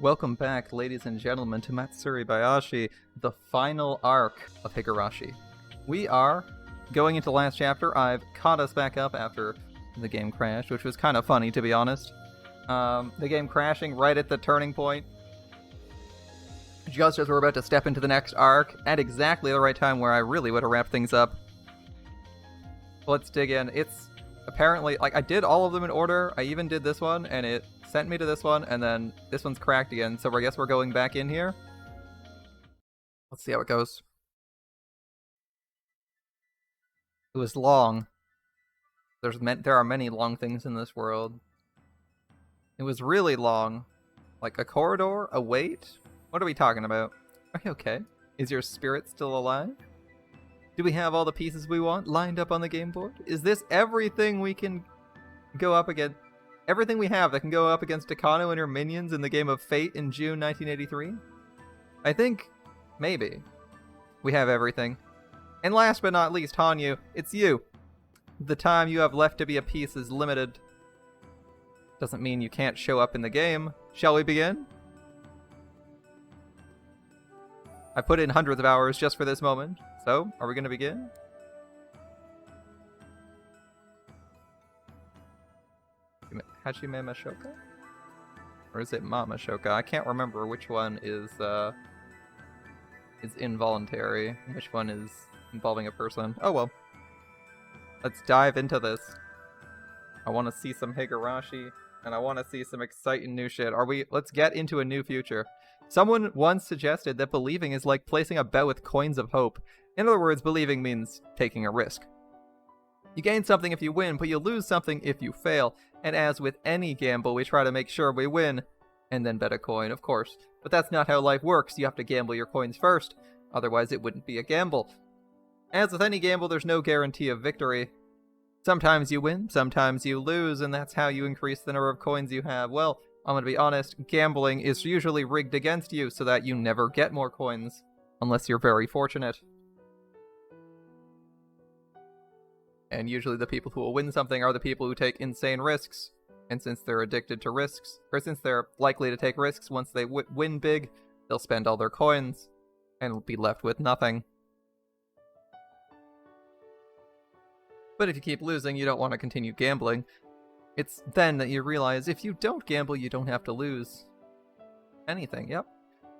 Welcome back, ladies and gentlemen, to Matsuribayashi, the final arc of Higurashi. We are going into the last chapter. I've caught us back up after the game crashed, which was kind of funny, to be honest. The game crashing right at the turning point, just as we're about to step into the next arc, at exactly the right time where I really would have wrapped things up. Let's dig in. It's apparently, I did all of them in order. I even did this one, and it sent me to this one, and then this one's cracked again, so I guess we're going back in here. Let's see how it goes. It was long. There are many long things in this world. It was really long. Like a corridor? A wait? What are we talking about? Are you okay? Is your spirit still alive? Do we have all the pieces we want lined up on the game board? Is this everything we can go up against? Everything we have that can go up against Takano and her minions in the game of Fate in June 1983? I think, maybe. We have everything. And last but not least, Hanyu, it's you. The time you have left to be a piece is limited. Doesn't mean you can't show up in the game. Shall we begin? I put in hundreds of hours just for this moment. So, are we going to begin? Hajime Mashoka? Or is it Mama Shoka? I can't remember which one is involuntary, which one is involving a person. Oh well. Let's dive into this. I want to see some Higurashi, and I want to see some exciting new shit. Let's get into a new future. Someone once suggested that believing is like placing a bet with coins of hope. In other words, believing means taking a risk. You gain something if you win, but you lose something if you fail. And as with any gamble, we try to make sure we win, and then bet a coin, of course. But that's not how life works. You have to gamble your coins first. Otherwise, it wouldn't be a gamble. As with any gamble, there's no guarantee of victory. Sometimes you win, sometimes you lose, and that's how you increase the number of coins you have. Well, I'm gonna be honest, gambling is usually rigged against you so that you never get more coins. Unless you're very fortunate. And usually the people who will win something are the people who take insane risks. And since they're addicted to risks, or since they're likely to take risks, once they win big, they'll spend all their coins and be left with nothing. But if you keep losing, you don't want to continue gambling. It's then that you realize if you don't gamble, you don't have to lose anything. Yep.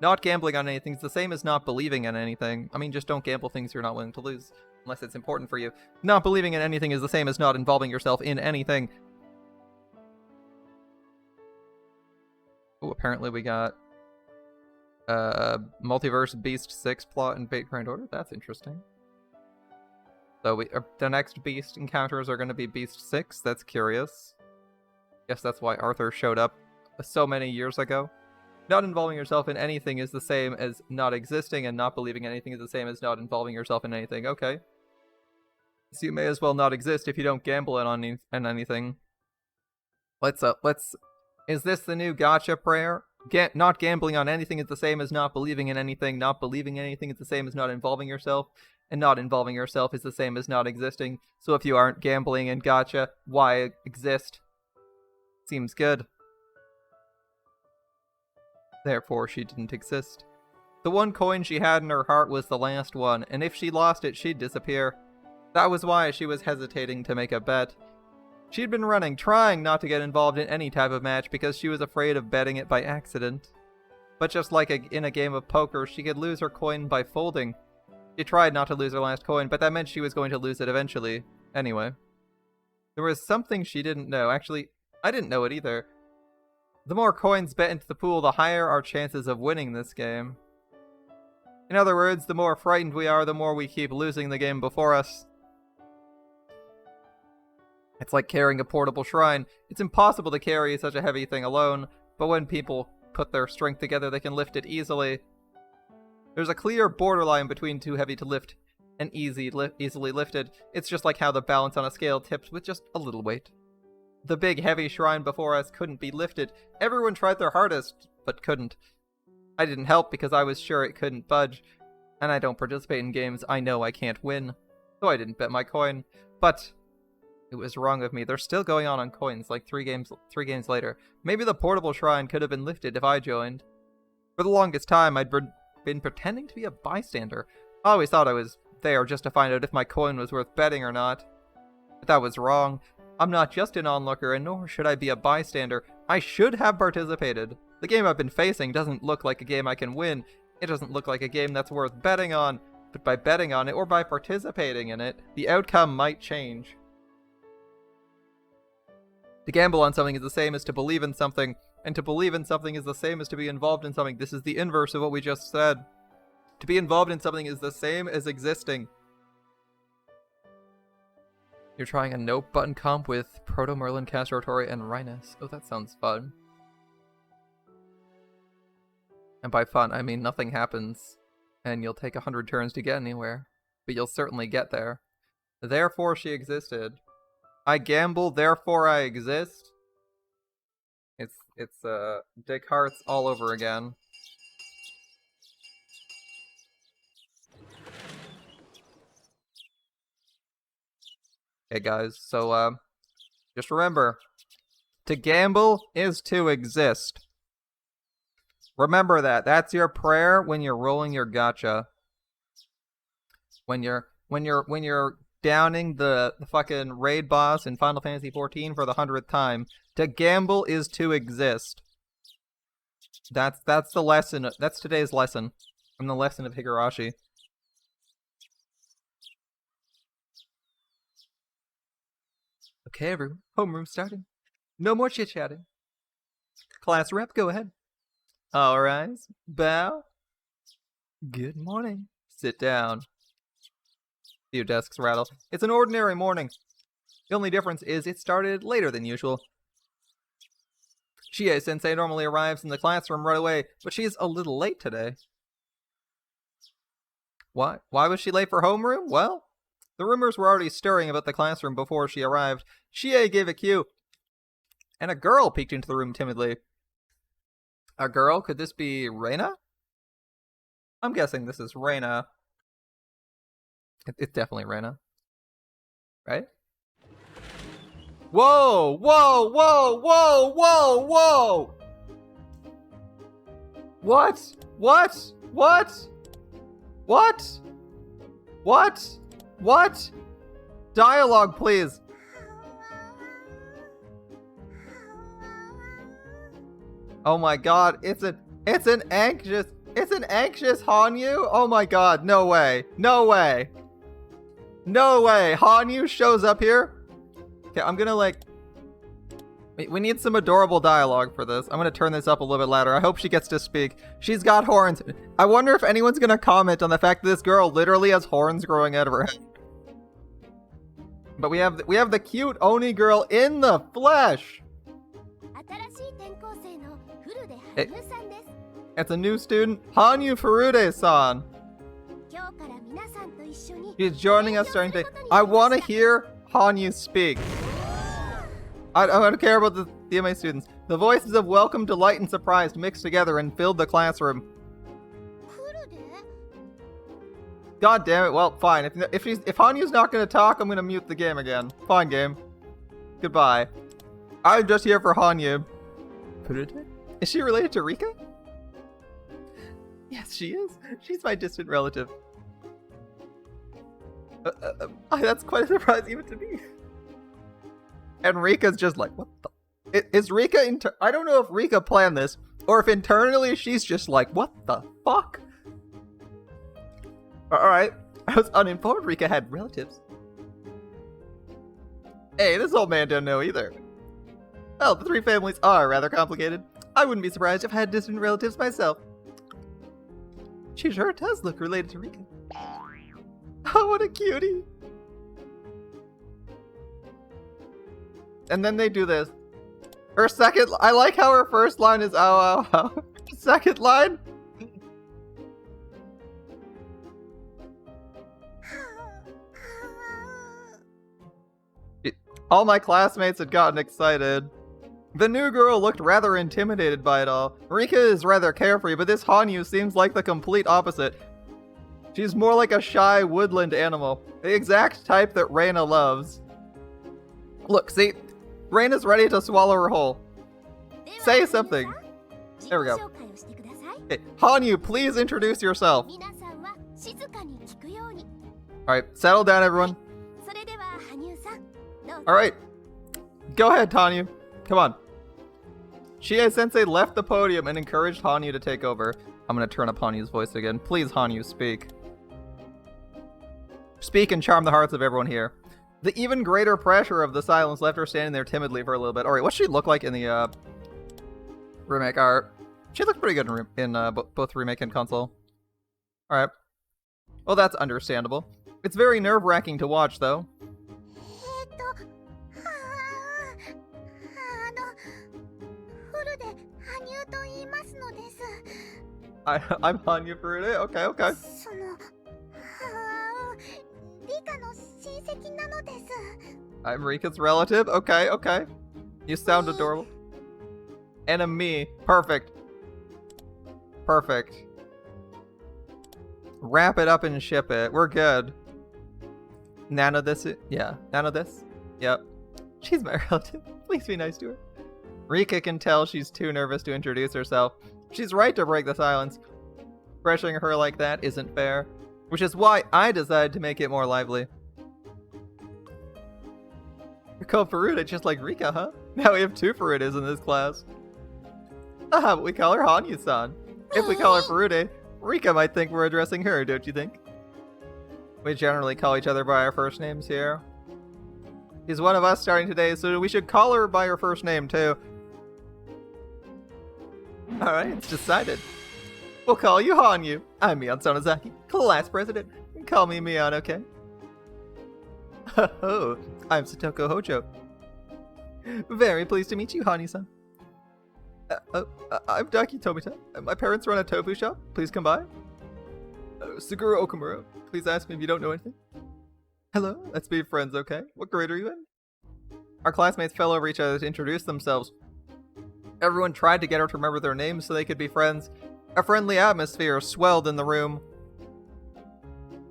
Not gambling on anything is the same as not believing in anything. I mean, just don't gamble things you're not willing to lose. Unless it's important for you. Not believing in anything is the same as not involving yourself in anything. Oh, apparently we got Multiverse Beast 6 plot in Fate Grand Order. That's interesting. So the next Beast encounters are going to be Beast 6. That's curious. Guess that's why Arthur showed up so many years ago. Not involving yourself in anything is the same as not existing, and not believing anything is the same as not involving yourself in anything. Okay. So you may as well not exist if you don't gamble on anything. Is this the new gotcha prayer? Not gambling on anything is the same as not believing in anything. Not believing in anything is the same as not involving yourself. And not involving yourself is the same as not existing. So if you aren't gambling in gotcha, why exist? Seems good. Therefore, she didn't exist. The one coin she had in her heart was the last one, and if she lost it, she'd disappear. That was why she was hesitating to make a bet. She'd been running, trying not to get involved in any type of match because she was afraid of betting it by accident. But just like in a game of poker, she could lose her coin by folding. She tried not to lose her last coin, but that meant she was going to lose it eventually. Anyway. There was something she didn't know. Actually, I didn't know it either. The more coins bet into the pool, the higher our chances of winning this game. In other words, the more frightened we are, the more we keep losing the game before us. It's like carrying a portable shrine. It's impossible to carry such a heavy thing alone, but when people put their strength together, they can lift it easily. There's a clear borderline between too heavy to lift and easily lifted. It's just like how the balance on a scale tips with just a little weight. The big heavy shrine before us couldn't be lifted. Everyone tried their hardest, but couldn't. I didn't help because I was sure it couldn't budge, and I don't participate in games I know I can't win, so I didn't bet my coin. But it was wrong of me. They're still going on coins, like three games later. Maybe the portable shrine could have been lifted if I joined. For the longest time, I'd been pretending to be a bystander. I always thought I was there just to find out if my coin was worth betting or not. But that was wrong. I'm not just an onlooker, and nor should I be a bystander. I should have participated. The game I've been facing doesn't look like a game I can win. It doesn't look like a game that's worth betting on. But by betting on it, or by participating in it, the outcome might change. To gamble on something is the same as to believe in something, and to believe in something is the same as to be involved in something. This is the inverse of what we just said. To be involved in something is the same as existing. You're trying a nope button comp with Proto Merlin, Castor and Rhinus. Oh, that sounds fun. And by fun, I mean nothing happens, and you'll take 100 turns to get anywhere, but you'll certainly get there. Therefore she existed. I gamble, therefore I exist. It's Descartes all over again. Okay, guys, so, just remember, to gamble is to exist. Remember that. That's your prayer when you're rolling your gacha. When you're downing the fucking raid boss in Final Fantasy XIV for the 100th time. To gamble is to exist. That's the lesson. That's today's lesson from the lesson of Higurashi. Okay, everyone. Homeroom starting. No more chit-chatting. Class rep, go ahead. All rise. Bow. Good morning. Sit down. Few desks rattle. It's an ordinary morning. The only difference is it started later than usual. Chie-sensei normally arrives in the classroom right away, but she's a little late today. Why was she late for homeroom? Well, the rumors were already stirring about the classroom before she arrived. Chie gave a cue, and a girl peeked into the room timidly. A girl? Could this be Reina? I'm guessing this is Reina. It's definitely Reina. Right? Whoa! Whoa! Whoa! Whoa! Whoa! Whoa! What? What? What? What? What? What? Dialogue, please. Oh my god, it's an anxious Hanyu? Oh my god, no way. No way. No way. Hanyu shows up here. Okay, I'm gonna we need some adorable dialogue for this. I'm gonna turn this up a little bit louder. I hope she gets to speak. She's got horns. I wonder if anyone's gonna comment on the fact that this girl literally has horns growing out of her head. But we have the cute Oni girl in the flesh. It's a new student, Hanyu Furude-san. She's joining us starting today. I want to hear Hanyu speak. I don't care about the DMA students. The voices of welcome, delight, and surprise mixed together and filled the classroom. God damn it. Well, fine. If Hanyu's not going to talk, I'm going to mute the game again. Fine, game. Goodbye. I'm just here for Hanyu. Is she related to Rika? Yes, she is. She's my distant relative. That's quite a surprise even to me. And Rika's just like, what the? Is Rika I don't know if Rika planned this, or if internally she's just like, what the fuck? Alright. I was uninformed Rika had relatives. Hey, this old man don't know either. Well, the three families are rather complicated. I wouldn't be surprised if I had distant relatives myself. She sure does look related to Rika. Oh, what a cutie. And then they do this. Her second, I like how her first line is ow, ow, ow. Second line. All my classmates had gotten excited. The new girl looked rather intimidated by it all. Rika is rather carefree, but this Hanyu seems like the complete opposite. She's more like a shy woodland animal, the exact type that Reina loves. Look, see? Reina's ready to swallow her whole. Say something. There we go. Okay, Hanyu, please introduce yourself. Alright, settle down, everyone. Alright. Go ahead, Hanyu. Come on. Chie-sensei left the podium and encouraged Hanyu to take over. I'm gonna turn up Hanyu's voice again. Please, Hanyu, speak. Speak and charm the hearts of everyone here. The even greater pressure of the silence left her standing there timidly for a little bit. Alright, what's she look like in the remake art? She looked pretty good in both remake and console. Alright. Well, that's understandable. It's very nerve-wracking to watch, though. I'm Hanyu Furude. Okay. I'm Rika's relative. Okay. You sound adorable. Enemy. Perfect. Wrap it up and ship it. We're good. Nano this? Yeah. Nano this? Yep. She's my relative. Please be nice to her. Rika can tell she's too nervous to introduce herself. She's right to break the silence. Pressuring her like that isn't fair. Which is why I decided to make it more lively. You're called Furude just like Rika, huh? Now we have 2 Furudes in this class. But we call her Hanyu-san. If we call her Furude, Rika might think we're addressing her, don't you think? We generally call each other by our first names here. She's one of us starting today, so we should call her by her first name, too. Alright, it's decided. We'll call you Hanyu. I'm Mion Sonozaki, class president. Call me Mion, okay? Oh, I'm Satoko Hojo. Very pleased to meet you, Hanyu-san. I'm Dark Tomitake. My parents run a tofu shop. Please come by. Suguru Okamura. Please ask me if you don't know anything. Hello, let's be friends, okay? What grade are you in? Our classmates fell over each other to introduce themselves. Everyone tried to get her to remember their names so they could be friends. A friendly atmosphere swelled in the room.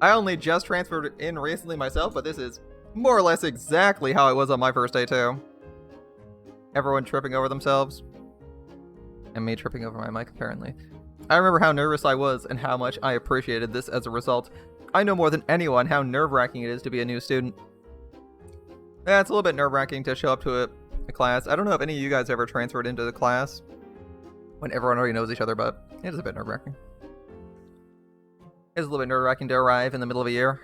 I only just transferred in recently myself, but this is more or less exactly how it was on my first day too. Everyone tripping over themselves. And me tripping over my mic, apparently. I remember how nervous I was and how much I appreciated this as a result. I know more than anyone how nerve-wracking it is to be a new student. Yeah, it's a little bit nerve-wracking to show up to a class. I don't know if any of you guys ever transferred into the class when everyone already knows each other, but it is a bit nerve-wracking. It's a little bit nerve-wracking to arrive in the middle of a year.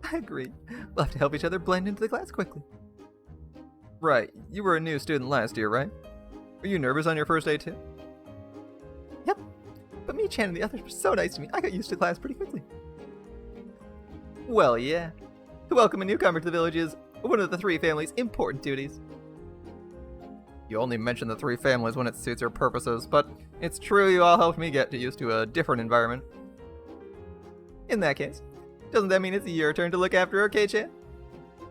I agree. We'll have to help each other blend into the class quickly. Right, you were a new student last year, right? Were you nervous on your first day too? Yep, but me, Chan, and the others were so nice to me, I got used to class pretty quickly. Well, yeah. To welcome a newcomer to the village is one of the 3 families' important duties. You only mention the 3 families when it suits your purposes, but it's true you all helped me get used to a different environment. In that case, doesn't that mean it's your turn to look after her, K-chan?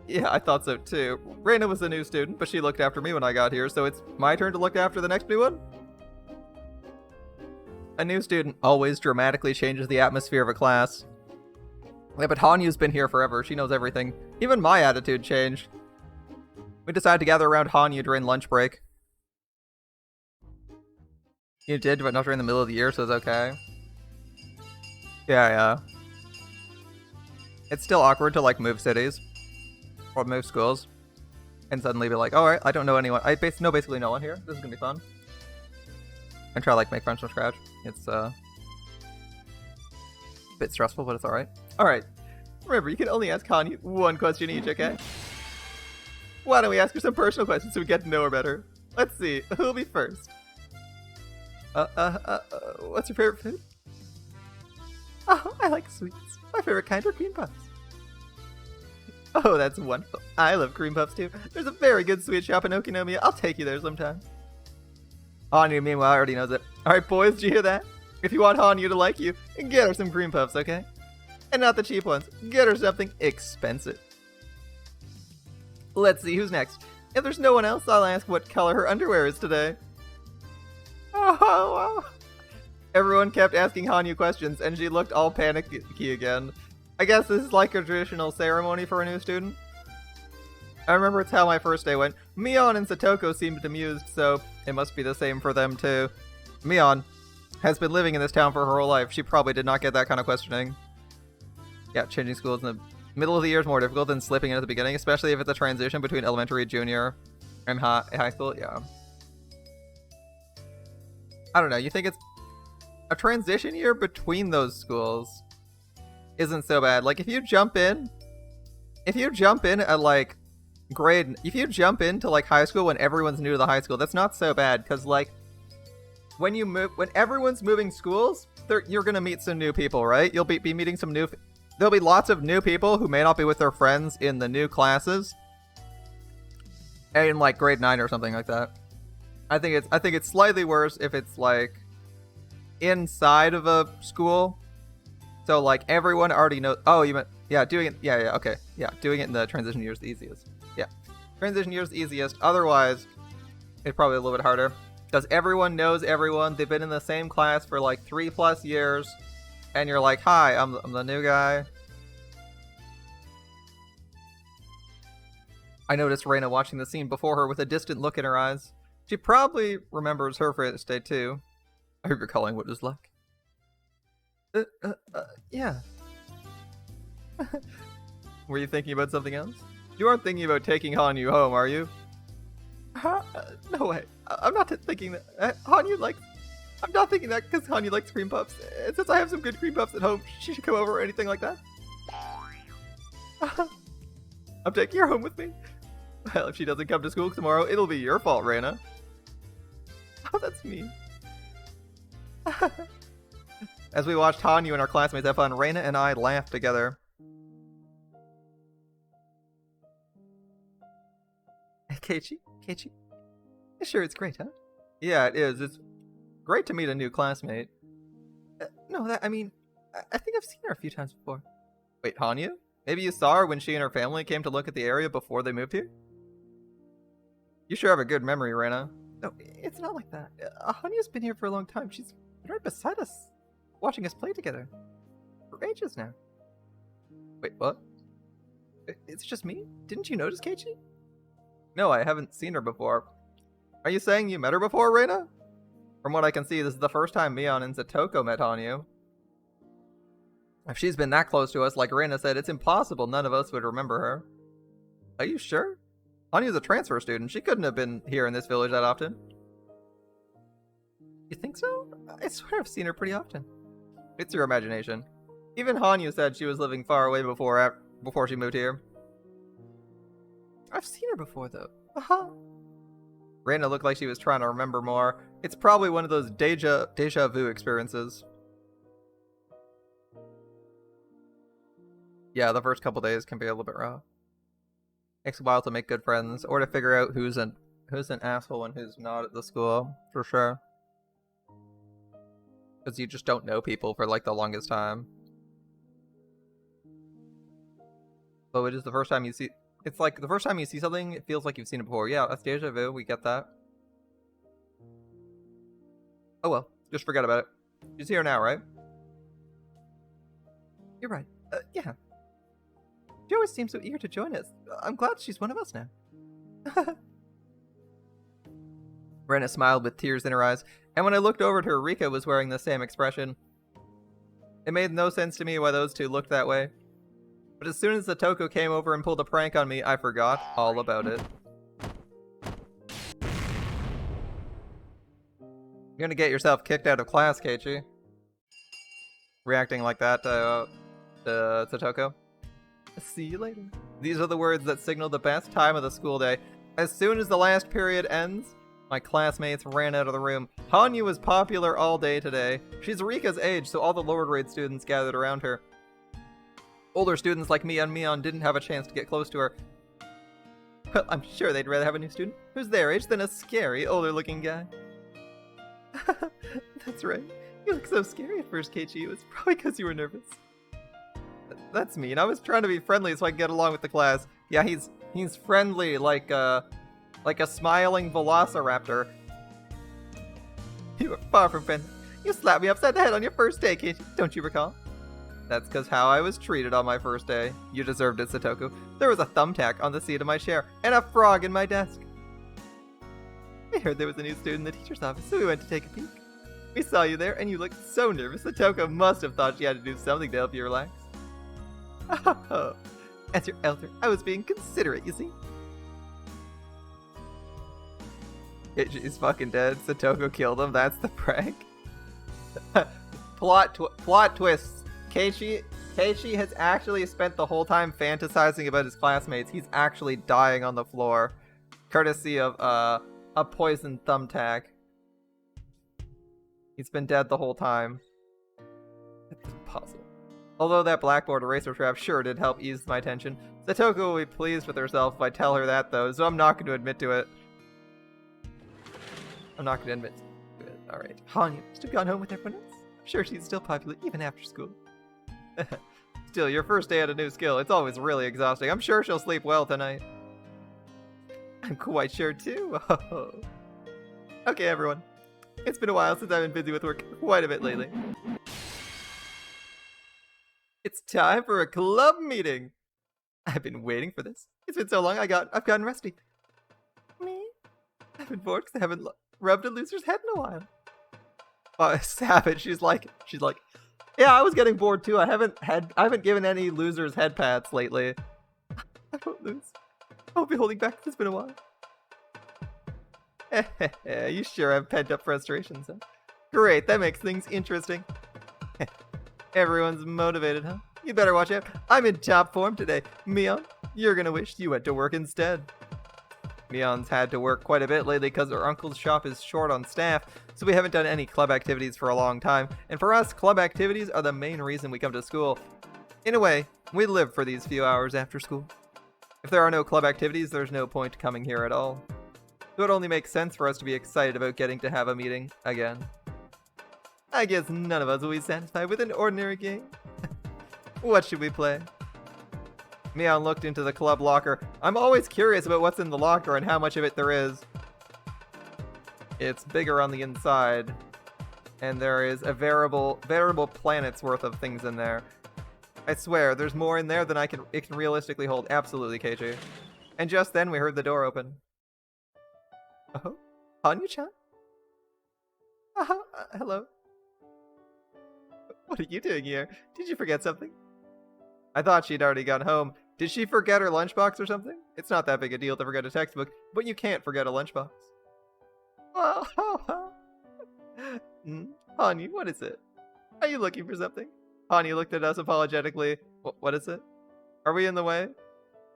Yeah, I thought so too. Reina was a new student, but she looked after me when I got here, so it's my turn to look after the next new one? A new student always dramatically changes the atmosphere of a class. Yeah, but Hanyu's been here forever. She knows everything. Even my attitude changed. We decided to gather around Hanyu during lunch break. You did, but not during the middle of the year, so it's okay. Yeah. It's still awkward to, like, move cities. Or move schools. And suddenly be like, alright, I don't know anyone. I know basically no one here. This is gonna be fun. And try to, like, make friends from scratch. It's, a bit stressful, but it's alright. Alright. Remember, you can only ask Hanyu 1 question each, okay? Why don't we ask her some personal questions so we get to know her better? Let's see, who'll be first? What's your favorite food? Oh, I like sweets. My favorite kind are cream puffs. Oh, that's wonderful. I love cream puffs too. There's a very good sweet shop in Okinomiya. I'll take you there sometime. Hanyu, meanwhile, already knows it. Alright, boys, did you hear that? If you want Hanyu to like you, get her some cream puffs, okay? And not the cheap ones. Get her something expensive. Let's see who's next. If there's no one else, I'll ask what color her underwear is today. Oh. Everyone kept asking Hanyu questions, and she looked all panicky again. I guess this is like a traditional ceremony for a new student. I remember it's how my first day went. Mion and Satoko seemed amused, so it must be the same for them too. Mion, has been living in this town for her whole life. She probably did not get that kind of questioning. Yeah, changing schools in the middle of the year is more difficult than slipping in at the beginning, especially if it's a transition between elementary, junior, and high school. Yeah. I don't know. You think it's a transition year between those schools isn't so bad. Like if you jump in at like if you jump into like high school when everyone's new to the high school, that's not so bad because like when everyone's moving schools, you're gonna meet some new people, right? You'll be meeting some new. There'll be lots of new people who may not be with their friends in the new classes, in like grade 9 or something like that. I think it's slightly worse if it's like inside of a school. So like everyone already knows. Oh, you meant doing it. Yeah, okay, yeah, doing it in the transition year is the easiest. Yeah, transition year is the easiest. Otherwise, it's probably a little bit harder because everyone knows everyone. They've been in the same class for like 3+ years. And you're like, hi, I'm the new guy. I noticed Reina watching the scene before her with a distant look in her eyes. She probably remembers her first day too. Are you recalling what it was like? Yeah. Were you thinking about something else? You aren't thinking about taking Hanyu home, are you? No way. I'm not thinking that. I'm not thinking that because Hanyu likes cream puffs. And since I have some good cream puffs at home, she should come over or anything like that. I'm taking her home with me. Well, if she doesn't come to school tomorrow, it'll be your fault, Reina. Oh, that's mean. As we watched Hanyu and our classmates have fun, Reina and I laughed together. Keiichi? Sure, it's great, huh? Yeah, it is. It's great to meet a new classmate. I mean, I think I've seen her a few times before. Wait, Hanyu? Maybe you saw her when she and her family came to look at the area before they moved here? You sure have a good memory, Reina. No, it's not like that. Hanyu's been here for a long time. She's been right beside us, watching us play together. For ages now. Wait, what? It's just me? Didn't you notice Keiichi? No, I haven't seen her before. Are you saying you met her before, Reina? From what I can see, this is the first time Mion and Satoko met Hanyu. If she's been that close to us, like Reina said, it's impossible none of us would remember her. Are you sure? Hanyu's a transfer student. She couldn't have been here in this village that often. You think so? I swear I've seen her pretty often. It's your imagination. Even Hanyu said she was living far away before she moved here. I've seen her before, though. Reina looked like she was trying to remember more. It's probably one of those deja vu experiences. Yeah, the first couple days can be a little bit rough. Takes a while to make good friends, or to figure out who's an asshole and who's not at the school, for sure. Because you just don't know people for like the longest time. So it is the first time you see... It's like the first time you see something, it feels like you've seen it before. Yeah, that's deja vu, we get that. Oh well, just forget about it. She's here now, right? You're right. Yeah. She always seems so eager to join us. I'm glad she's one of us now. Reina smiled with tears in her eyes, and when I looked over at her, Rika was wearing the same expression. It made no sense to me why those two looked that way. But as soon as the Toko came over and pulled a prank on me, I forgot all about it. You're gonna get yourself kicked out of class, Keiichi. Reacting like that to Toko. See you later. These are the words that signal the best time of the school day. As soon as the last period ends, my classmates ran out of the room. Hanyu was popular all day today. She's Rika's age, so all the lower grade students gathered around her. Older students like me and Mion didn't have a chance to get close to her. Well, I'm sure they'd rather have a new student who's their age than a scary, older-looking guy. That's right. You look so scary at first, Keiichi. It was probably because you were nervous. That's mean. I was trying to be friendly so I can get along with the class. Yeah, he's friendly, like a smiling velociraptor. You were far from friendly. You slapped me upside the head on your first day, Keiichi. Don't you recall? That's because how I was treated on my first day. You deserved it, Satoko. There was a thumbtack on the seat of my chair, and a frog in my desk. I heard there was a new student in the teacher's office, so we went to take a peek. We saw you there, and you looked so nervous. Satoko must have thought she had to do something to help you relax. Oh, as your elder, I was being considerate, you see. Keiichi's fucking dead. Satoko killed him. That's the prank. Plot twists. Keiichi has actually spent the whole time fantasizing about his classmates. He's actually dying on the floor, courtesy of a poisoned thumbtack. He's been dead the whole time. It's impossible. Although that blackboard eraser trap sure did help ease my tension. Satoko will be pleased with herself if I tell her that, though, so I'm not going to admit to it. I'm not going to admit to it. Alright. Hanya must have gone home with everyone else. I'm sure she's still popular, even after school. Still, your first day at a new skill. It's always really exhausting. I'm sure she'll sleep well tonight. I'm quite sure, too. Okay, everyone. It's been a while since I've been busy with work quite a bit lately. It's time for a club meeting. I've been waiting for this. It's been so long, I've gotten rusty. Me? I've been bored because I haven't rubbed a loser's head in a while. Oh, savage. She's like, yeah, I was getting bored too. I haven't given any losers head pats lately. I won't lose. I won't be holding back. It's been a while. You sure have pent up frustrations, huh? Great, that makes things interesting. Everyone's motivated, huh? You better watch out. I'm in top form today. Mion, you're gonna wish you went to work instead. Mion's had to work quite a bit lately because her uncle's shop is short on staff, so we haven't done any club activities for a long time. And for us, club activities are the main reason we come to school. In a way, we live for these few hours after school. If there are no club activities, there's no point coming here at all. So it only makes sense for us to be excited about getting to have a meeting again. I guess none of us will be satisfied with an ordinary game. What should we play? Mion looked into the club locker. I'm always curious about what's in the locker and how much of it there is. It's bigger on the inside, and there is a variable planet's worth of things in there. I swear, there's more in there than it can realistically hold. Absolutely, Keiichi. And just then, we heard the door open. Oh, Hanyu-chan? Hello. What are you doing here? Did you forget something? I thought she'd already gone home. Did she forget her lunchbox or something? It's not that big a deal to forget a textbook, but you can't forget a lunchbox. Hanyu, what is it? Are you looking for something? Hanyu looked at us apologetically. What is it? Are we in the way?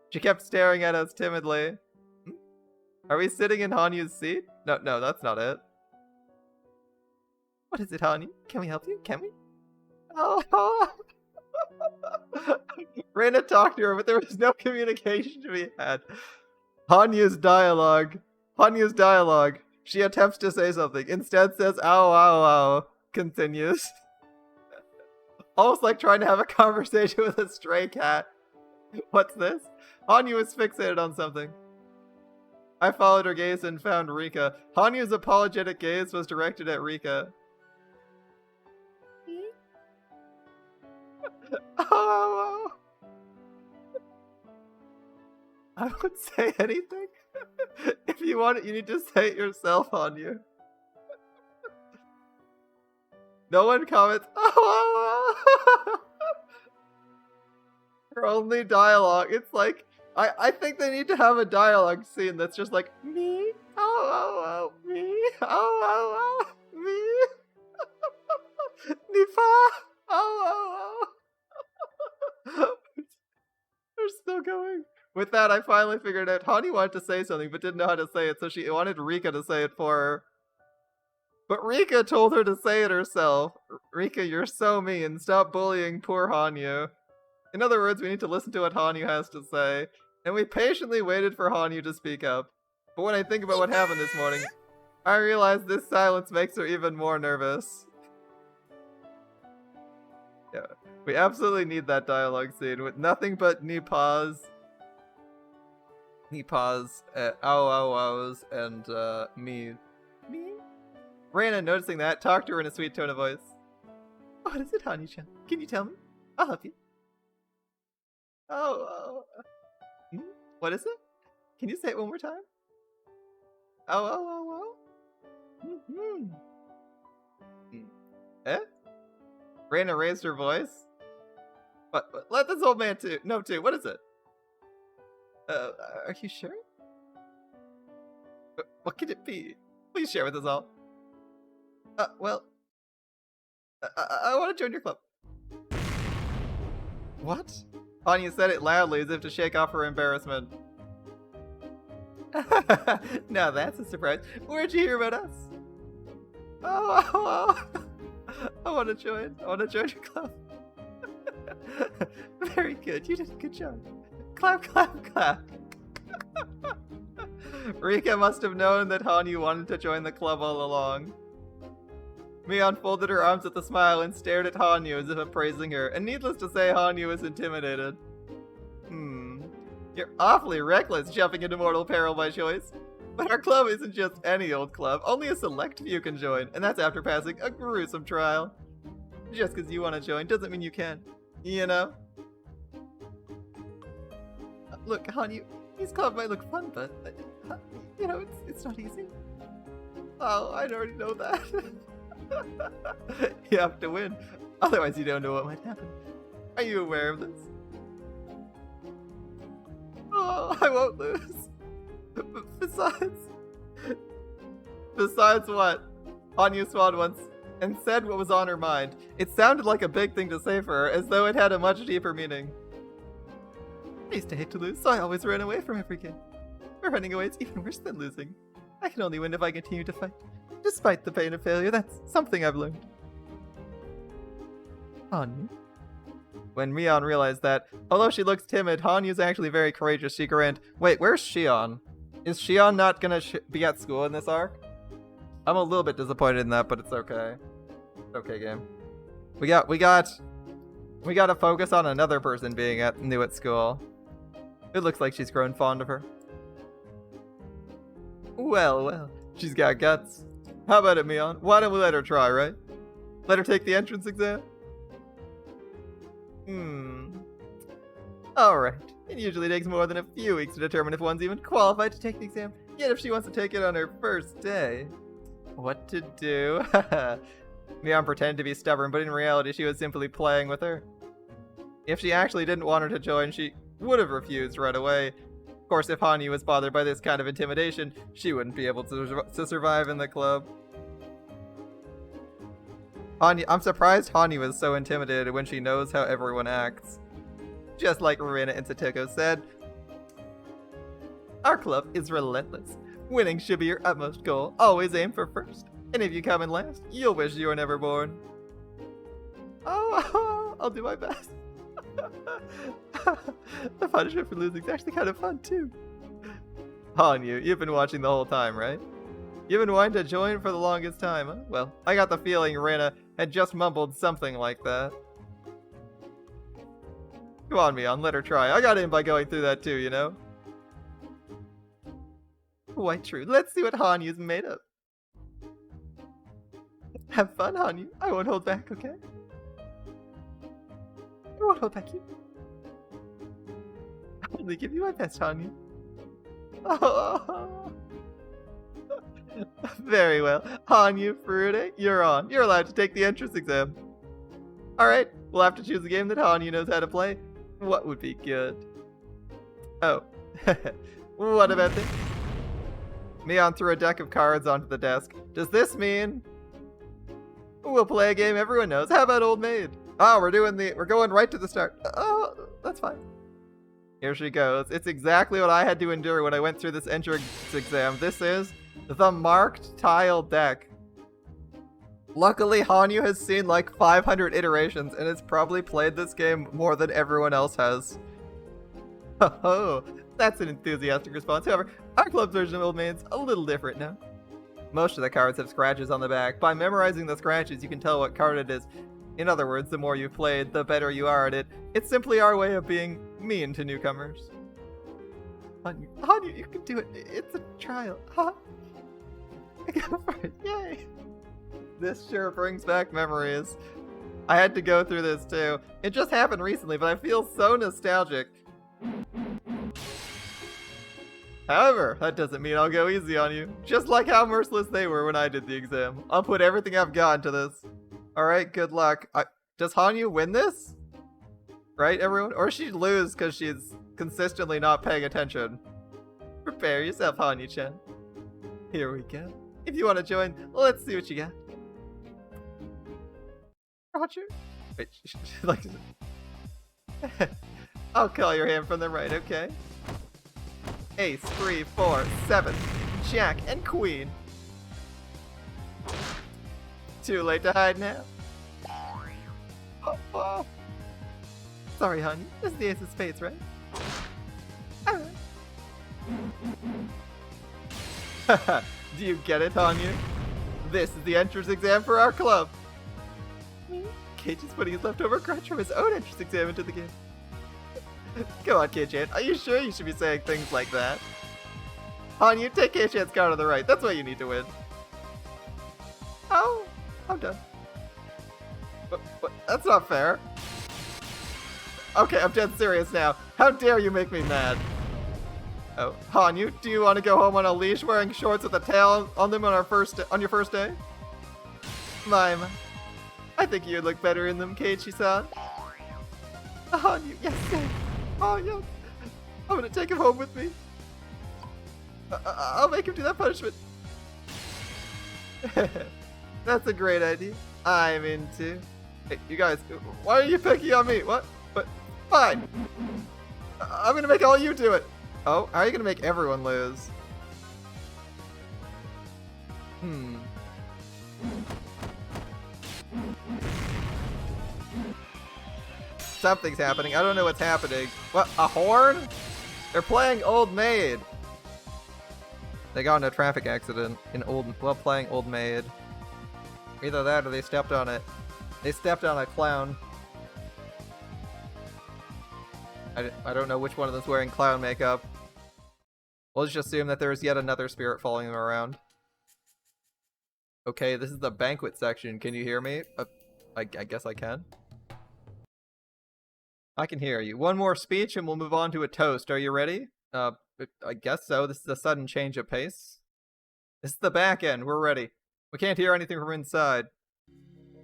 She kept staring at us timidly. Are we sitting in Hanyu's seat? No, that's not it. What is it, Hanyu? Can we help you? Can we? Oh. Reina talked to her, but there was no communication to be had. Hanyu's dialogue. She attempts to say something. Instead says, ow, ow, ow. Continues. Almost like trying to have a conversation with a stray cat. What's this? Hanyu is fixated on something. I followed her gaze and found Rika. Hanyu's apologetic gaze was directed at Rika. Oh. I would say anything. If you want it, you need to say it yourself, Hanyu. No one comments. Oh. Her only dialogue. It's like, I think they need to have a dialogue scene that's just like, me? Oh, me? Oh, me? Nifa? Oh. They're still going. With that, I finally figured out Hanyu wanted to say something but didn't know how to say it, so she wanted Rika to say it for her. But Rika told her to say it herself. Rika, you're so mean. Stop bullying poor Hanyu. In other words, we need to listen to what Hanyu has to say. And we patiently waited for Hanyu to speak up. But when I think about what happened this morning, I realize this silence makes her even more nervous. Yeah, we absolutely need that dialogue scene with nothing but Nipa's, ow-ow-ows, and me. Me? Reina, noticing that, talked to her in a sweet tone of voice. What is it, Hanyu-chan? Can you tell me? I'll help you. What is it? Can you say it one more time? Eh? Raina raised her voice. But let this old man know too. What is it? Are you sure? What could it be? Please share with us all. Well, I want to join your club. What? Anya said it loudly as if to shake off her embarrassment. Now that's a surprise. Where'd you hear about us? Oh, I want to join. I want to join your club. Very good. You did a good job. Clap, clap, clap. Rika must have known that Hanyu wanted to join the club all along. Mion folded her arms with a smile and stared at Hanyu as if appraising her, and needless to say, Hanyu was intimidated. You're awfully reckless jumping into mortal peril by choice. But our club isn't just any old club, only a select few can join, and that's after passing a gruesome trial. Just because you want to join doesn't mean you can, you know? Look, Hanyu, these clubs might look fun, but, you know, it's not easy. Oh, I already know that. You have to win, otherwise you don't know what might happen. Are you aware of this? Oh, I won't lose. Besides what? Hanyu smiled once and said what was on her mind. It sounded like a big thing to say for her, as though it had a much deeper meaning. I used to hate to lose, so I always ran away from every game. But running away is even worse than losing. I can only win if I continue to fight. Despite the pain of failure, that's something I've learned. Hanyu? When Mion realized that, although she looks timid, Hanyu's actually very courageous, she grinned. Wait, where's Shion? Is Shion not gonna be at school in this arc? I'm a little bit disappointed in that, but it's okay. It's okay, game. We gotta focus on another person being new at school. It looks like she's grown fond of her. Well, she's got guts. How about it, Mion? Why don't we let her try, right? Let her take the entrance exam? Alright. It usually takes more than a few weeks to determine if one's even qualified to take the exam. Yet if she wants to take it on her first day... What to do? Mion pretended to be stubborn, but in reality she was simply playing with her. If she actually didn't want her to join, she would have refused right away. Of course, if Hanyu was bothered by this kind of intimidation, she wouldn't be able to survive in the club. I'm surprised Hanyu is so intimidated when she knows how everyone acts. Just like Marina and Satoko said, our club is relentless. Winning should be your utmost goal. Always aim for first. And if you come in last, you'll wish you were never born. Oh, I'll do my best. The punishment for losing is actually kind of fun, too. Hanyu, you've been watching the whole time, right? You've been wanting to join for the longest time, huh? Well, I got the feeling Reina had just mumbled something like that. Come on, Mion, let her try. I got in by going through that too, you know? Quite true. Let's see what Hanyu's made of. Have fun, Hanyu. I won't hold back, okay? I won't hold back you. I'll only give you my best, Hanyu. Oh. Very well. Hanyu, Furude, you're on. You're allowed to take the entrance exam. Alright, we'll have to choose a game that Hanyu knows how to play. What would be good? Oh. What about this? Mion threw a deck of cards onto the desk. Does this mean we'll play a game everyone knows? How about Old Maid? Oh, we're going right to the start. Oh, that's fine. Here she goes. It's exactly what I had to endure when I went through this entrance exam. This is the marked tile deck. Luckily, Hanyu has seen like 500 iterations and has probably played this game more than everyone else has. Oh, that's an enthusiastic response. However, our club's version of Old Maid's a little different now. Most of the cards have scratches on the back. By memorizing the scratches, you can tell what card it is. In other words, the more you've played, the better you are at it. It's simply our way of being mean to newcomers. Hanyu, you can do it. It's a trial. Huh? Go for it. Yay! This sure brings back memories. I had to go through this too. It just happened recently, but I feel so nostalgic. However, that doesn't mean I'll go easy on you. Just like how merciless they were when I did the exam. I'll put everything I've got into this. Alright, good luck. Does Hanyu win this? Right, everyone? Or she'd lose because she's consistently not paying attention. Prepare yourself, Hanyu-chan. Here we go. If you want to join, let's see what you got. Roger. Wait, like... I'll call your hand from the right, okay? Ace, 3, 4, 7, Jack, and Queen. Too late to hide now. Oh. Sorry, honey. This is the Ace of Spades, right? Alright. Do you get it, Hanyu? This is the entrance exam for our club. Kate is putting his leftover crutch from his own entrance exam into the game. Come on, Kei-chan. Are you sure you should be saying things like that? Hanyu, take Kei-chan's card on the right. That's what you need to win. Oh, I'm done. But that's not fair. Okay, I'm dead serious now. How dare you make me mad? Oh, Hanyu, do you want to go home on a leash wearing shorts with a tail on them on your first day? My. I think you'd look better in them, Keiichi-san. Hanyu, yes, sir. Oh, yeah. I'm gonna take him home with me. I'll make him do that punishment. That's a great idea. I'm into. Hey, you guys, why are you picking on me? What? But fine. I'm gonna make all you do it. Oh, how are you gonna make everyone lose? Something's happening. I don't know what's happening. What? A horn? They're playing Old Maid. They got in a traffic accident while playing Old Maid. Either that or they stepped on it. They stepped on a clown. I don't know which one of them's wearing clown makeup. We'll just assume that there's yet another spirit following them around. Okay, this is the banquet section. Can you hear me? I guess I can. I can hear you. One more speech and we'll move on to a toast. Are you ready? I guess so. This is a sudden change of pace. This is the back end. We're ready. We can't hear anything from inside.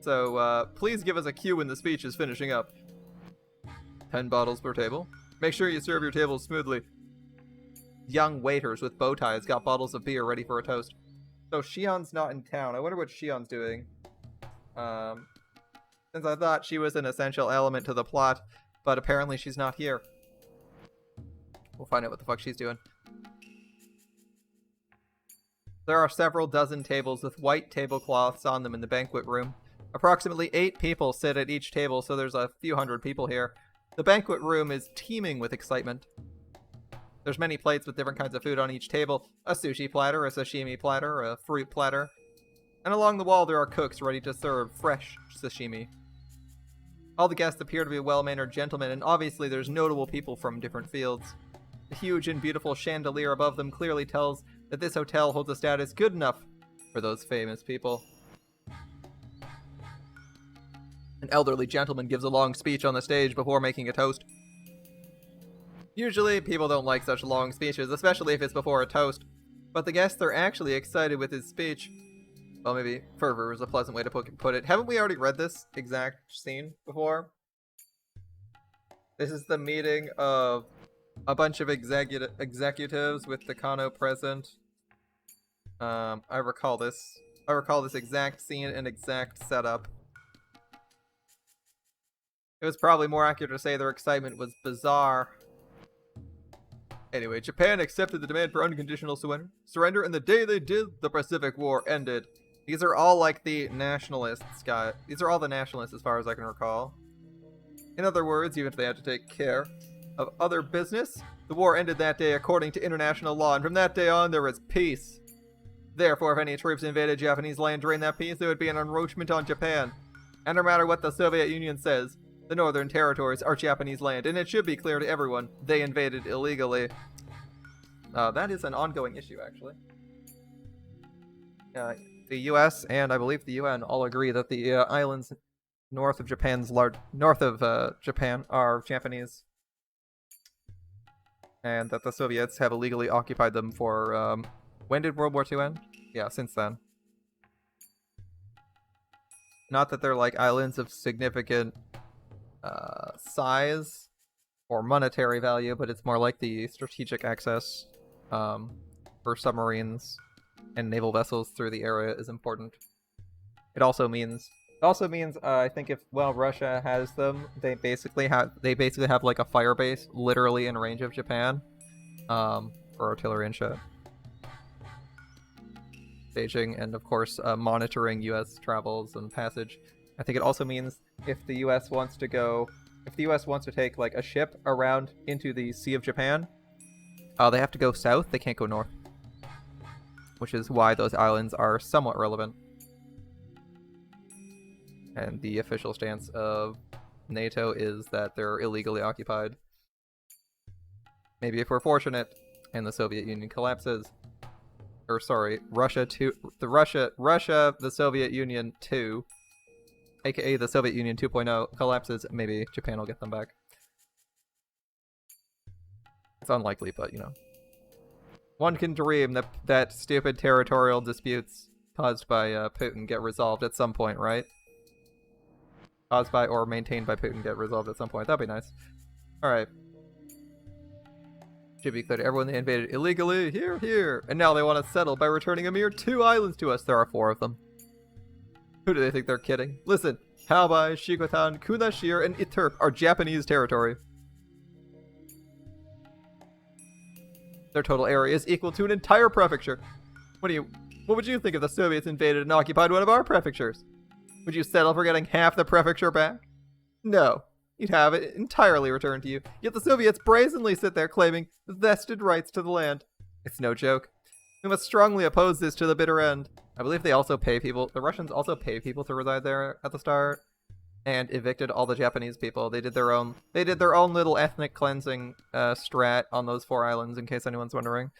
So, please give us a cue when the speech is finishing up. 10 bottles per table. Make sure you serve your tables smoothly. Young waiters with bow ties got bottles of beer ready for a toast. So Shion's not in town. I wonder what Shion's doing. Since I thought she was an essential element to the plot, but apparently she's not here. We'll find out what the fuck she's doing. There are several dozen tables with white tablecloths on them in the banquet room. Approximately 8 people sit at each table, so there's a few hundred people here. The banquet room is teeming with excitement. There's many plates with different kinds of food on each table. A sushi platter, a sashimi platter, a fruit platter. And along the wall there are cooks ready to serve fresh sashimi. All the guests appear to be well-mannered gentlemen, and obviously there's notable people from different fields. The huge and beautiful chandelier above them clearly tells that this hotel holds a status good enough for those famous people. An elderly gentleman gives a long speech on the stage before making a toast. Usually, people don't like such long speeches, especially if it's before a toast. But the guests are actually excited with his speech. Well, maybe fervor is a pleasant way to put it. Haven't we already read this exact scene before? This is the meeting of a bunch of executives with Takano present. I recall this exact scene and exact setup. It was probably more accurate to say their excitement was bizarre. Anyway, Japan accepted the demand for unconditional surrender, and the day they did, the Pacific War ended. These are all like the nationalists, guys. These are all the nationalists as far as I can recall. In other words, even if they had to take care of other business, the war ended that day according to international law, and from that day on, there was peace. Therefore, if any troops invaded Japanese land during that peace, there would be an encroachment on Japan. And no matter what the Soviet Union says, the Northern Territories are Japanese land, and it should be clear to everyone they invaded illegally. That is an ongoing issue, actually. The U.S. and I believe the UN all agree that the islands north of Japan are Japanese, and that the Soviets have illegally occupied them for when did World War II end? Yeah, since then. Not that they're like islands of significant size or monetary value, but it's more like the strategic access for submarines and naval vessels through the area is important. It also means I think if Russia has them, they basically have like a fire base literally in range of Japan for artillery and shit. Staging and of course monitoring U.S. travels and passage. I think it also means if the U.S. wants to take like a ship around into the Sea of Japan, they have to go south. They can't go north, which is why those islands are somewhat relevant. And the official stance of NATO is that they're illegally occupied. Maybe if we're fortunate and the Soviet Union collapses, or sorry, the Soviet Union 2, aka the Soviet Union 2.0 collapses, maybe Japan will get them back. It's unlikely, but you know. One can dream that stupid territorial disputes caused by Putin get resolved at some point, right? Caused by or maintained by Putin get resolved at some point. That'd be nice. Alright. Should be clear to everyone they invaded illegally. Here. And now they want to settle by returning a mere 2 islands to us. There are 4 of them. Who do they think they're kidding? Listen, Haobai, Shikotan, Kunashir, and Iterp are Japanese territory. Their total area is equal to an entire prefecture. What would you think if the Soviets invaded and occupied one of our prefectures? Would you settle for getting half the prefecture back? No. You'd have it entirely returned to you. Yet the Soviets brazenly sit there claiming vested rights to the land. It's no joke. We must strongly oppose this to the bitter end. I believe they also pay people. The Russians also pay people to reside there at the start, and evicted all the Japanese people. They did their own little ethnic cleansing strat on those 4 islands. In case anyone's wondering,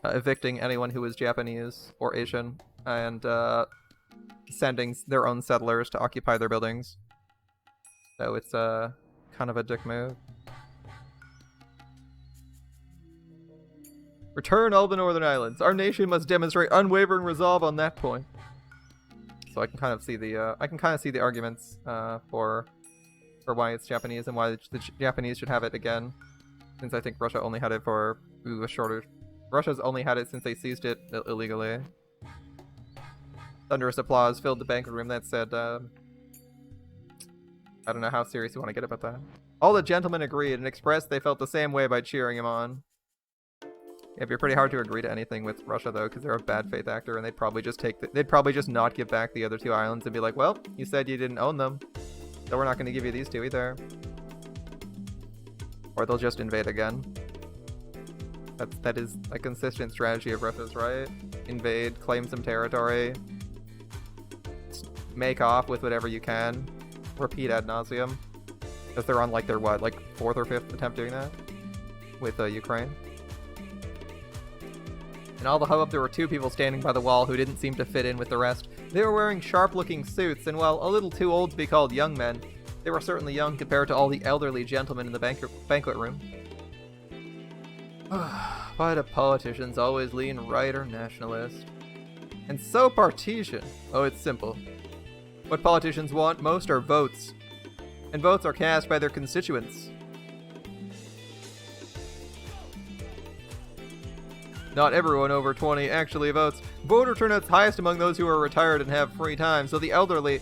evicting anyone who was Japanese or Asian, and sending their own settlers to occupy their buildings. So it's kind of a dick move. Return all the northern islands. Our nation must demonstrate unwavering resolve on that point. So I can kind of see the arguments for why it's Japanese and why the Japanese should have it again. Since I think Russia only had it for a shorter. Russia's only had it since they seized it illegally. Thunderous applause filled the banquet room. That said, I don't know how serious you want to get about that. All the gentlemen agreed and expressed they felt the same way by cheering him on. It'd be pretty hard to agree to anything with Russia though, because they're a bad faith actor, and they'd probably just not give back the other 2 islands and be like, well, you said you didn't own them, so we're not going to give you these 2 either. Or they'll just invade again. That is a consistent strategy of Russia's, right? Invade, claim some territory, make off with whatever you can, repeat ad nauseum. Because they're on like their 4th or 5th attempt doing that with Ukraine. In all the hubbub, there were 2 people standing by the wall who didn't seem to fit in with the rest. They were wearing sharp-looking suits, and while a little too old to be called young men, they were certainly young compared to all the elderly gentlemen in the banquet room. Why do politicians always lean right or nationalist? And so partisan. Oh, it's simple. What politicians want most are votes. And votes are cast by their constituents. Not everyone over 20 actually votes. Voter turnout's highest among those who are retired and have free time, so the elderly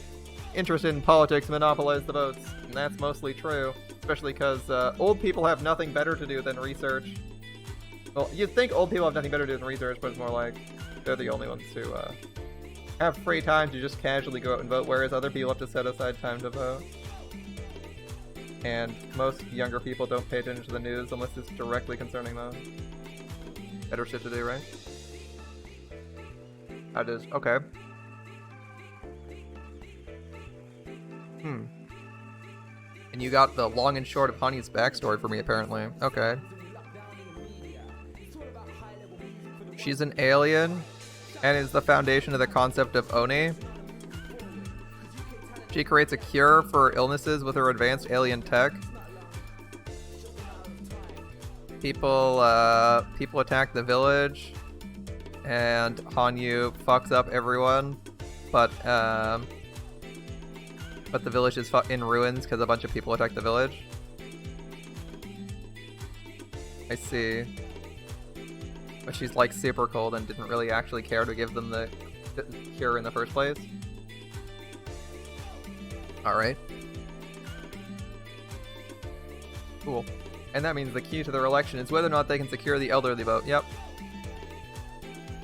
interested in politics monopolize the votes. And that's mostly true, especially because old people have nothing better to do than research. Well, you'd think old people have nothing better to do than research, but it's more like they're the only ones who have free time to just casually go out and vote, whereas other people have to set aside time to vote. And most younger people don't pay attention to the news unless it's directly concerning them. Better shit to do, right? That is okay. And you got the long and short of Honey's backstory for me, apparently. Okay. She's an alien and is the foundation of the concept of Oni. She creates a cure for illnesses with her advanced alien tech. People attack the village, and Hanyu fucks up everyone, but But the village is in ruins because a bunch of people attacked the village. I see. But she's like super cold and didn't really actually care to give them the cure in the first place. Alright. Cool. And that means the key to their election is whether or not they can secure the elderly vote. Yep.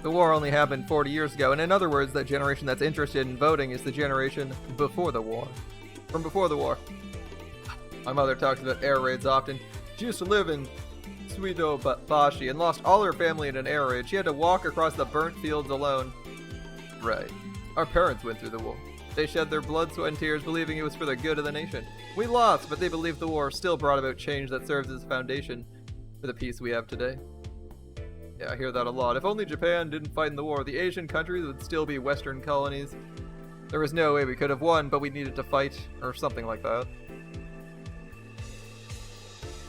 The war only happened 40 years ago, and in other words, that generation that's interested in voting is the generation before the war. From before the war. My mother talks about air raids often. She used to live in Matsuribayashi and lost all her family in an air raid. She had to walk across the burnt fields alone. Right. Our parents went through the war. They shed their blood, sweat, and tears, believing it was for the good of the nation. We lost, but they believed the war still brought about change that serves as a foundation for the peace we have today. Yeah, I hear that a lot. If only Japan didn't fight in the war, the Asian countries would still be Western colonies. There was no way we could have won, but we needed to fight, or something like that.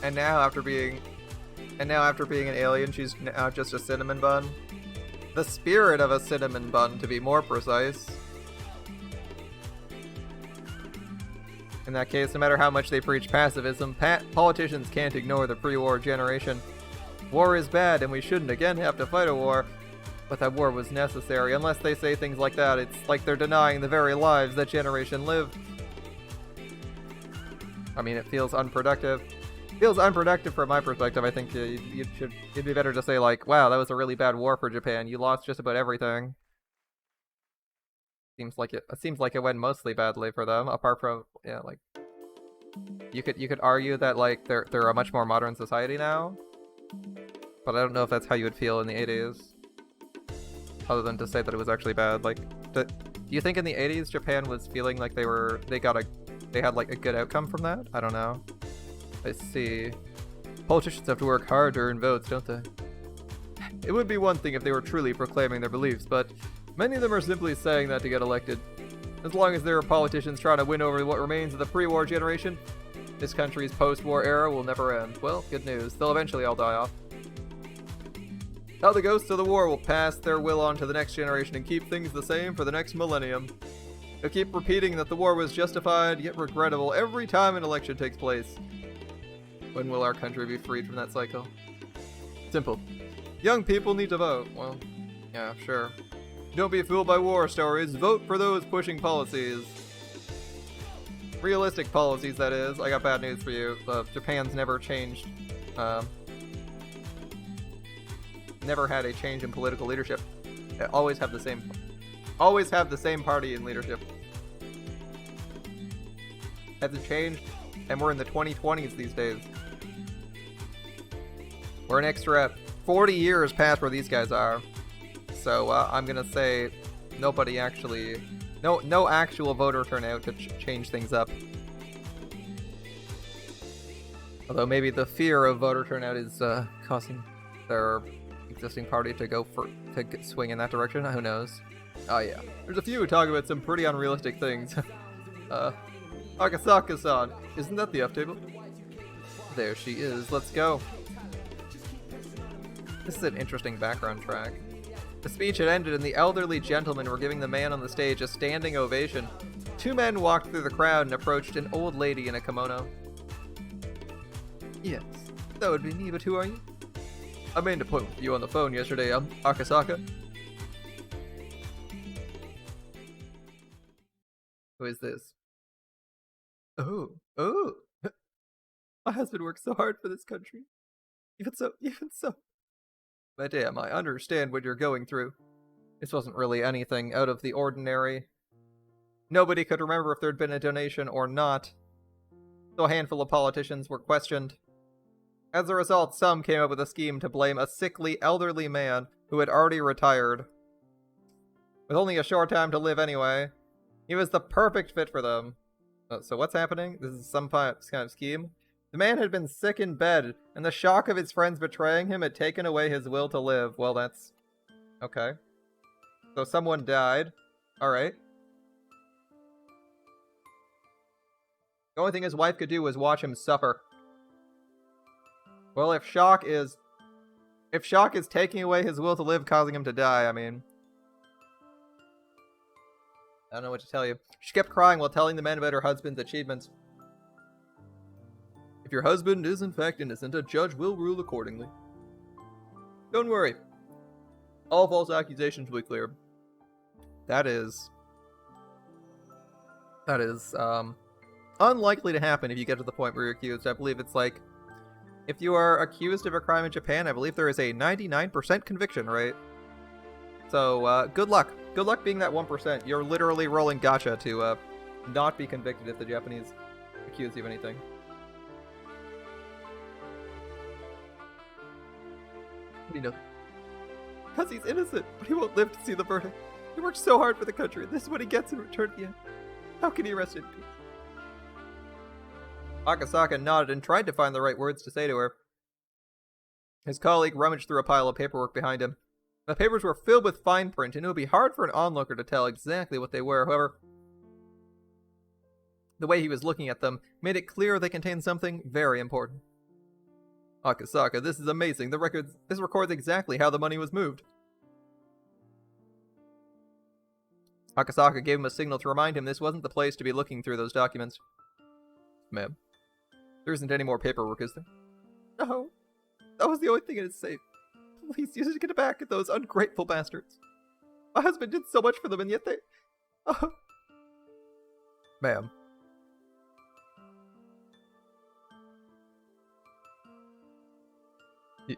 And now, after being an alien, she's now just a cinnamon bun. The spirit of a cinnamon bun, to be more precise. In that case, no matter how much they preach pacifism, politicians can't ignore the pre-war generation. War is bad, and we shouldn't again have to fight a war. But that war was necessary. Unless they say things like that, it's like they're denying the very lives that generation lived. I mean, it feels unproductive. It feels unproductive from my perspective. I think it'd be better to say like, wow, that was a really bad war for Japan. You lost just about everything. Seems like it went mostly badly for them, apart from, yeah, like, you could argue that like they're a much more modern society now, but I don't know if that's how you would feel in the 80s, other than to say that it was actually bad. Like, do you think in the 80s Japan was feeling like they had like a good outcome from that? I don't know. I see. Politicians have to work hard to earn votes, don't they? It would be one thing if they were truly proclaiming their beliefs, but many of them are simply saying that to get elected. As long as there are politicians trying to win over what remains of the pre-war generation, this country's post-war era will never end. Well, good news. They'll eventually all die off. Now the ghosts of the war will pass their will on to the next generation and keep things the same for the next millennium. They'll keep repeating that the war was justified yet regrettable every time an election takes place. When will our country be freed from that cycle? Simple. Young people need to vote. Well, yeah, sure. Don't be fooled by war stories. Vote for those pushing policies. Realistic policies, that is. I got bad news for you. Japan's never changed. Never had a change in political leadership. They always have the same party in leadership. Hasn't changed, and we're in the 2020s these days. We're an extra 40 years past where these guys are. So I'm gonna say no actual voter turnout to change things up. Although maybe the fear of voter turnout is causing their existing party to swing in that direction. Who knows? Oh yeah, there's a few who talk about some pretty unrealistic things. Akasaka-san, isn't that the F table? There she is. Let's go. This is an interesting background track. The speech had ended and the elderly gentlemen were giving the man on the stage a standing ovation. Two men walked through the crowd and approached an old lady in a kimono. Yes, that would be me, but who are you? I made an appointment with you on the phone yesterday, Akasaka. Who is this? Oh. My husband worked so hard for this country. Even so. Madame, I understand what you're going through. This wasn't really anything out of the ordinary. Nobody could remember if there'd been a donation or not, so a handful of politicians were questioned. As a result, some came up with a scheme to blame a sickly, elderly man who had already retired. With only a short time to live anyway, he was the perfect fit for them. So what's happening? This is some kind of scheme? The man had been sick in bed, and the shock of his friends betraying him had taken away his will to live. Well, that's... okay. So someone died. Alright. The only thing his wife could do was watch him suffer. Well, if shock is taking away his will to live, causing him to die, I mean... I don't know what to tell you. She kept crying while telling the men about her husband's achievements. If your husband is in fact innocent, a judge will rule accordingly. Don't worry. All false accusations will be cleared. That is unlikely to happen if you get to the point where you're accused. I believe it's like, if you are accused of a crime in Japan, I believe there is a 99% conviction rate. So, good luck. Good luck being that 1%. You're literally rolling gacha to not be convicted if the Japanese accuse you of anything. What do you know? Because he's innocent, but he won't live to see the verdict. He worked so hard for the country, and this is what he gets in return at the end. How can he rest in peace? Akasaka nodded and tried to find the right words to say to her. His colleague rummaged through a pile of paperwork behind him. The papers were filled with fine print, and it would be hard for an onlooker to tell exactly what they were. However, the way he was looking at them made it clear they contained something very important. Akasaka, this is amazing. This records exactly how the money was moved. Akasaka gave him a signal to remind him this wasn't the place to be looking through those documents. Ma'am, there isn't any more paperwork, is there? No. That was the only thing in his safe. Please use it to get back at those ungrateful bastards. My husband did so much for them, and yet they... Oh. Ma'am.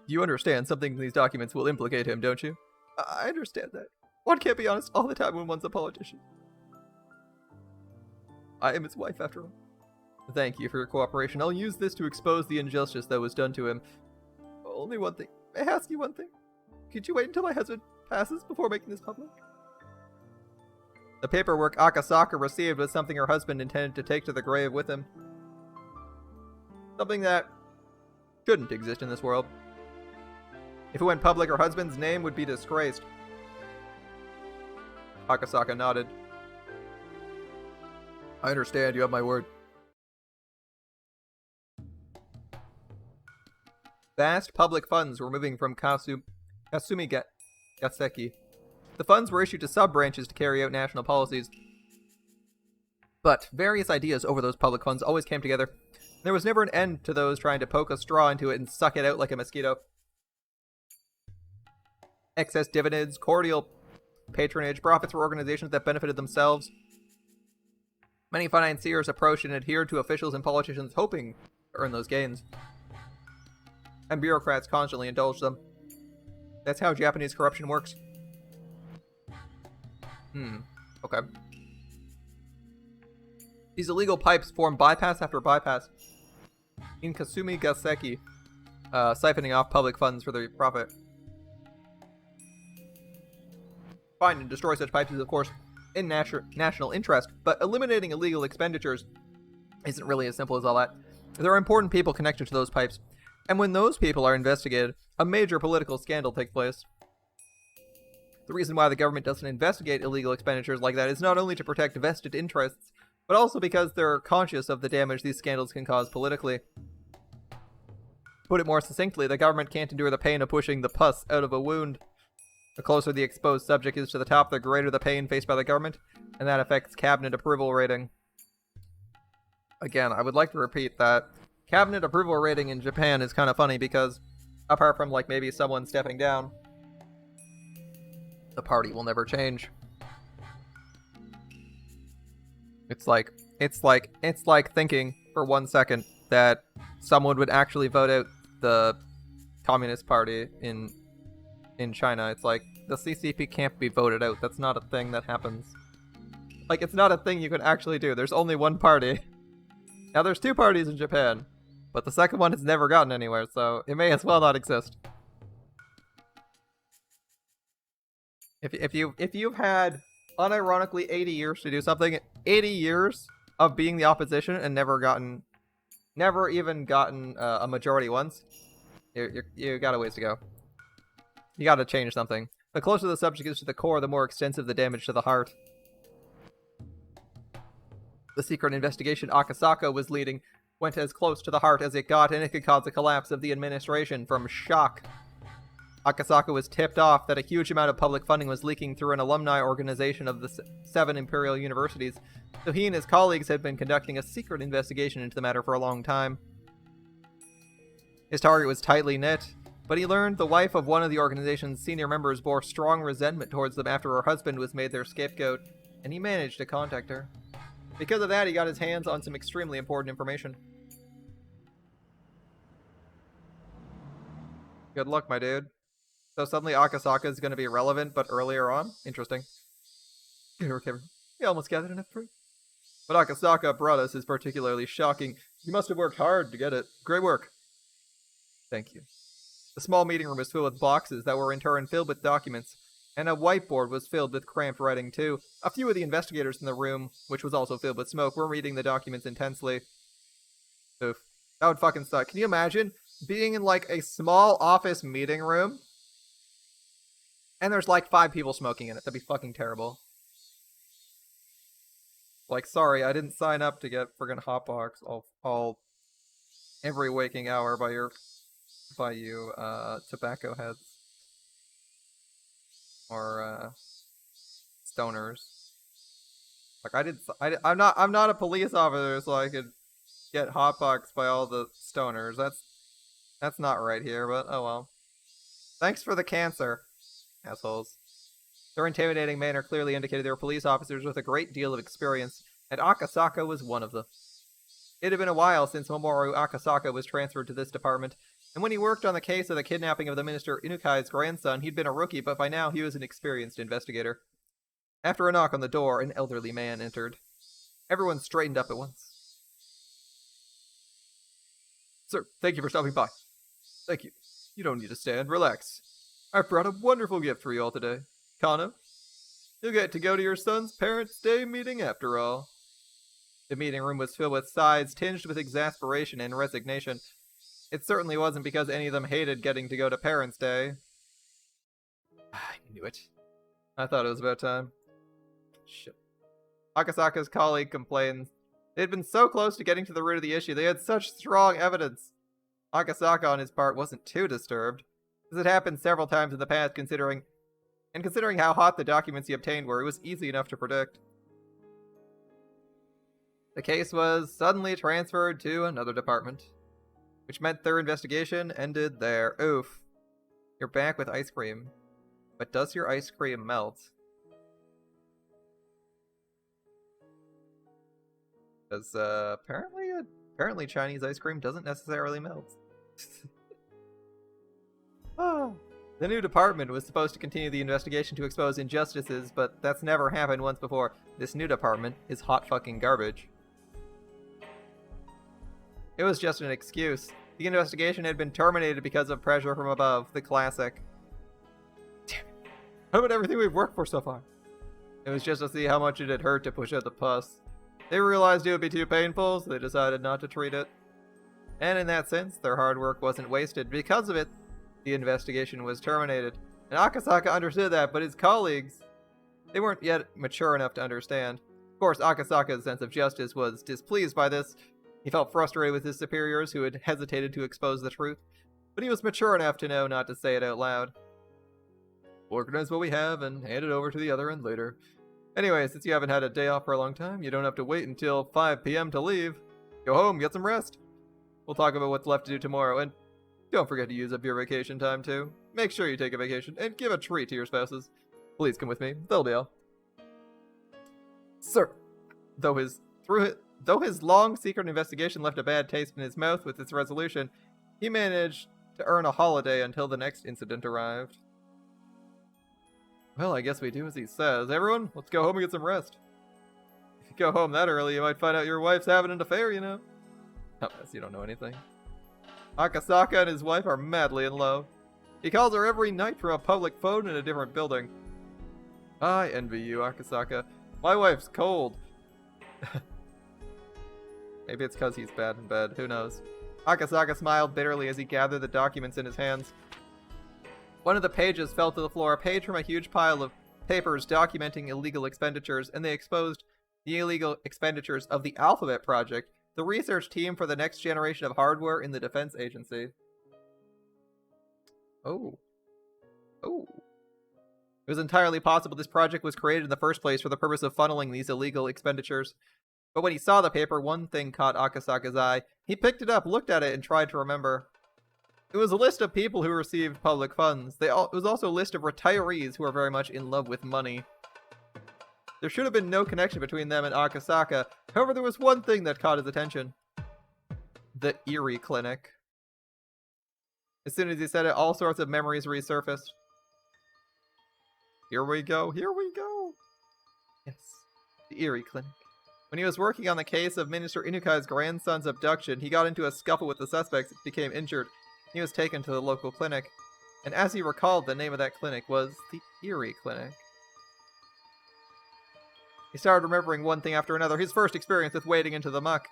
You understand something in these documents will implicate him, don't you? I understand that. One can't be honest all the time when one's a politician. I am his wife, after all. Thank you for your cooperation. I'll use this to expose the injustice that was done to him. Only one thing. May I ask you one thing? Could you wait until my husband passes before making this public? The paperwork Akasaka received was something her husband intended to take to the grave with him. Something that shouldn't exist in this world. If it went public, her husband's name would be disgraced. Akasaka nodded. I understand, you have my word. Vast public funds were moving from Kasumi Gaseki. The funds were issued to sub-branches to carry out national policies. But various ideas over those public funds always came together. There was never an end to those trying to poke a straw into it and suck it out like a mosquito. Excess dividends, cordial patronage, profits for organizations that benefited themselves. Many financiers approached and adhered to officials and politicians hoping to earn those gains. And bureaucrats constantly indulged them. That's how Japanese corruption works. Okay. These illegal pipes form bypass after bypass in Kasumi Gaseki, siphoning off public funds for their profit. Find and destroy such pipes is, of course, in national interest, but eliminating illegal expenditures isn't really as simple as all that. There are important people connected to those pipes, and when those people are investigated, a major political scandal takes place. The reason why the government doesn't investigate illegal expenditures like that is not only to protect vested interests, but also because they're conscious of the damage these scandals can cause politically. Put it more succinctly, the government can't endure the pain of pushing the pus out of a wound. The closer the exposed subject is to the top, the greater the pain faced by the government, and that affects cabinet approval rating. Again, I would like to repeat that cabinet approval rating in Japan is kind of funny because, apart from like maybe someone stepping down, the party will never change. It's like thinking for 1 second that someone would actually vote out the Communist Party in China. It's like, the CCP can't be voted out. That's not a thing that happens. Like, it's not a thing you can actually do. There's only one party. Now, there's two parties in Japan, but the second one has never gotten anywhere, so it may as well not exist. If you've had, unironically, 80 years to do something, 80 years of being the opposition and never even gotten a majority once, you got a ways to go. You gotta change something. The closer the subject is to the core, the more extensive the damage to the heart. The secret investigation Akasaka was leading went as close to the heart as it got, and it could cause the collapse of the administration from shock. Akasaka was tipped off that a huge amount of public funding was leaking through an alumni organization of the 7 imperial universities, so he and his colleagues had been conducting a secret investigation into the matter for a long time. His target was tightly knit, but he learned the wife of one of the organization's senior members bore strong resentment towards them after her husband was made their scapegoat, and he managed to contact her. Because of that, he got his hands on some extremely important information. Good luck, my dude. So suddenly Akasaka is going to be relevant, but earlier on? Interesting. We almost gathered enough proof. What Akasaka brought us is particularly shocking. You must have worked hard to get it. Great work. Thank you. The small meeting room was filled with boxes that were in turn filled with documents, and a whiteboard was filled with cramped writing too. A few of the investigators in the room, which was also filled with smoke, were reading the documents intensely. Oof. That would fucking suck. Can you imagine being in like a small office meeting room and there's like 5 people smoking in it? That'd be fucking terrible. Like, sorry, I didn't sign up to get friggin' hotbox all every waking hour by you tobacco heads. Or stoners. Like I'm not a police officer, so I could get hotboxed by all the stoners. That's not right here, but oh well. Thanks for the cancer, assholes. Their intimidating manner clearly indicated they were police officers with a great deal of experience, and Akasaka was one of them. It had been a while since Mamoru Akasaka was transferred to this department, and when he worked on the case of the kidnapping of the Minister Inukai's grandson, he'd been a rookie, but by now he was an experienced investigator. After a knock on the door, an elderly man entered. Everyone straightened up at once. Sir, thank you for stopping by. Thank you. You don't need to stand. Relax. I've brought a wonderful gift for you all today. Kano, you'll get to go to your son's Parents' Day meeting after all. The meeting room was filled with sighs tinged with exasperation and resignation. It certainly wasn't because any of them hated getting to go to Parents' Day. I knew it. I thought it was about time. Shit. Akasaka's colleague complains. They had been so close to getting to the root of the issue. They had such strong evidence. Akasaka, on his part, wasn't too disturbed, as it happened several times in the past, considering how hot the documents he obtained were. It was easy enough to predict. The case was suddenly transferred to another department, which meant their investigation ended there. Oof. You're back with ice cream. But does your ice cream melt? Because apparently Chinese ice cream doesn't necessarily melt. The new department was supposed to continue the investigation to expose injustices, but that's never happened once before. This new department is hot fucking garbage. It was just an excuse. The investigation had been terminated because of pressure from above. The classic. Damn it. How about everything we've worked for so far? It was just to see how much it had hurt to push out the pus. They realized it would be too painful, so they decided not to treat it. And in that sense, their hard work wasn't wasted. Because of it, the investigation was terminated. And Akasaka understood that, but his colleagues, they weren't yet mature enough to understand. Of course, Akasaka's sense of justice was displeased by this. He felt frustrated with his superiors who had hesitated to expose the truth, but he was mature enough to know not to say it out loud. Organize what we have and hand it over to the other end later. Anyway, since you haven't had a day off for a long time, you don't have to wait until 5 p.m. to leave. Go home, get some rest. We'll talk about what's left to do tomorrow, and don't forget to use up your vacation time too. Make sure you take a vacation and give a treat to your spouses. Please come with me, they'll be all. Sir, though his long secret investigation left a bad taste in his mouth with its resolution, he managed to earn a holiday until the next incident arrived. Well, I guess we do as he says. Everyone, let's go home and get some rest. If you go home that early, you might find out your wife's having an affair, you know. Unless you don't know anything. Akasaka and his wife are madly in love. He calls her every night from a public phone in a different building. I envy you, Akasaka. My wife's cold. Maybe it's because he's bad in bed, who knows. Akasaka smiled bitterly as he gathered the documents in his hands. One of the pages fell to the floor, a page from a huge pile of papers documenting illegal expenditures, and they exposed the illegal expenditures of the Alphabet Project, the research team for the next generation of hardware in the Defense Agency. Oh. Oh. It was entirely possible this project was created in the first place for the purpose of funneling these illegal expenditures. But when he saw the paper, one thing caught Akasaka's eye. He picked it up, looked at it, and tried to remember. It was a list of people who received public funds. It was also a list of retirees who are very much in love with money. There should have been no connection between them and Akasaka. However, there was one thing that caught his attention. The Erie Clinic. As soon as he said it, all sorts of memories resurfaced. Here we go, here we go. Yes, the Erie Clinic. When he was working on the case of Minister Inukai's grandson's abduction, he got into a scuffle with the suspects and became injured. He was taken to the local clinic. And as he recalled, the name of that clinic was the Erie Clinic. He started remembering one thing after another. His first experience with wading into the muck.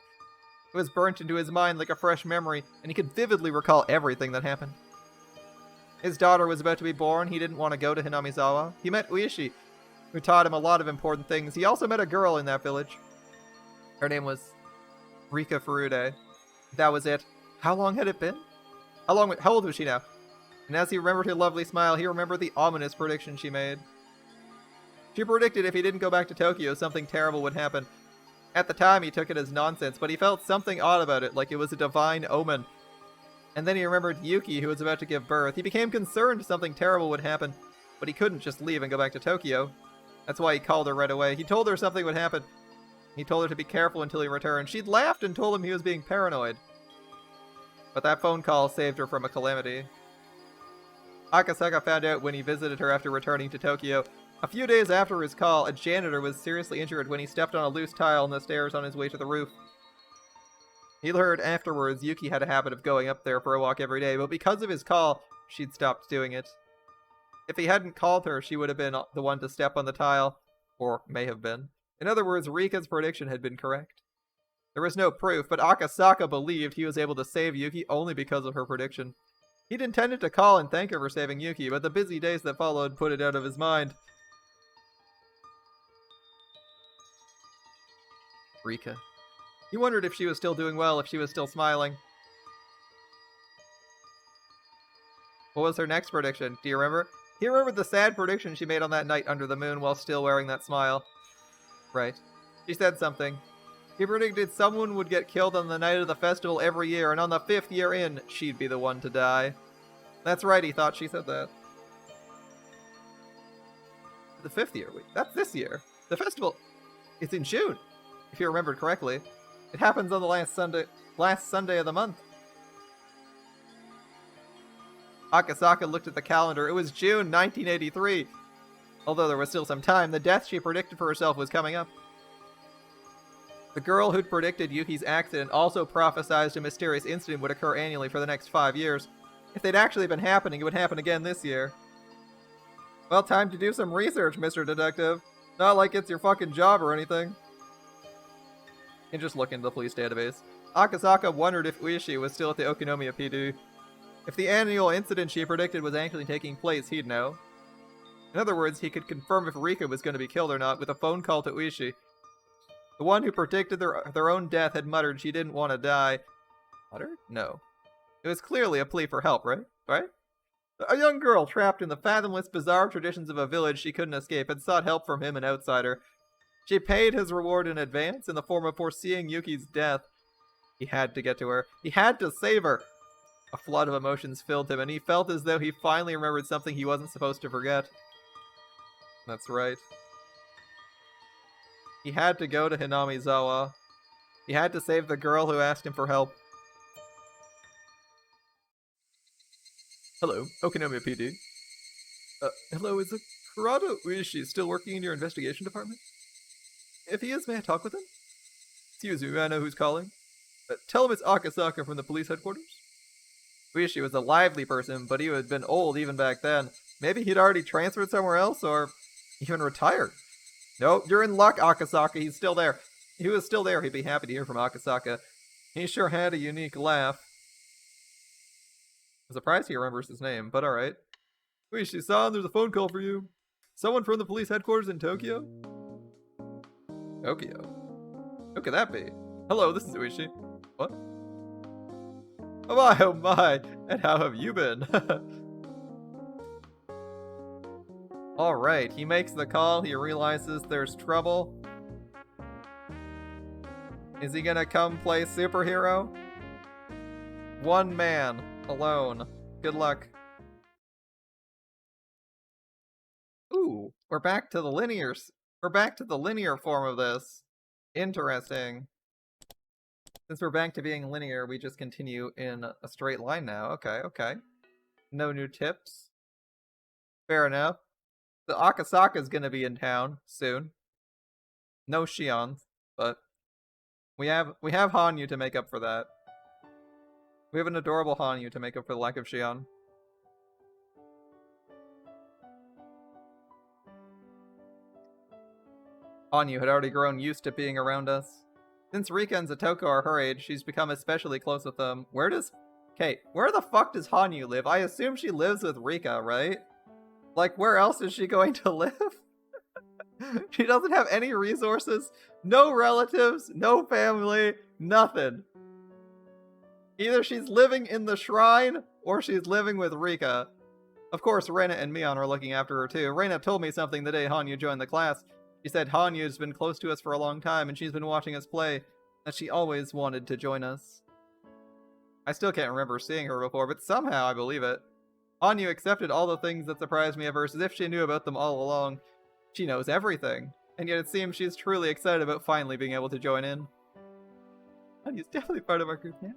It was burnt into his mind like a fresh memory, and he could vividly recall everything that happened. His daughter was about to be born. He didn't want to go to Hinamizawa. He met Uishi, who taught him a lot of important things. He also met a girl in that village. Her name was Rika Furude. That was it. How long had it been? How old was she now? And as he remembered her lovely smile, he remembered the ominous prediction she made. She predicted if he didn't go back to Tokyo, something terrible would happen. At the time, he took it as nonsense, but he felt something odd about it, like it was a divine omen. And then he remembered Yuki, who was about to give birth. He became concerned something terrible would happen, but he couldn't just leave and go back to Tokyo. That's why he called her right away. He told her something would happen. He told her to be careful until he returned. She'd laughed and told him he was being paranoid. But that phone call saved her from a calamity. Akasaka found out when he visited her after returning to Tokyo. A few days after his call, a janitor was seriously injured when he stepped on a loose tile on the stairs on his way to the roof. He heard afterwards Yuki had a habit of going up there for a walk every day, but because of his call, she'd stopped doing it. If he hadn't called her, she would have been the one to step on the tile, or may have been. In other words, Rika's prediction had been correct. There was no proof, but Akasaka believed he was able to save Yuki only because of her prediction. He'd intended to call and thank her for saving Yuki, but the busy days that followed put it out of his mind. Rika. He wondered if she was still doing well, if she was still smiling. What was her next prediction? Do you remember? He remembered the sad prediction she made on that night under the moon while still wearing that smile. Right. She said something. He predicted someone would get killed on the night of the festival every year, and on the 5th year in, she'd be the one to die. That's right, he thought she said that. The 5th year? Wait, that's this year. The festival, it's in June, if you remembered correctly. It happens on the last Sunday of the month. Akasaka looked at the calendar. It was June 1983. Although there was still some time, the death she predicted for herself was coming up. The girl who'd predicted Yuki's accident also prophesized a mysterious incident would occur annually for the next 5 years. If they'd actually been happening, it would happen again this year. Well, time to do some research, Mr. Detective. Not like it's your fucking job or anything. And just look into the police database. Akasaka wondered if Uishi was still at the Okinomiya PD. If the annual incident she predicted was actually taking place, he'd know. In other words, he could confirm if Rika was going to be killed or not with a phone call to Uishi. The one who predicted their own death had muttered she didn't want to die. Muttered? No. It was clearly a plea for help, right? Right? A young girl trapped in the fathomless, bizarre traditions of a village she couldn't escape had sought help from him, an outsider. She paid his reward in advance in the form of foreseeing Yuki's death. He had to get to her. He had to save her. A flood of emotions filled him, and he felt as though he finally remembered something he wasn't supposed to forget. That's right. He had to go to Hinamizawa. He had to save the girl who asked him for help. Hello, Okinomiya PD. Hello, is Kurado Uishi still working in your investigation department? If he is, may I talk with him? Excuse me, may I know who's calling? Tell him it's Akasaka from the police headquarters. Uishi was a lively person, but he had been old even back then. Maybe he'd already transferred somewhere else, or even retired. Nope, you're in luck, Akasaka. He's still there. If he was still there, he'd be happy to hear from Akasaka. He sure had a unique laugh. I'm surprised he remembers his name, but alright. Uishi-san, there's a phone call for you. Someone from the police headquarters in Tokyo? Tokyo? Who could that be? Hello, this is Uishi. What? Oh my, and how have you been? Alright, he makes the call, he realizes there's trouble. Is he gonna come play superhero? One man, alone. Good luck. Ooh, we're back to the linear form of this. Interesting. Since we're back to being linear, we just continue in a straight line now. Okay, okay. No new tips. Fair enough. The Akasaka's gonna be in town soon. No Shion, but we have Hanyu to make up for that. We have an adorable Hanyu to make up for the lack of Shion. Hanyu had already grown used to being around us. Since Rika and Zatoko are her age, she's become especially close with them. Where the fuck does Hanyu live? I assume she lives with Rika, right? Like, where else is she going to live? She doesn't have any resources, no relatives, no family, nothing. Either she's living in the shrine, or she's living with Rika. Of course, Reina and Mion are looking after her too. Reina told me something the day Hanyu joined the class. She said Hanyu's been close to us for a long time, and she's been watching us play, that she always wanted to join us. I still can't remember seeing her before, but somehow I believe it. Hanyu accepted all the things that surprised me at first as if she knew about them all along. She knows everything, and yet it seems she's truly excited about finally being able to join in. Hanyu's definitely part of our group now.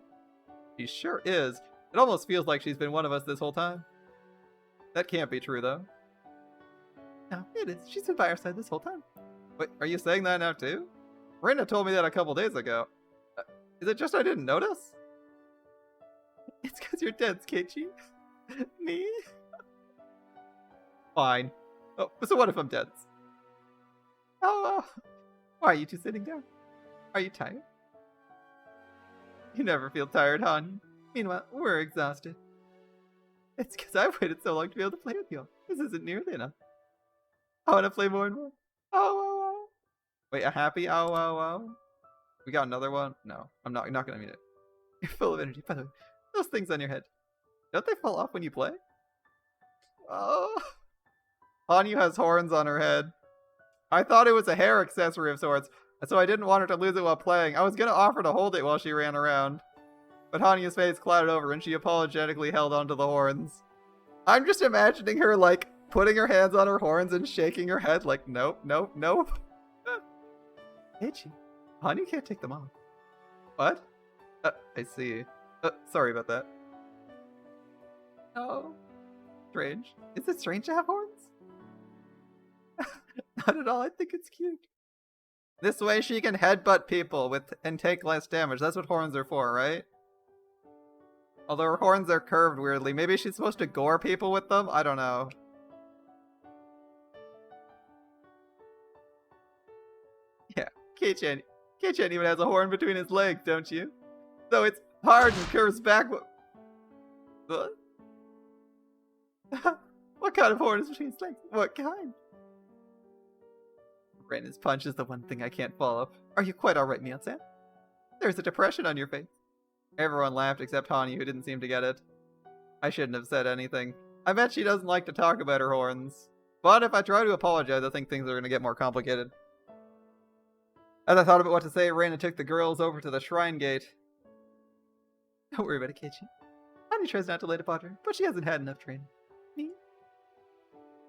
She sure is. It almost feels like she's been one of us this whole time. That can't be true, though. No, it is. She's been by our side this whole time. Wait, are you saying that now, too? Reina told me that a couple days ago. Is it just I didn't notice? It's because you're dense, Keiichi. Me? Fine. Oh, so what if I'm dense? Oh, why are you two sitting down? Are you tired? You never feel tired, hon. Meanwhile, we're exhausted. It's because I've waited so long to be able to play with you. This isn't nearly enough. I want to play more and more. Oh. Wait, a happy oh. We got another one? No, I'm not gonna mean it. You're full of energy. By the way, those things on your head, don't they fall off when you play? Oh. Hanyu has horns on her head. I thought it was a hair accessory of sorts, so I didn't want her to lose it while playing. I was gonna offer to hold it while she ran around. But Hanyu's face clouded over and she apologetically held onto the horns. I'm just imagining her, like, putting her hands on her horns and shaking her head like, nope. Keiichi, Hanyu can't take them off. What? I see. Sorry about that. Oh. Strange. Is it strange to have horns? Not at all, I think it's cute. This way she can headbutt people and take less damage. That's what horns are for, right? Although her horns are curved weirdly. Maybe she's supposed to gore people with them? I don't know. Yeah, Kei-chan even has a horn between his legs, don't you? So it's hard and curves back. What? What kind of horn is between his legs? What kind? Reina's punch is the one thing I can't follow. Are you quite alright, Mion-san? There's a depression on your face. Everyone laughed except Hanyu, who didn't seem to get it. I shouldn't have said anything. I bet she doesn't like to talk about her horns. But if I try to apologize, I think things are going to get more complicated. As I thought about what to say, Reina took the girls over to the shrine gate. Don't worry about it, Keiichi. Hanyu tries not to let it bother her, but she hasn't had enough training. Me?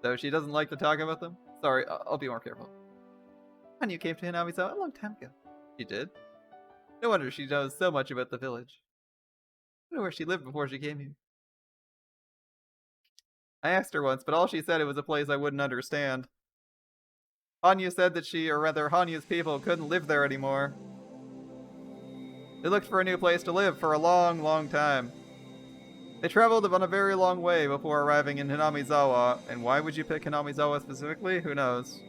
So she doesn't like to talk about them? Sorry, I'll be more careful. Hanyu came to Hinamizawa a long time ago. She did? No wonder she knows so much about the village. I don't know where she lived before she came here. I asked her once, but all she said it was a place I wouldn't understand. Hanyu said that Hanyu's people couldn't live there anymore. They looked for a new place to live for a long, long time. They traveled on a very long way before arriving in Hinamizawa, and why would you pick Hinamizawa specifically? Who knows?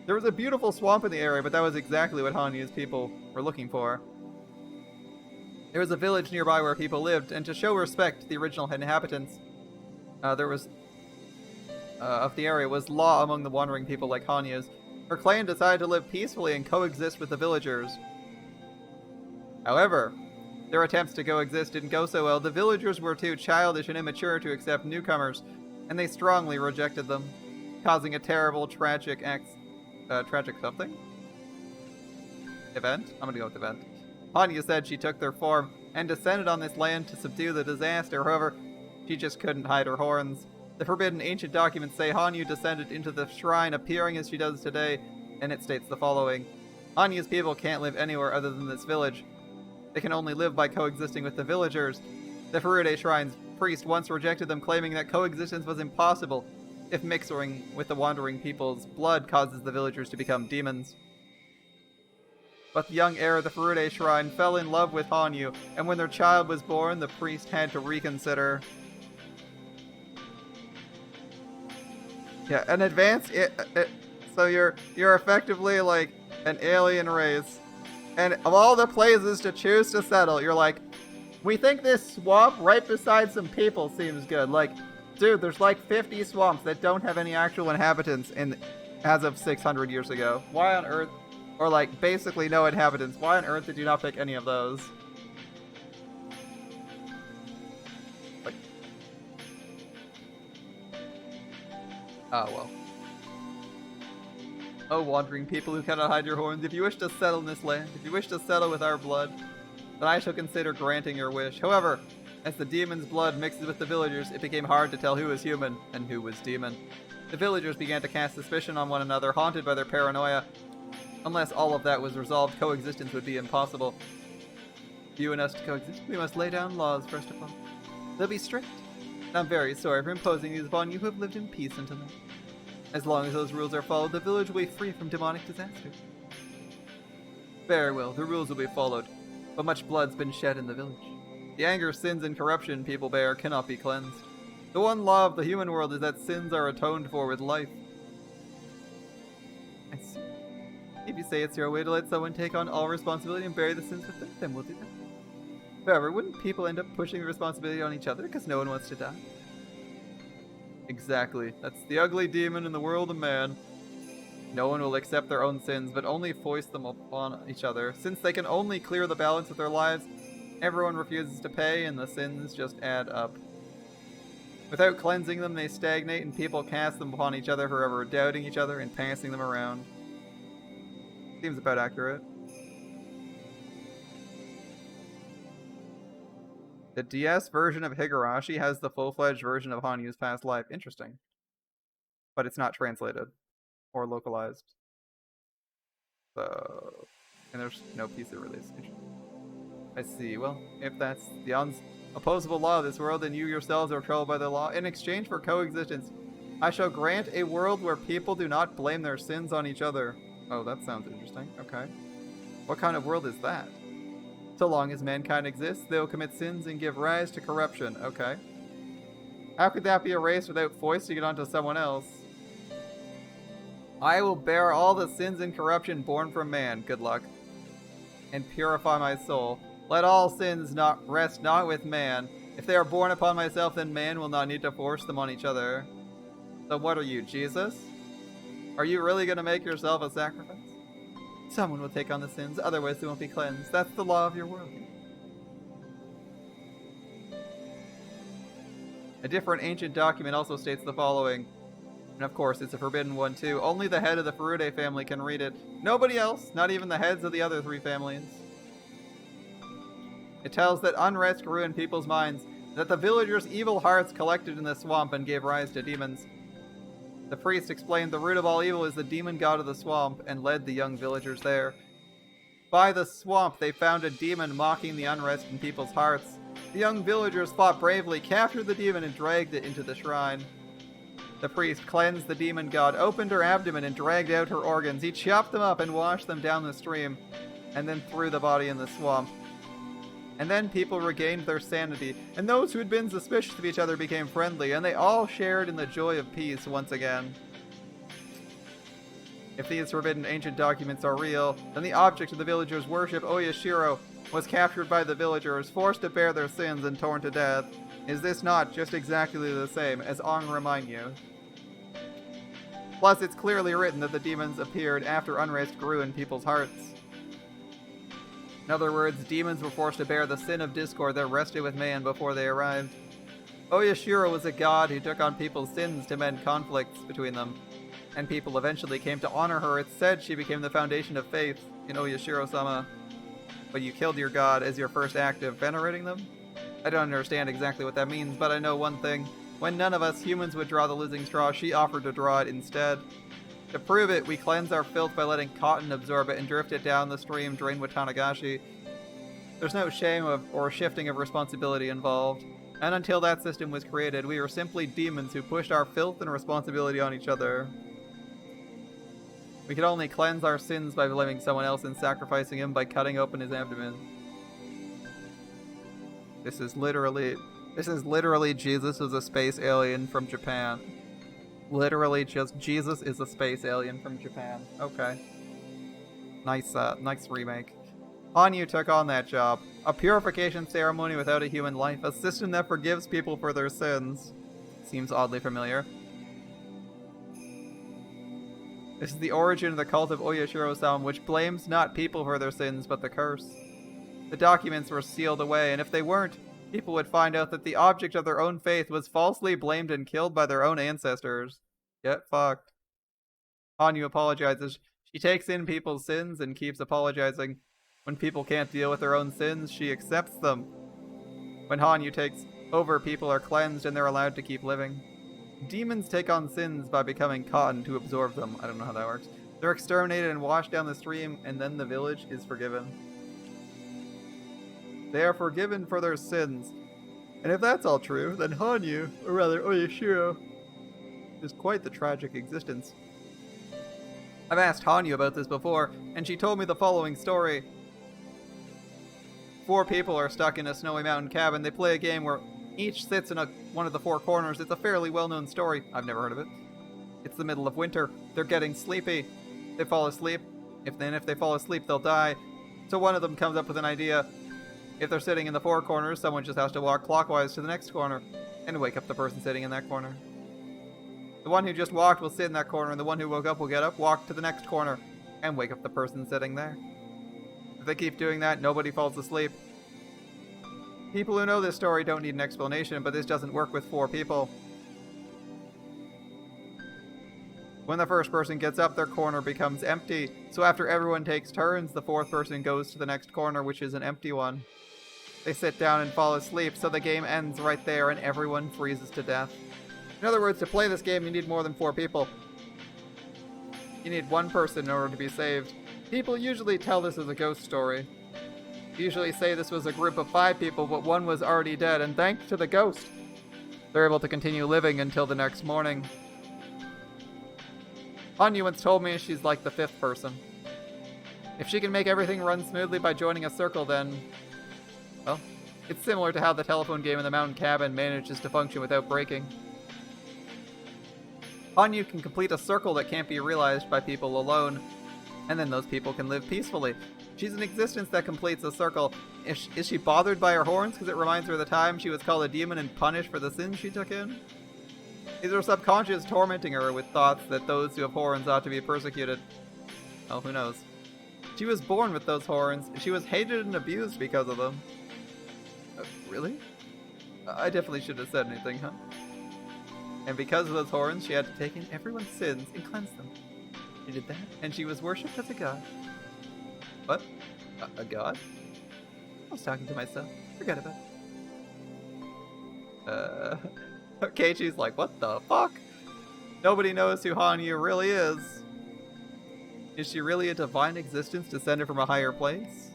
There was a beautiful swamp in the area, but that was exactly what Hanyu's people were looking for. There was a village nearby where people lived, and to show respect to the original inhabitants, of the area was law among the wandering people like Hanyu's. Her clan decided to live peacefully and coexist with the villagers. However, their attempts to coexist didn't go so well. The villagers were too childish and immature to accept newcomers, and they strongly rejected them. causing a terrible, tragic something? Event? I'm gonna go with event. Hanyu said she took their form and descended on this land to subdue the disaster. However, she just couldn't hide her horns. The forbidden ancient documents say Hanyu descended into the shrine, appearing as she does today, and it states the following. Hanyu's people can't live anywhere other than this village. They can only live by coexisting with the villagers. The Furude Shrine's priest once rejected them, claiming that coexistence was impossible if mixing with the wandering people's blood causes the villagers to become demons. But the young heir of the Furude Shrine fell in love with Hanyu, and when their child was born, the priest had to reconsider. Yeah, an advance. So you're effectively like an alien race, and of all the places to choose to settle, you're like, we think this swamp right beside some people seems good. Like, dude, there's like 50 swamps that don't have any actual inhabitants as of 600 years ago. Why on earth? Or like basically no inhabitants. Why on earth did you not pick any of those? Like, oh well. Oh, wandering people who cannot hide your horns, if you wish to settle in this land, if you wish to settle with our blood, then I shall consider granting your wish. However, as the demon's blood mixes with the villagers, it became hard to tell who was human and who was demon. The villagers began to cast suspicion on one another, haunted by their paranoia. Unless all of that was resolved, coexistence would be impossible. You and us to coexist, we must lay down laws first of all. They'll be strict. I'm very sorry for imposing these upon you who have lived in peace until now. As long as those rules are followed, the village will be free from demonic disaster. Very well, the rules will be followed, but much blood's been shed in the village. The anger, sins, and corruption people bear cannot be cleansed. The one law of the human world is that sins are atoned for with life. I see. If you say it's your way to let someone take on all responsibility and bury the sins with them, then we'll do that. However, wouldn't people end up pushing the responsibility on each other because no one wants to die? Exactly. That's the ugly demon in the world of man. No one will accept their own sins, but only foist them upon each other. Since they can only clear the balance of their lives, everyone refuses to pay, and the sins just add up. Without cleansing them, they stagnate, and people cast them upon each other, forever doubting each other and passing them around. Seems about accurate. The DS version of Higurashi has the full-fledged version of Hanyu's past life. Interesting. But it's not translated. Or localized. So... and there's no PC release. I see. Well, if that's the unopposable law of this world, then you yourselves are troubled by the law. In exchange for coexistence, I shall grant a world where people do not blame their sins on each other. Oh, that sounds interesting. Okay. What kind of world is that? So long as mankind exists, they will commit sins and give rise to corruption. Okay. How could that be erased without foisting it onto someone else? I will bear all the sins and corruption born from man. Good luck. And purify my soul. Let all sins rest not with man. If they are born upon myself, then man will not need to force them on each other. So what are you, Jesus? Are you really going to make yourself a sacrifice? Someone will take on the sins, otherwise they won't be cleansed. That's the law of your world. A different ancient document also states the following. And of course, it's a forbidden one too. Only the head of the Furude family can read it. Nobody else, not even the heads of the other three families. It tells that unrest grew in people's minds, that the villagers' evil hearts collected in the swamp and gave rise to demons. The priest explained the root of all evil is the demon god of the swamp and led the young villagers there. By the swamp, they found a demon mocking the unrest in people's hearts. The young villagers fought bravely, captured the demon, and dragged it into the shrine. The priest cleansed the demon god, opened her abdomen, and dragged out her organs. He chopped them up and washed them down the stream, and then threw the body in the swamp. And then people regained their sanity, and those who had been suspicious of each other became friendly, and they all shared in the joy of peace once again. If these forbidden ancient documents are real, then the object of the villagers' worship, Oyashiro, was captured by the villagers, forced to bear their sins, and torn to death. Is this not just exactly the same as Onramanyu? Plus, it's clearly written that the demons appeared after unrest grew in people's hearts. In other words, demons were forced to bear the sin of discord that rested with man before they arrived. Oyashiro was a god who took on people's sins to mend conflicts between them. and people eventually came to honor her. It's said she became the foundation of faith in Oyashiro-sama. But you killed your god as your first act of venerating them? I don't understand exactly what that means, but I know one thing. When none of us humans would draw the losing straw, she offered to draw it instead. To prove it, we cleanse our filth by letting cotton absorb it and drift it down the stream drained with Tanagashi. There's no shame or shifting of responsibility involved. And until that system was created, we were simply demons who pushed our filth and responsibility on each other. We could only cleanse our sins by blaming someone else and sacrificing him by cutting open his abdomen. This is literally Jesus is a space alien from Japan. Literally just Jesus is a space alien from Japan. Okay. Nice remake. Hanyu took on that job. A purification ceremony without a human life. A system that forgives people for their sins. Seems oddly familiar. This is the origin of the cult of Oyashiro-sama, which blames not people for their sins, but the curse. The documents were sealed away, and if they weren't, people would find out that the object of their own faith was falsely blamed and killed by their own ancestors. Get fucked. Hanyu apologizes. She takes in people's sins and keeps apologizing. When people can't deal with their own sins, she accepts them. When Hanyu takes over, people are cleansed and they're allowed to keep living. Demons take on sins by becoming cotton to absorb them. I don't know how that works. They're exterminated and washed down the stream, and then the village is forgiven. They are forgiven for their sins. And if that's all true, then Hanyu, or rather Oyashiro, is quite the tragic existence. I've asked Hanyu about this before, and she told me the following story. 4 people are stuck in a snowy mountain cabin. They play a game where each sits in one of the 4 corners. It's a fairly well-known story. I've never heard of it. It's the middle of winter. They're getting sleepy. They fall asleep. If they fall asleep, they'll die. So one of them comes up with an idea. If they're sitting in the 4 corners, someone just has to walk clockwise to the next corner and wake up the person sitting in that corner. The one who just walked will sit in that corner, and the one who woke up will get up, walk to the next corner, and wake up the person sitting there. If they keep doing that, nobody falls asleep. People who know this story don't need an explanation, but this doesn't work with 4 people. When the first person gets up, their corner becomes empty, so after everyone takes turns, the 4th person goes to the next corner, which is an empty one. They sit down and fall asleep, so the game ends right there and everyone freezes to death. In other words, to play this game, you need more than 4 people. You need 1 person in order to be saved. People usually tell this as a ghost story. They usually say this was a group of 5 people, but 1 was already dead, and thanks to the ghost, they're able to continue living until the next morning. Hanyu once told me she's like the 5th person. If she can make everything run smoothly by joining a circle, then, well, it's similar to how the telephone game in the mountain cabin manages to function without breaking. Hanyu can complete a circle that can't be realized by people alone, and then those people can live peacefully. She's an existence that completes a circle. Is she bothered by her horns because it reminds her of the time she was called a demon and punished for the sins she took in? Is her subconscious tormenting her with thoughts that those who have horns ought to be persecuted? Oh, who knows. She was born with those horns. She was hated and abused because of them. Really? I definitely should have said anything, huh? And because of those horns, she had to take in everyone's sins and cleanse them. She did that, and she was worshipped as a god. What? A god? I was talking to myself. Forget about it. Okay, she's like, what the fuck? Nobody knows who Hanyu really is. Is she really a divine existence descended from a higher place?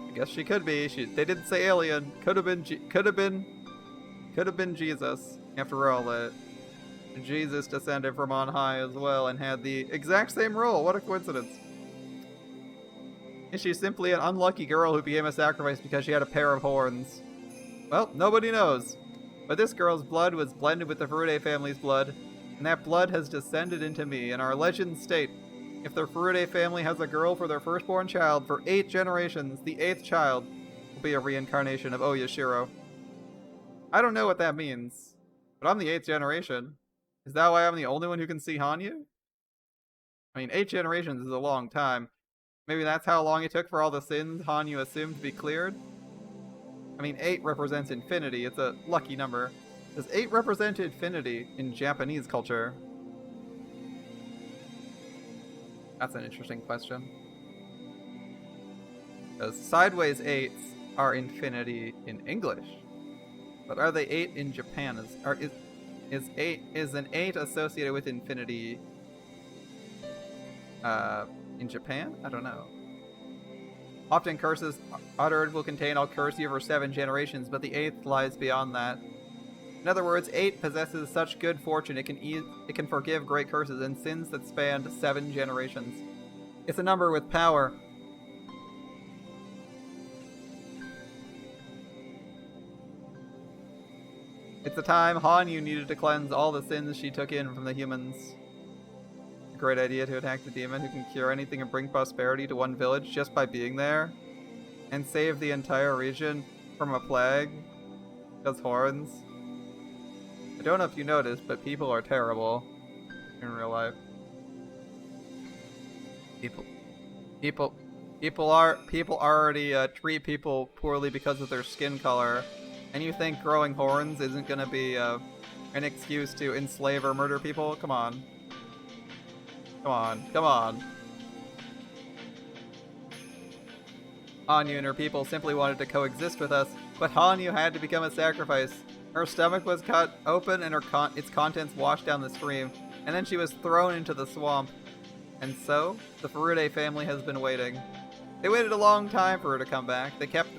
I guess she could be. They didn't say alien. Could have been Jesus. After all, Jesus descended from on high as well and had the exact same role. What a coincidence. Is she simply an unlucky girl who became a sacrifice because she had a pair of horns? Well, nobody knows. But this girl's blood was blended with the Furude family's blood, and that blood has descended into me. And our legends state, if the Furude family has a girl for their firstborn child for 8 generations, the 8th child will be a reincarnation of Oyashiro. I don't know what that means, but I'm the 8th generation. Is that why I'm the only one who can see Hanyu? I mean, 8 generations is a long time. Maybe that's how long it took for all the sins Hanyu assumed to be cleared? I mean, 8 represents infinity. It's a lucky number. Does 8 represent infinity in Japanese culture? That's an interesting question. Those sideways 8s are infinity in English. But are they 8 in Japan? Is an 8 associated with infinity in Japan? I don't know. Often curses uttered will contain I'll curse you for 7 generations, but the 8th lies beyond that. In other words, 8 possesses such good fortune it can forgive great curses and sins that span 7 generations. It's a number with power. It's the time Hanyu needed to cleanse all the sins she took in from the humans. A great idea to attack the demon who can cure anything and bring prosperity to one village just by being there. And save the entire region from a plague. Does horns. I don't know if you noticed, but people are terrible in real life. People already treat people poorly because of their skin color. And you think growing horns isn't gonna be an excuse to enslave or murder people? Come on. Come on. Come on. Hanyu and her people simply wanted to coexist with us, but Hanyu had to become a sacrifice. Her stomach was cut open and its contents washed down the stream, and then she was thrown into the swamp. And so, the Furude family has been waiting. They waited a long time for her to come back. They kept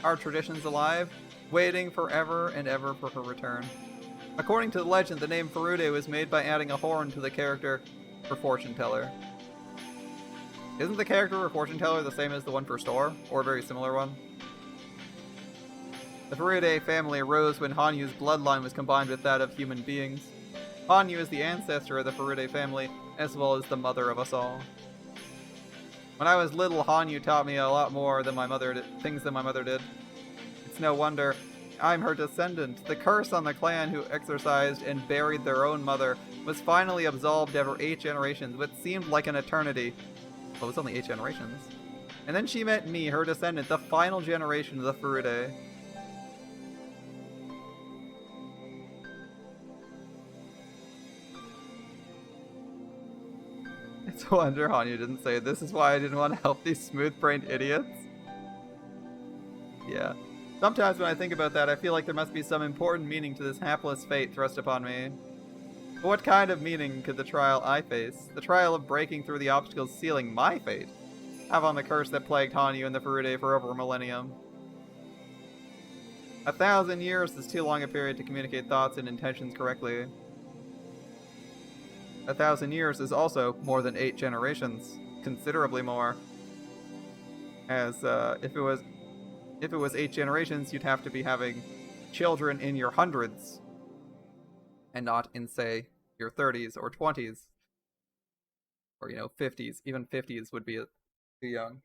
our traditions alive, waiting forever and ever for her return. According to the legend, the name Furude was made by adding a horn to the character for fortune teller. Isn't the character for fortune teller the same as the one for store, or a very similar one? The Furude family arose when Hanyu's bloodline was combined with that of human beings. Hanyu is the ancestor of the Furude family, as well as the mother of us all. When I was little, Hanyu taught me a lot more than things than my mother did. It's no wonder I'm her descendant. The curse on the clan who exorcised and buried their own mother was finally absolved after 8 generations, what seemed like an eternity. Well, it was only 8 generations. And then she met me, her descendant, the final generation of the Furude. It's a wonder Hanyu didn't say, this is why I didn't want to help these smooth-brained idiots. Yeah. Sometimes when I think about that, I feel like there must be some important meaning to this hapless fate thrust upon me. But what kind of meaning could the trial I face, the trial of breaking through the obstacles sealing my fate, have on the curse that plagued Hanyu and the Furude for over a millennium? 1,000 years is too long a period to communicate thoughts and intentions correctly. 1,000 years is also more than 8 generations, considerably more. As if it was 8 generations, you'd have to be having children in your hundreds, and not in, say, your 30s or 20s, or 50s. Even 50s would be too young.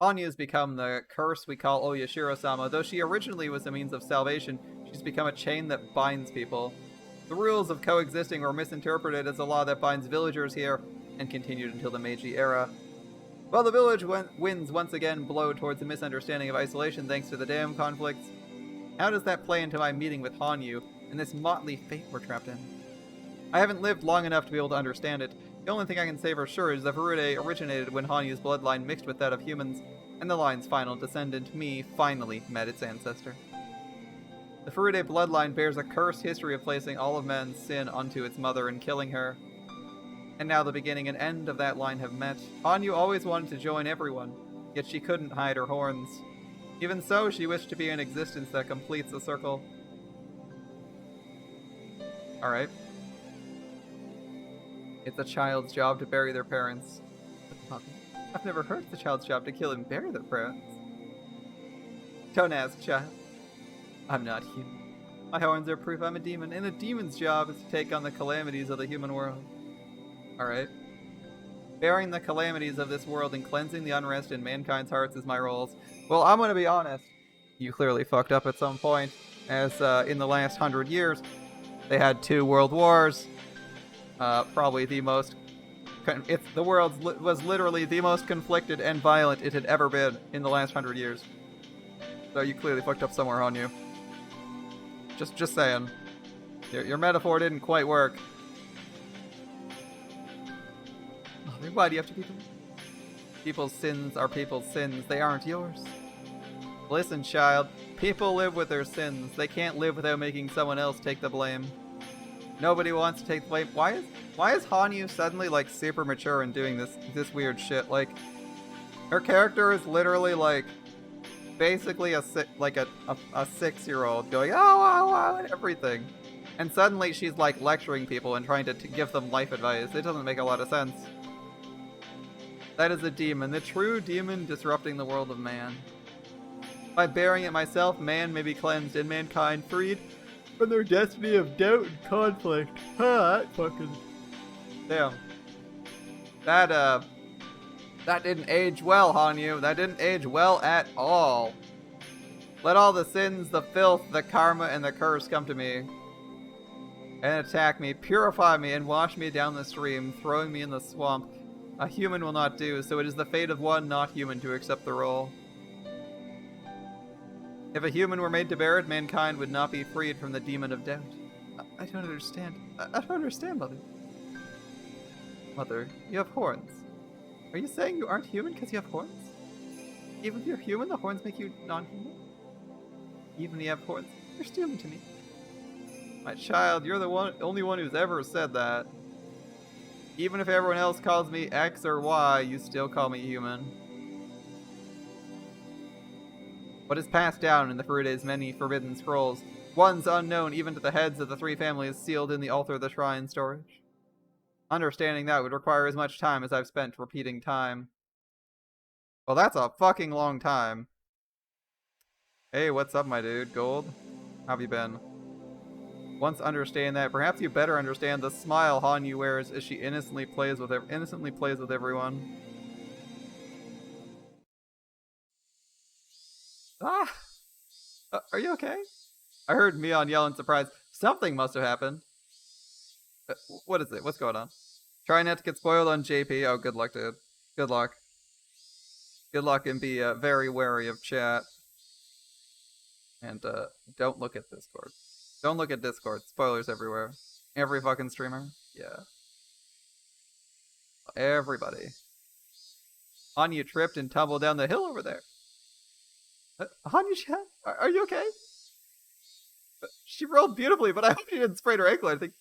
Anyu's become the curse we call Oyashiro-sama. Though she originally was a means of salvation, she's become a chain that binds people. The rules of coexisting were misinterpreted as a law that binds villagers here, and continued until the Meiji era. While the village winds once again blow towards a misunderstanding of isolation thanks to the dam conflicts, how does that play into my meeting with Hanyu and this motley fate we're trapped in? I haven't lived long enough to be able to understand it. The only thing I can say for sure is the Furude originated when Hanyu's bloodline mixed with that of humans, and the line's final descendant, me, finally met its ancestor. The Furude bloodline bears a cursed history of placing all of man's sin onto its mother and killing her. And now the beginning and end of that line have met. Hanyu always wanted to join everyone, yet she couldn't hide her horns. Even so, she wished to be an existence that completes the circle. Alright. It's a child's job to bury their parents. I've never heard it's a child's job to kill and bury their parents. Don't ask, child. I'm not human. My horns are proof I'm a demon, and a demon's job is to take on the calamities of the human world. Alright. Bearing the calamities of this world and cleansing the unrest in mankind's hearts is my roles. Well, I'm gonna be honest. You clearly fucked up at some point, as in the last 100 years, they had 2 world wars. Probably the most... the world was literally the most conflicted and violent it had ever been in the last 100 years. So you clearly fucked up somewhere, on you. Just saying. Your metaphor didn't quite work. Mother, why do you have to keep them? People's sins are people's sins. They aren't yours. Listen, child. People live with their sins. They can't live without making someone else take the blame. Nobody wants to take the blame. Why is Hanyu suddenly like super mature and doing this weird shit? Like, her character is literally like basically a 6-year-old going oh and everything, and suddenly she's like lecturing people and trying to give them life advice. It doesn't make a lot of sense. That is a demon, the true demon disrupting the world of man. By bearing it myself, man may be cleansed and mankind freed from their destiny of doubt and conflict. That fucking... Damn. That didn't age well, Hanyu. That didn't age well at all. Let all the sins, the filth, the karma, and the curse come to me and attack me, purify me, and wash me down the stream, throwing me in the swamp. A human will not do, so it is the fate of one not human to accept the role. If a human were made to bear it, mankind would not be freed from the demon of doubt. I don't understand. I don't understand, Mother. Mother, you have horns. Are you saying you aren't human because you have horns? Even if you're human, the horns make you non-human? Even if you have horns, you're still human to me. My child, you're the only one who's ever said that. Even if everyone else calls me X or Y, you still call me human. What is passed down in the Furude's many forbidden scrolls, ones unknown even to the heads of the 3 families sealed in the altar of the shrine storage. Understanding that would require as much time as I've spent repeating time. Well, that's a fucking long time. Hey, what's up, my dude? Gold? How have you been? Once understand that, perhaps you better understand the smile Hanyu wears as she innocently plays with everyone. Ah! Are you okay? I heard Mion yell in surprise. Something must have happened. What is it? What's going on? Try not to get spoiled on JP. Oh, good luck, dude. Good luck. Good luck, and be very wary of chat. And don't look at Discord. Don't look at Discord. Spoilers everywhere. Every fucking streamer. Yeah. Everybody. Hanyu tripped and tumbled down the hill over there. Hanyu-chan? Are you okay? She rolled beautifully, but I hope she didn't sprain her ankle, I think.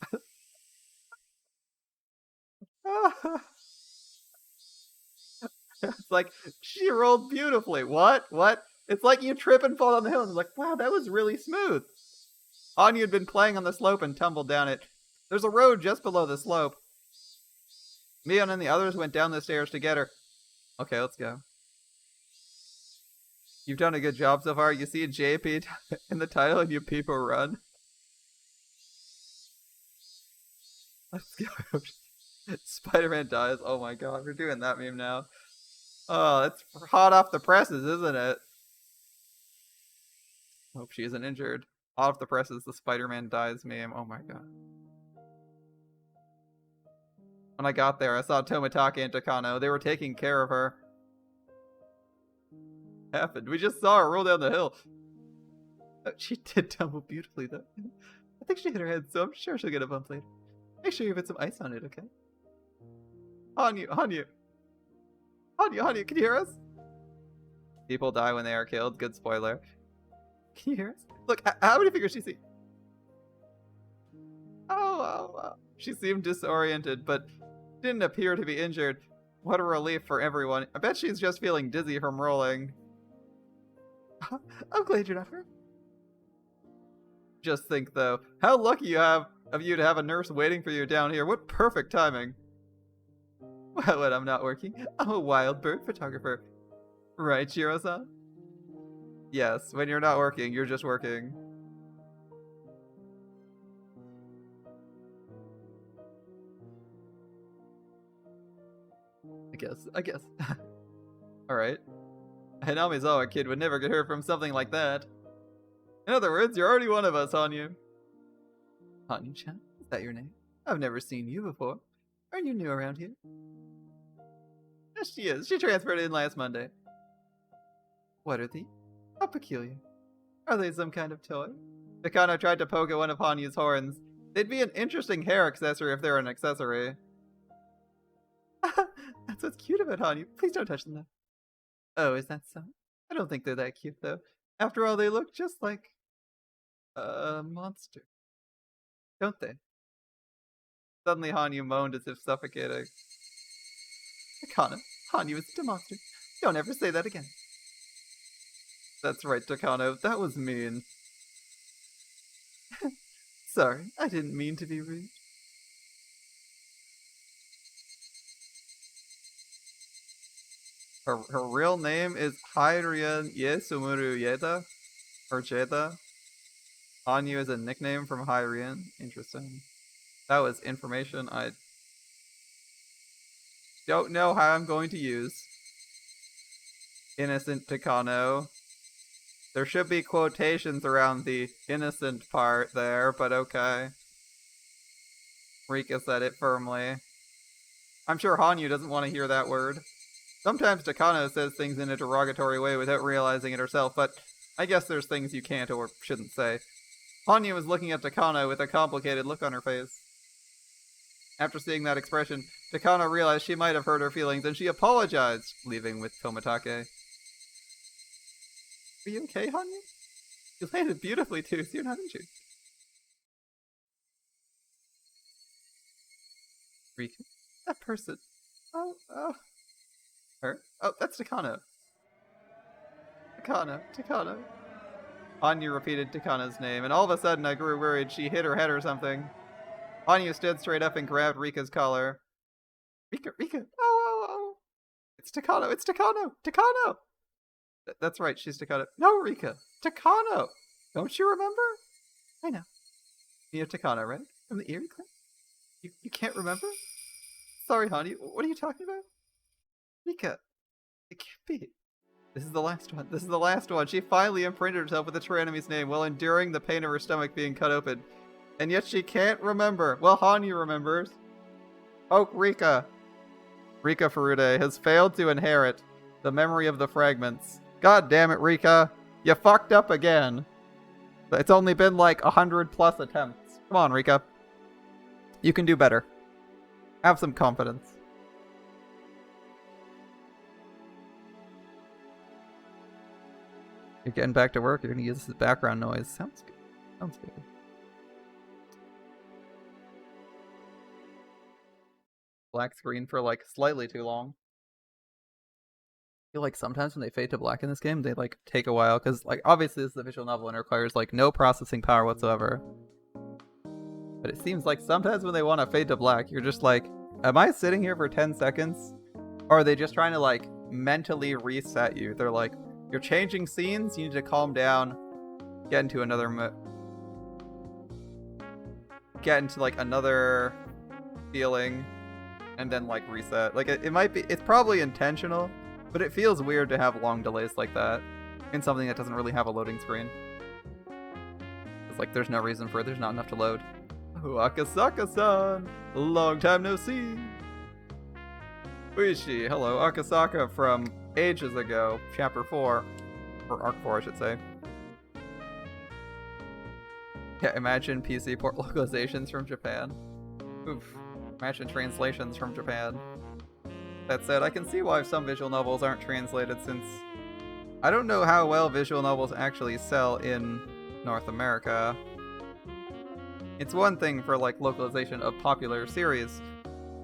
It's like, she rolled beautifully. What? What? It's like you trip and fall down the hill, and it's like, wow, that was really smooth. Hanyu had been playing on the slope and tumbled down it. There's a road just below the slope. Mion and the others went down the stairs to get her. Okay, let's go. You've done a good job so far. You see JP in the title and you people run. Let's go. Spider-Man dies. Oh my god, we're doing that meme now. Oh, it's hot off the presses, isn't it? Hope she isn't injured. Hot off the presses, the Spider-Man dies meme. Oh my god. When I got there, I saw Tomitake and Takano. They were taking care of her. Happened. We just saw her roll down the hill. She did tumble beautifully, though. I think she hit her head, so I'm sure she'll get a bump later. Make sure you put some ice on it, okay? Hanyu, can you hear us? People die when they are killed. Good spoiler. Can you hear us? Look, how many fingers she see? Oh. She seemed disoriented, but didn't appear to be injured. What a relief for everyone. I bet she's just feeling dizzy from rolling. I'm glad you're not hurt. Just think, though, how lucky you have of you to have a nurse waiting for you down here. What perfect timing. Well, when I'm not working, I'm a wild bird photographer. Right, Shiro-san? Yes, when you're not working, you're just working. I guess. Alright. Hinamizawa kid would never get hurt from something like that. In other words, you're already one of us, Hanyu. Hanyu-chan? Is that your name? I've never seen you before. Are you new around here? Yes, she is. She transferred in last Monday. What are these? How peculiar. Are they some kind of toy? Takano tried to poke at one of Hanyu's horns. They'd be an interesting hair accessory if they're an accessory. That's what's cute about Hanyu. Please don't touch them, though. Oh, is that so? I don't think they're that cute, though. After all, they look just like a monster. Don't they? Suddenly Hanyu moaned as if suffocating. Takano, Hanyu is a monster. Don't ever say that again. That's right, Takano. That was mean. Sorry, I didn't mean to be rude. Her real name is Hairian Yesumuru Yeda? Or Jeda? Hanyu is a nickname from Hairian. Interesting. That was information I don't know how I'm going to use. Innocent Takano. There should be quotations around the innocent part there, but okay. Rika said it firmly. I'm sure Hanyu doesn't want to hear that word. Sometimes Takano says things in a derogatory way without realizing it herself, but I guess there's things you can't or shouldn't say. Hanyu was looking at Takano with a complicated look on her face. After seeing that expression, Takano realized she might have hurt her feelings, and she apologized, leaving with Tomitake. Are you okay, Hanyu? You landed beautifully too, so you're not injured. Rika? That person. Oh. Her? Oh, that's Takano. Takano. Hanyu repeated Takano's name, and all of a sudden I grew worried she hit her head or something. Hanyu stood straight up and grabbed Rika's collar. Rika! Oh! It's Takano! That's right, she's Takano. No, Rika! Takano! Don't you remember? I know. You know Takano, right? From the Erie Clan? You can't remember? Sorry, Hanyu, what are you talking about? Rika! It can't be. This is the last one. She finally imprinted herself with the true enemy's name while enduring the pain of her stomach being cut open. And yet she can't remember. Well, Hanyu remembers. Oh, Rika Furude has failed to inherit the memory of the fragments. God damn it, Rika. You fucked up again. It's only been like 100+ attempts. Come on, Rika. You can do better. Have some confidence. You're getting back to work. You're gonna use this as background noise. Sounds good. Black screen for like slightly too long. I feel like sometimes when they fade to black in this game, they like take a while because like obviously this is a visual novel and it requires like no processing power whatsoever. But it seems like sometimes when they want to fade to black, you're just like, am I sitting here for 10 seconds? Or are they just trying to like mentally reset you? They're like, you're changing scenes, you need to calm down, get into like another feeling, and then like reset. Like it might be, it's probably intentional, but it feels weird to have long delays like that in something that doesn't really have a loading screen. It's like there's no reason for it, there's not enough to load. Oh, Akasaka-san! Long time no see! Uishi, hello, Akasaka from ages ago, chapter 4, or arc 4 I should say. Yeah, imagine PC port localizations from Japan. Oof, imagine translations from Japan. That said, I can see why some visual novels aren't translated since I don't know how well visual novels actually sell in North America. It's one thing for like localization of popular series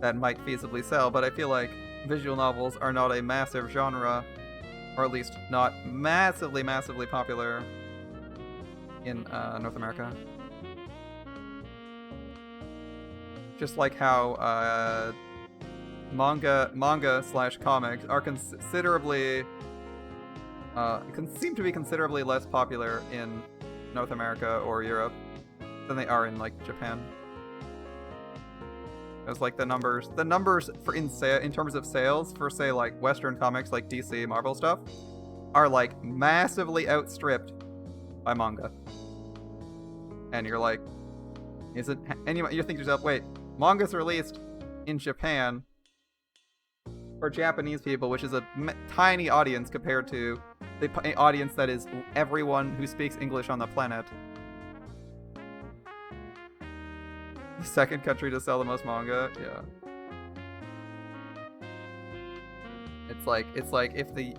that might feasibly sell, but I feel like visual novels are not a massive genre, or at least not massively popular in North America. Just like how manga/comics are considerably seem to be considerably less popular in North America or Europe than they are in like Japan. It's like the numbers for in terms of sales for say like Western comics like DC, Marvel stuff are like massively outstripped by manga. And you're like, you think to yourself, wait, manga's released in Japan for Japanese people, which is a tiny audience compared to the audience that is everyone who speaks English on the planet. The second country to sell the most manga, yeah. It's like if the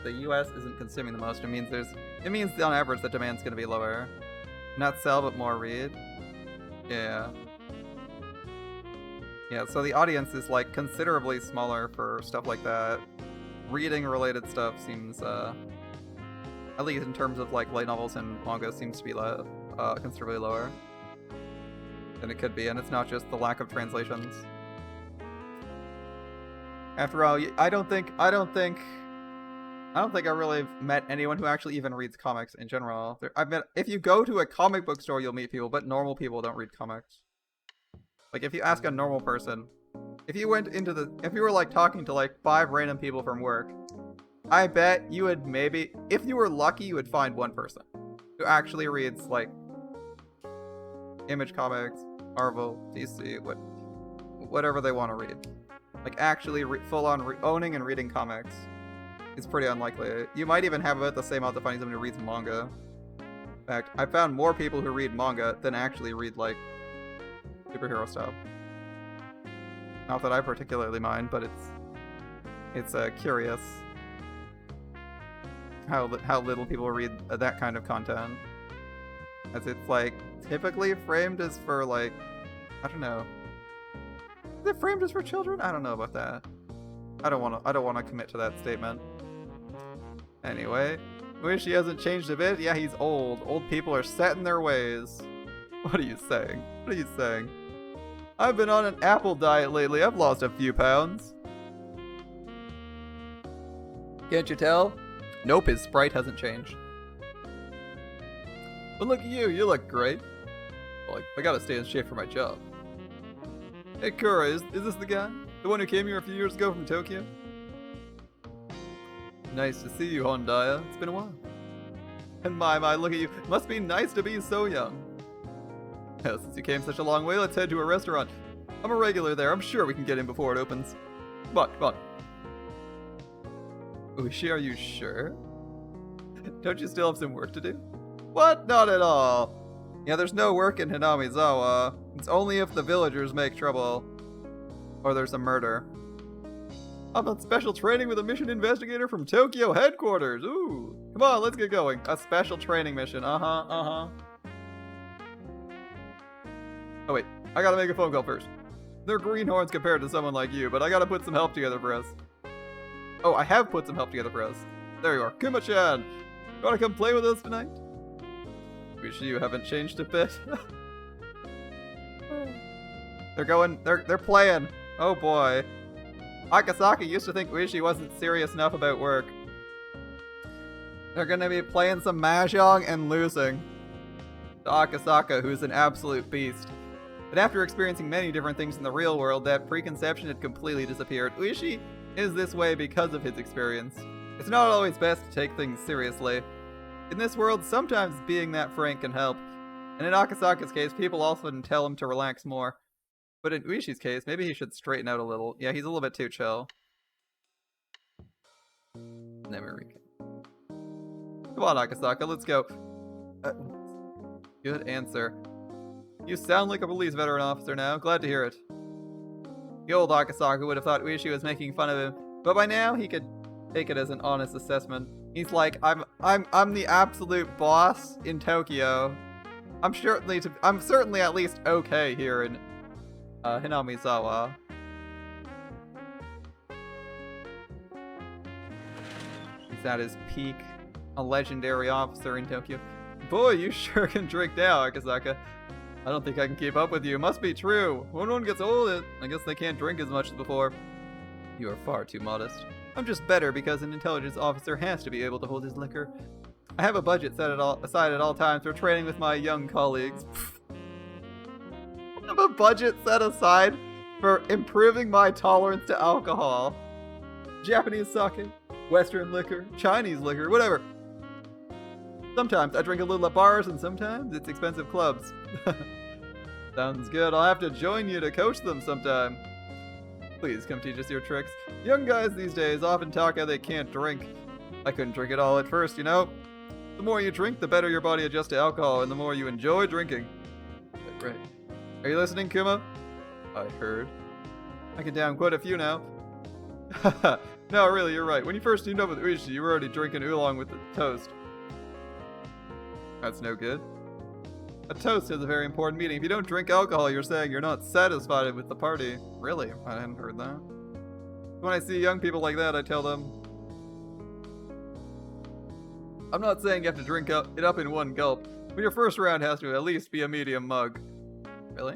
U.S. isn't consuming the most, it means on average the demand's gonna be lower. Not sell, but more read. Yeah. Yeah, so the audience is like considerably smaller for stuff like that. Reading related stuff seems, at least in terms of like light novels and manga, seems to be considerably lower than it could be, and it's not just the lack of translations. After all, I don't think I really met anyone who actually even reads comics in general. If you go to a comic book store, you'll meet people, but normal people don't read comics. Like, if you ask a normal person, if you were like talking to like 5 random people from work, I bet you would maybe, if you were lucky, you would find one person who actually reads like Image Comics, Marvel, DC, whatever they want to read. Like actually full-on owning and reading comics is pretty unlikely. You might even have about the same amount of finding someone who reads manga. In fact, I found more people who read manga than actually read like superhero stuff. Not that I particularly mind, but it's curious how little people read that kind of content, as it's like typically framed as for like, I don't know. Is it framed as for children? I don't know about that. I don't want to commit to that statement. Anyway, wish he hasn't changed a bit. Yeah, he's old. Old people are set in their ways. What are you saying? What are you saying? I've been on an apple diet lately. I've lost a few pounds. Can't you tell? Nope, his sprite hasn't changed. But look at you. You look great. Well, I gotta stay in shape for my job. Hey Kura, is this the guy? The one who came here a few years ago from Tokyo? Nice to see you, Hondaya. It's been a while. And my, look at you. Must be nice to be so young. Yeah, since you came such a long way, let's head to a restaurant. I'm a regular there. I'm sure we can get in before it opens. Come on, come on. Ushi, are you sure? Don't you still have some work to do? What? Not at all. Yeah, there's no work in Hinamizawa. It's only if the villagers make trouble. Or there's a murder. I'm on special training with a mission investigator from Tokyo headquarters. Ooh. Come on, let's get going. A special training mission. Uh-huh. Oh wait, I gotta make a phone call first. They're greenhorns compared to someone like you, but I gotta put some help together for us. Oh, I have put some help together for us. There you are. Kuma-chan! Wanna come play with us tonight? Wish you haven't changed a bit. They're playing. Oh boy. Akasaka used to think Uishi wasn't serious enough about work. They're gonna be playing some mahjong and losing to Akasaka, who's an absolute beast. But after experiencing many different things in the real world, that preconception had completely disappeared. Uishi is this way because of his experience. It's not always best to take things seriously. In this world, sometimes being that frank can help. And in Akasaka's case, people often tell him to relax more. But in Uishi's case, maybe he should straighten out a little. Yeah, he's a little bit too chill. Never recap. Come on, Akasaka, let's go. Good answer. You sound like a police veteran officer now. Glad to hear it. The old Akasaka would have thought Uishi was making fun of him, but by now he could take it as an honest assessment. He's like, I'm the absolute boss in Tokyo. I'm certainly at least okay here in Hinamizawa. He's at his peak, a legendary officer in Tokyo. Boy, you sure can drink now, Akasaka. I don't think I can keep up with you. Must be true. When one gets old, I guess they can't drink as much as before. You are far too modest. I'm just better because an intelligence officer has to be able to hold his liquor. I have a budget set aside at all times for training with my young colleagues. I have a budget set aside for improving my tolerance to alcohol. Japanese sake, Western liquor, Chinese liquor, whatever. Sometimes I drink a little at bars and sometimes it's expensive clubs. Sounds good. I'll have to join you to coach them sometime. Please come teach us your tricks. Young guys these days often talk how they can't drink. I couldn't drink it all at first, you know? The more you drink, the better your body adjusts to alcohol and the more you enjoy drinking. Right. Are you listening, Kuma? I heard. I can down quite a few now. No, really, you're right. When you first teamed up with Uishi, you were already drinking oolong with the toast. That's no good. A toast is a very important meeting. If you don't drink alcohol, you're saying you're not satisfied with the party. Really? I hadn't heard that. When I see young people like that, I tell them, I'm not saying you have to drink it up in one gulp, but your first round has to at least be a medium mug. Really?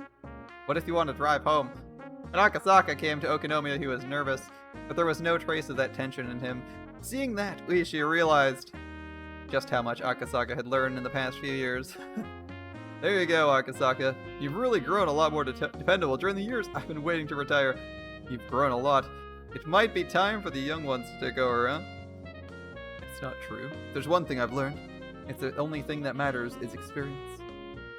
What if you want to drive home? When Akasaka came to Okonomiya, he was nervous, but there was no trace of that tension in him. Seeing that, Uishi realized just how much Akasaka had learned in the past few years. There you go, Akasaka. You've really grown a lot more dependable during the years I've been waiting to retire. You've grown a lot. It might be time for the young ones to go around. It's not true. There's one thing I've learned. It's the only thing that matters is experience.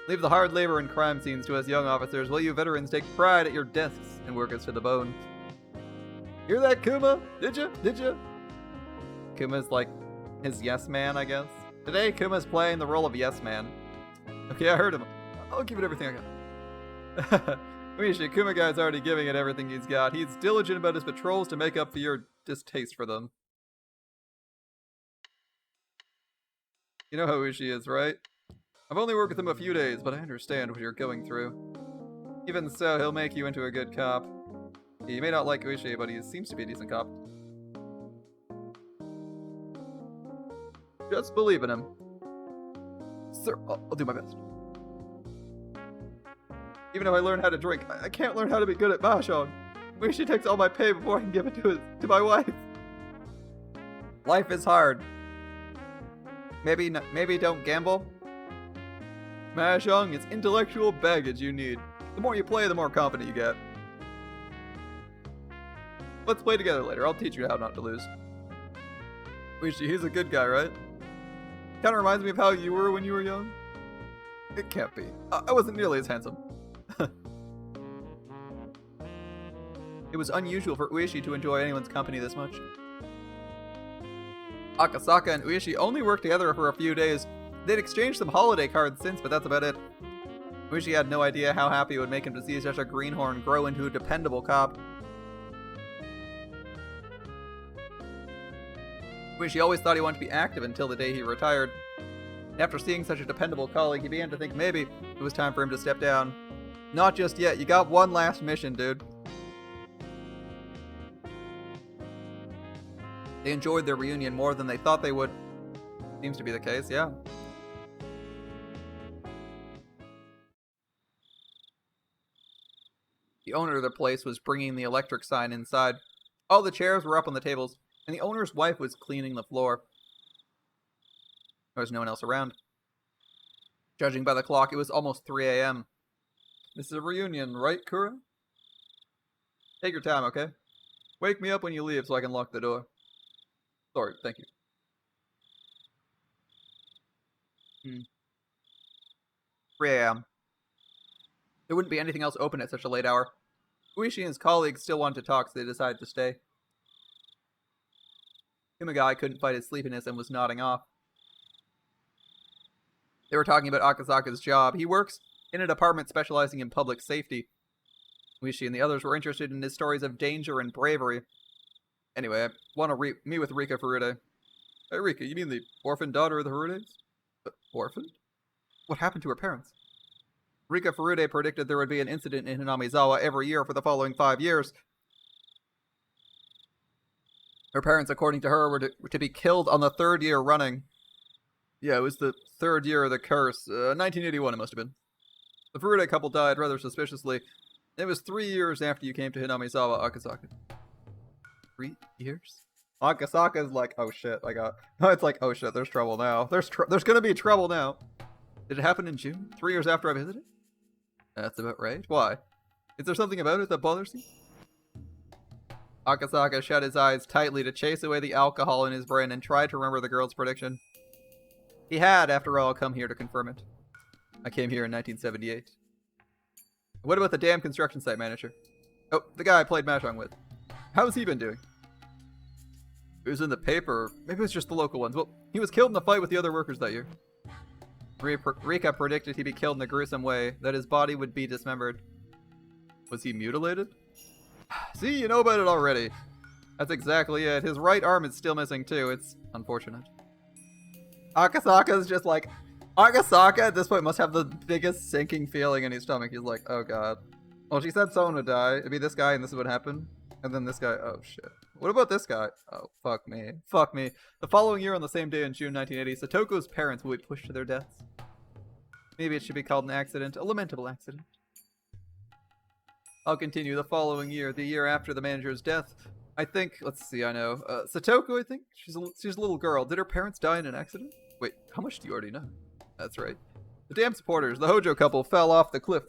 Leave the hard labor and crime scenes to us young officers, while you veterans take pride at your desks and work us to the bone. Hear that, Kuma? Did ya? Kuma's like his yes man, I guess. Today, Kuma's playing the role of yes man. Okay, I heard him. I'll give it everything I got. Uishi, Kuma guy's already giving it everything he's got. He's diligent about his patrols to make up for your distaste for them. You know how Uishi is, right? I've only worked with him a few days, but I understand what you're going through. Even so, he'll make you into a good cop. He may not like Uishi, but he seems to be a decent cop. Just believe in him. Sir, I'll do my best. Even if I learn how to drink, I can't learn how to be good at mahjong. Uishi takes all my pay before I can give it to my wife. Life is hard. Maybe don't gamble. Mahjong is intellectual baggage you need. The more you play, the more confident you get. Let's play together later. I'll teach you how not to lose. Uishi, he's a good guy, right? Kinda reminds me of how you were when you were young. It can't be. I wasn't nearly as handsome. It was unusual for Uishi to enjoy anyone's company this much. Akasaka and Uishi only worked together for a few days. They'd exchanged some holiday cards since, but that's about it. Uishi had no idea how happy it would make him to see such a greenhorn grow into a dependable cop. Uishi always thought he wanted to be active until the day he retired. After seeing such a dependable colleague, he began to think maybe it was time for him to step down. Not just yet, you got one last mission, dude. They enjoyed their reunion more than they thought they would. Seems to be the case, yeah. The owner of the place was bringing the electric sign inside. All the chairs were up on the tables, and the owner's wife was cleaning the floor. There was no one else around. Judging by the clock, it was almost 3 a.m. This is a reunion, right, Kura? Take your time, okay? Wake me up when you leave so I can lock the door. Sorry, thank you. 3 a.m. There wouldn't be anything else open at such a late hour. Uishi and his colleagues still wanted to talk, so they decided to stay. Kumagai couldn't fight his sleepiness and was nodding off. They were talking about Akasaka's job. He works in a department specializing in public safety. Uishi and the others were interested in his stories of danger and bravery. Anyway, I want to meet with Rika Furude. Hey Rika, you mean the orphan daughter of the Furudes? Orphaned? What happened to her parents? Rika Furude predicted there would be an incident in Hinamizawa every year for the following 5 years. Her parents, according to her, were to be killed on the 3rd year running. Yeah, it was the 3rd year of the curse. 1981 it must have been. The Furude couple died rather suspiciously. It was 3 years after you came to Hinamizawa, Akasaka. 3 years? Akasaka's like, oh shit, it's like, oh shit, there's trouble now. There's gonna be trouble now. Did it happen in June? 3 years after I visited? That's about right. Why? Is there something about it that bothers you? Akasaka shut his eyes tightly to chase away the alcohol in his brain and tried to remember the girl's prediction. He had, after all, come here to confirm it. I came here in 1978. What about the damn construction site manager? Oh, the guy I played Mahjong with. How's he been doing? It was in the paper. Maybe it was just the local ones. Well, he was killed in the fight with the other workers that year. Rika predicted he'd be killed in a gruesome way, that his body would be dismembered. Was he mutilated? See, you know about it already. That's exactly it. His right arm is still missing too. It's unfortunate. Akasaka's just like... Akasaka at this point must have the biggest sinking feeling in his stomach. He's like, oh god. Well, she said someone would die. It'd be this guy and this is what happened. And then this guy, oh shit. What about this guy? Oh, fuck me. Fuck me. The following year on the same day in June 1980, Satoko's parents will be pushed to their deaths. Maybe it should be called an accident. A lamentable accident. I'll continue. The following year, the year after the manager's death, I think, let's see, I know. Satoko, I think? She's a little girl. Did her parents die in an accident? Wait, how much do you already know? That's right. The damn supporters, the Hojo couple, fell off a cliff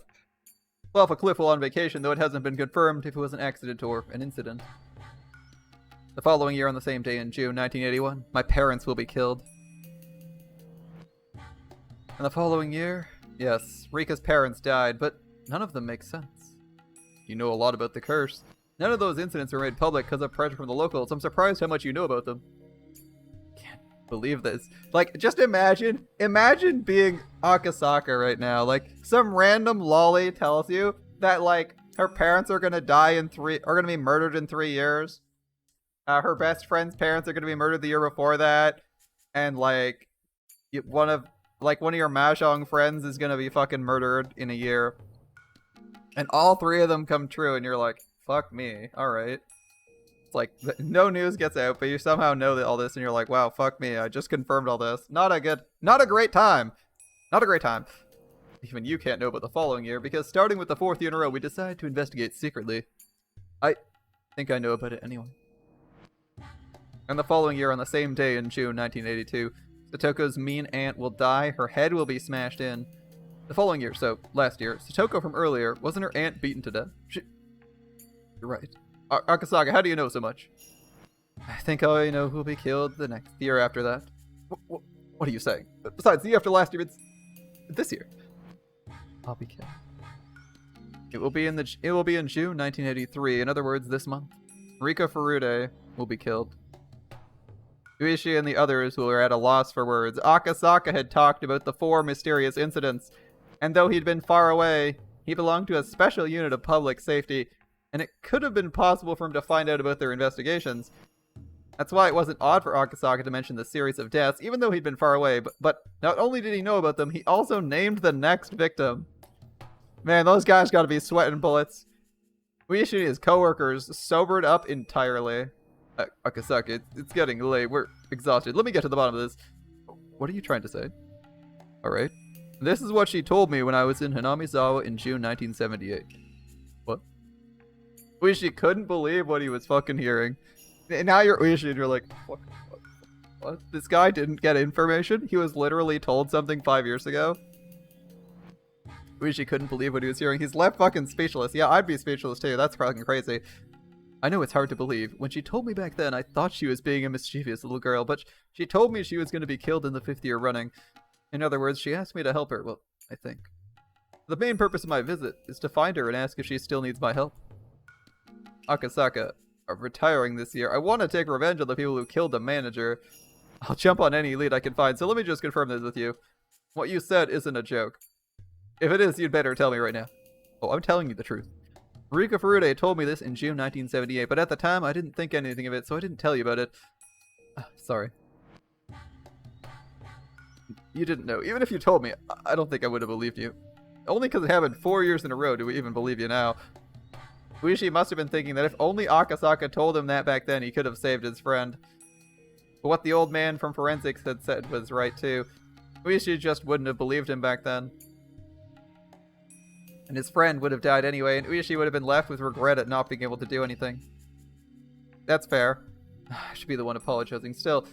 while on vacation, though it hasn't been confirmed if it was an accident or an incident. The following year on the same day in June 1981, my parents will be killed. And the following year, yes, Rika's parents died, but none of them make sense. You know a lot about the curse. None of those incidents were made public because of pressure from the locals. I'm surprised how much you know about them. Can't believe this. Like, just imagine being Akasaka right now. Like, some random lolly tells you that, like, her parents are gonna be murdered in 3 years. Her best friend's parents are gonna be murdered the year before that. And, like, one of your Mahjong friends is gonna be fucking murdered in a year. And all 3 of them come true, and you're like, fuck me, alright. It's like, no news gets out, but you somehow know that all this, and you're like, wow, fuck me, I just confirmed all this. Not a great time. Not a great time. Even you can't know about the following year, because starting with the 4th year in a row, we decided to investigate secretly. I think I know about it anyway. And the following year, on the same day in June 1982, Satoko's mean aunt will die, her head will be smashed in. The following year, so last year, Satoko from earlier, wasn't her aunt beaten to death? You're right. Akasaka, how do you know so much? I think I know who'll be killed the next year after that. What are you saying? Besides, the year after last year, it's this year. I'll be killed. It will be in June 1983. In other words, this month. Rika Furude will be killed. Uishi and the others were at a loss for words. Akasaka had talked about the 4 mysterious incidents, and though he'd been far away, he belonged to a special unit of public safety, and it could have been possible for him to find out about their investigations. That's why it wasn't odd for Akasaka to mention the series of deaths, even though he'd been far away, but not only did he know about them, he also named the next victim. Man, those guys gotta be sweating bullets. Uishi and his co-workers sobered up entirely. Akasaka, it's getting late. We're exhausted. Let me get to the bottom of this. What are you trying to say? Alright. This is what she told me when I was in Hanamizawa in June 1978. What? Uishi couldn't believe what he was fucking hearing. And now you're Uishi and you're like, what? This guy didn't get information? He was literally told something 5 years ago? Uishi couldn't believe what he was hearing. He's left fucking speechless. Yeah, I'd be speechless too. That's fucking crazy. I know it's hard to believe. When she told me back then, I thought she was being a mischievous little girl, but she told me she was going to be killed in the 5th year running. In other words, she asked me to help her. Well, I think. The main purpose of my visit is to find her and ask if she still needs my help. Akasaka, I'm retiring this year. I want to take revenge on the people who killed the manager. I'll jump on any lead I can find, so let me just confirm this with you. What you said isn't a joke. If it is, you'd better tell me right now. Oh, I'm telling you the truth. Rika Furude told me this in June 1978, but at the time I didn't think anything of it, so I didn't tell you about it. Sorry. You didn't know. Even if you told me, I don't think I would have believed you. Only because it happened 4 years in a row do we even believe you now. Uishi must have been thinking that if only Akasaka told him that back then, he could have saved his friend. But what the old man from forensics had said was right too. Uishi just wouldn't have believed him back then. And his friend would have died anyway, and Uishi would have been left with regret at not being able to do anything. That's fair. I should be the one apologizing. Still,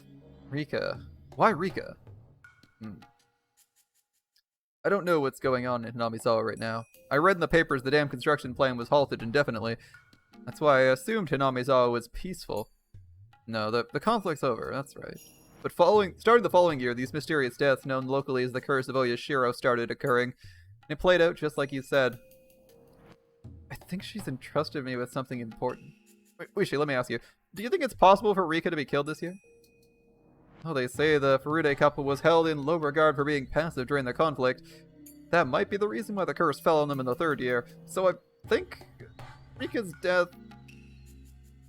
Rika. Why Rika? I don't know what's going on in Hinamizawa right now. I read in the papers the dam construction plan was halted indefinitely. That's why I assumed Hinamizawa was peaceful. No, the conflict's over, that's right. But starting the following year, these mysterious deaths known locally as the Curse of Oyashiro started occurring. It played out just like you said. I think she's entrusted me with something important. Wait, Uishi, let me ask you. Do you think it's possible for Rika to be killed this year? Oh, they say the Furude couple was held in low regard for being passive during the conflict. That might be the reason why the curse fell on them in the 3rd year. So I think Rika's death...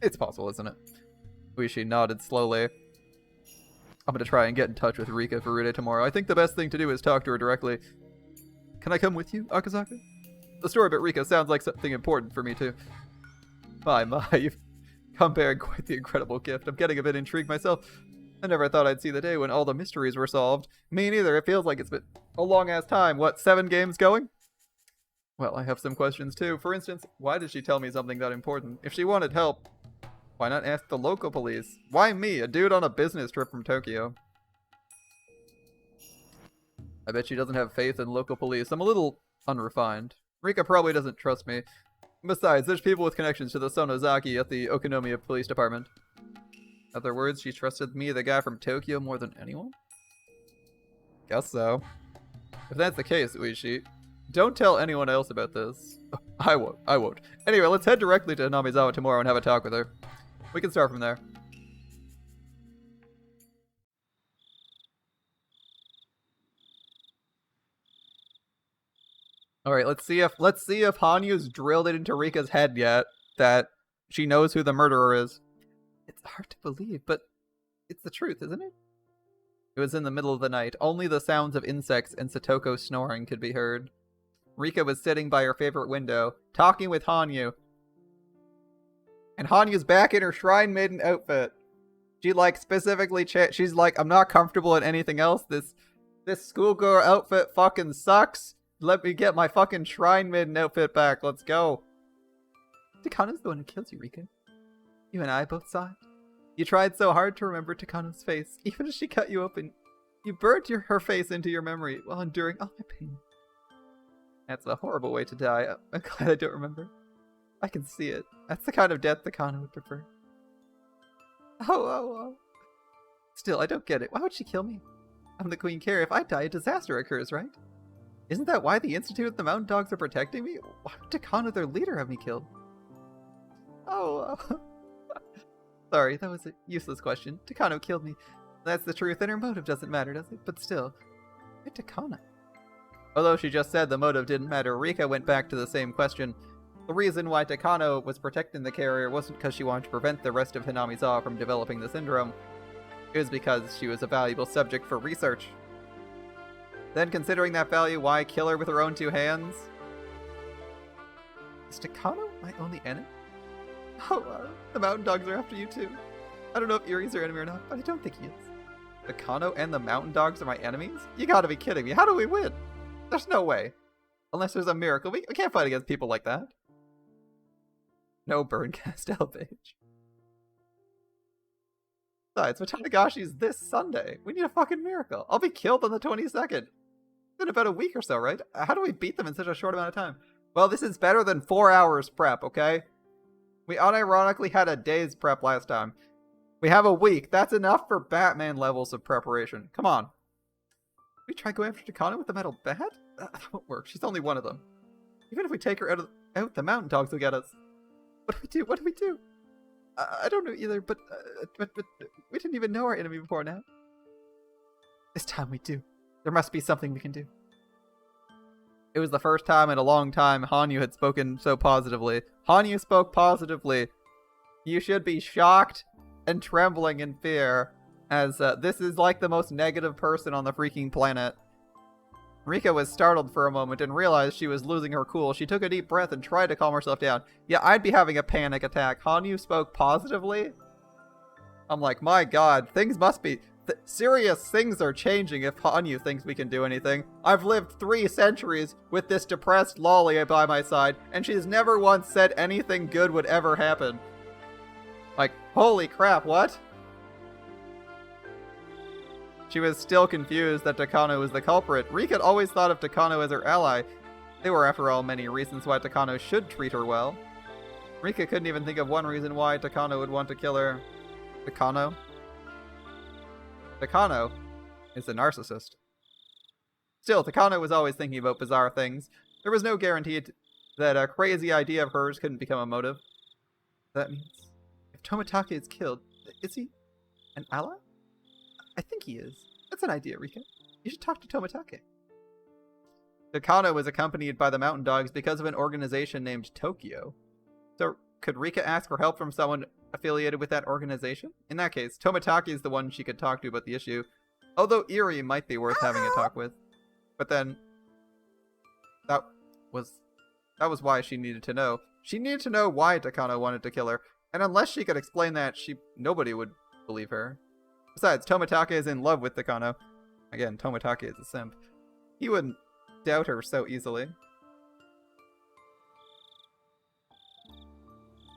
It's possible, isn't it? Uishi nodded slowly. I'm gonna try and get in touch with Rika Furude tomorrow. I think the best thing to do is talk to her directly. Can I come with you, Akazaka? The story about Rika sounds like something important for me, too. My, you've come bearing quite the incredible gift. I'm getting a bit intrigued myself. I never thought I'd see the day when all the mysteries were solved. Me neither. It feels like it's been a long-ass time. What, 7 games going? Well, I have some questions, too. For instance, why did she tell me something that important? If she wanted help, why not ask the local police? Why me, a dude on a business trip from Tokyo? I bet she doesn't have faith in local police. I'm a little unrefined. Rika probably doesn't trust me. Besides, there's people with connections to the Sonozaki at the Okonomiya Police Department. In other words, she trusted me, the guy from Tokyo, more than anyone? Guess so. If that's the case, Uishi, don't tell anyone else about this. I won't. Anyway, let's head directly to Namizawa tomorrow and have a talk with her. We can start from there. Alright, let's see if Hanyu's drilled it into Rika's head yet that she knows who the murderer is. It's hard to believe, but it's the truth, isn't it? It was in the middle of the night. Only the sounds of insects and Satoko snoring could be heard. Rika was sitting by her favorite window, talking with Hanyu. And Hanyu's back in her Shrine Maiden outfit. She, like, specifically she's like, I'm not comfortable in anything else. This schoolgirl outfit fucking sucks. Let me get my fucking Shrine Maiden outfit back. Let's go. Takano's the one who killed you, Rika. You and I both saw it. You tried so hard to remember Takano's face. Even as she cut you open, you burnt her face into your memory while enduring all my pain. That's a horrible way to die. I'm glad I don't remember. I can see it. That's the kind of death Takano would prefer. Oh. Still, I don't get it. Why would she kill me? I'm the Queen Care. If I die, a disaster occurs, right? Isn't that why the Institute and the Mountain Dogs are protecting me? Why would Takano, their leader, have me killed? Oh. Sorry, that was a useless question. Takano killed me. That's the truth, and her motive doesn't matter, does it? But still, why Takano? Although she just said the motive didn't matter, Rika went back to the same question. The reason why Takano was protecting the carrier wasn't because she wanted to prevent the rest of Hinamizawa from developing the syndrome. It was because she was a valuable subject for research. Then, considering that value, why kill her with her own 2 hands? Is Takano my only enemy? Oh, the Mountain Dogs are after you too. I don't know if Irie's our enemy or not, but I don't think he is. Takano and the Mountain Dogs are my enemies? You gotta be kidding me. How do we win? There's no way. Unless there's a miracle. We can't fight against people like that. No burn Castell page. Besides, Watanagashi this Sunday. We need a fucking miracle. I'll be killed on the 22nd. In about a week or so, right? How do we beat them in such a short amount of time? Well, this is better than 4 hours prep, okay? We unironically had a day's prep last time. We have a week. That's enough for Batman levels of preparation. Come on. We try going after Takano with the metal bat? That won't work. She's only one of them. Even if we take her out, the Mountain Dogs will get us. What do we do? I don't know either, but we didn't even know our enemy before now. This time we do. There must be something we can do. It was the first time in a long time Hanyu had spoken so positively. Hanyu spoke positively. You should be shocked and trembling in fear, as this is like the most negative person on the freaking planet. Rika was startled for a moment and realized she was losing her cool. She took a deep breath and tried to calm herself down. Yeah, I'd be having a panic attack. Hanyu spoke positively? I'm like, my god, things must be... serious things are changing if Hanyu thinks we can do anything. I've lived 3 centuries with this depressed lolly by my side, and she's never once said anything good would ever happen. Like, holy crap, what? She was still confused that Takano was the culprit. Rika had always thought of Takano as her ally. There were, after all, many reasons why Takano should treat her well. Rika couldn't even think of one reason why Takano would want to kill her. Takano? Takano is a narcissist. Still, Takano was always thinking about bizarre things. There was no guarantee that a crazy idea of hers couldn't become a motive. That means, if Tomitake is killed, is he an ally? I think he is. That's an idea, Rika. You should talk to Tomitake. Takano was accompanied by the Mountain Dogs because of an organization named Tokyo. So, could Rika ask for help from someone affiliated with that organization? In that case, Tomitake is the one she could talk to about the issue. Although Eri might be worth having a talk with. But then, that was why she needed to know. She needed to know why Takano wanted to kill her. And unless she could explain that, nobody would believe her. Besides, Tomitake is in love with Takano. Again, Tomitake is a simp. He wouldn't doubt her so easily.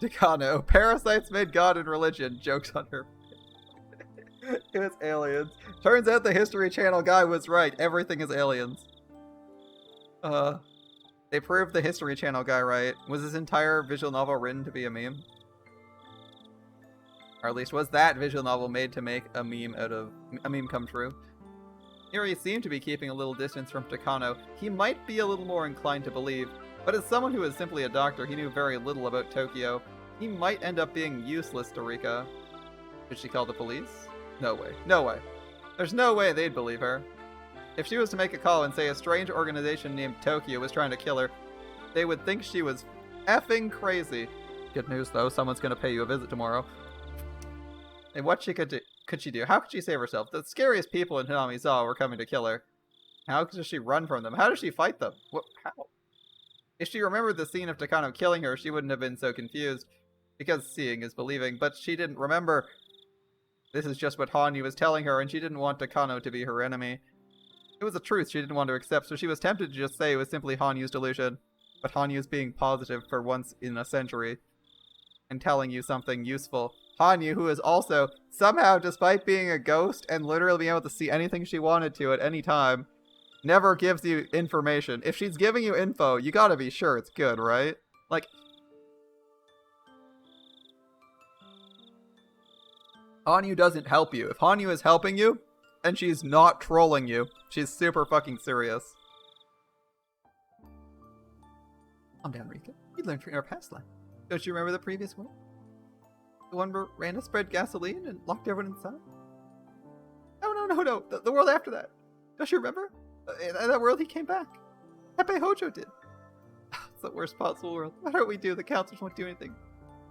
Takano, parasites made God and religion. Jokes on her. It was aliens. Turns out the History Channel guy was right. Everything is aliens. They proved the History Channel guy right. Was this entire visual novel written to be a meme? Or at least was that visual novel made to make a meme come true? Eri seemed to be keeping a little distance from Takano. He might be a little more inclined to believe, but as someone who is simply a doctor, he knew very little about Tokyo. He might end up being useless to Rika. Did she call the police? No way. No way. There's no way they'd believe her. If she was to make a call and say a strange organization named Tokyo was trying to kill her, they would think she was effing crazy. Good news though, someone's gonna pay you a visit tomorrow. And what could she do? How could she save herself? The scariest people in Hinamizawa were coming to kill her. How does she run from them? How does she fight them? How? If she remembered the scene of Takano killing her, she wouldn't have been so confused. Because seeing is believing, but she didn't remember. This is just what Hanyu was telling her, and she didn't want Takano to be her enemy. It was a truth she didn't want to accept, so she was tempted to just say it was simply Hanyu's delusion. But Hanyu's being positive for once in a century. And telling you something useful. Hanyu, who is also, somehow, despite being a ghost and literally being able to see anything she wanted to at any time, never gives you information. If she's giving you info, you gotta be sure it's good, right? Like, Hanyu doesn't help you. If Hanyu is helping you, and she's not trolling you, she's super fucking serious. Calm down, Rika. You learned from your past life. Don't you remember the previous one? The one where Randa spread gasoline and locked everyone inside? No. The world after that. Don't you remember? In that world he came back. Teppei Hojo did. It's the worst possible world. Why don't we do? The counselors won't do anything.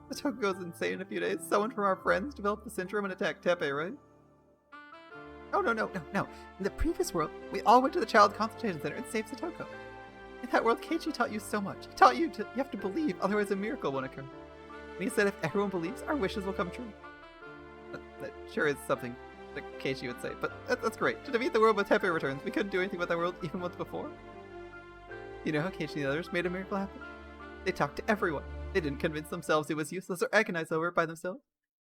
The Toko goes insane in a few days. Someone from our friends developed the syndrome and attacked Teppei, right? Oh, no. In the previous world, we all went to the Child Consultation Center and saved Satoko. In that world, Keiichi taught you so much. He taught you have to believe, otherwise a miracle won't occur. And he said if everyone believes, our wishes will come true. That sure is something that Keiichi would say, but that's great. To defeat the world with Teppei returns, we couldn't do anything with that world even once before. You know how Keiichi and the others made a miracle happen? They talked to everyone. They didn't convince themselves it was useless or agonize over it by themselves.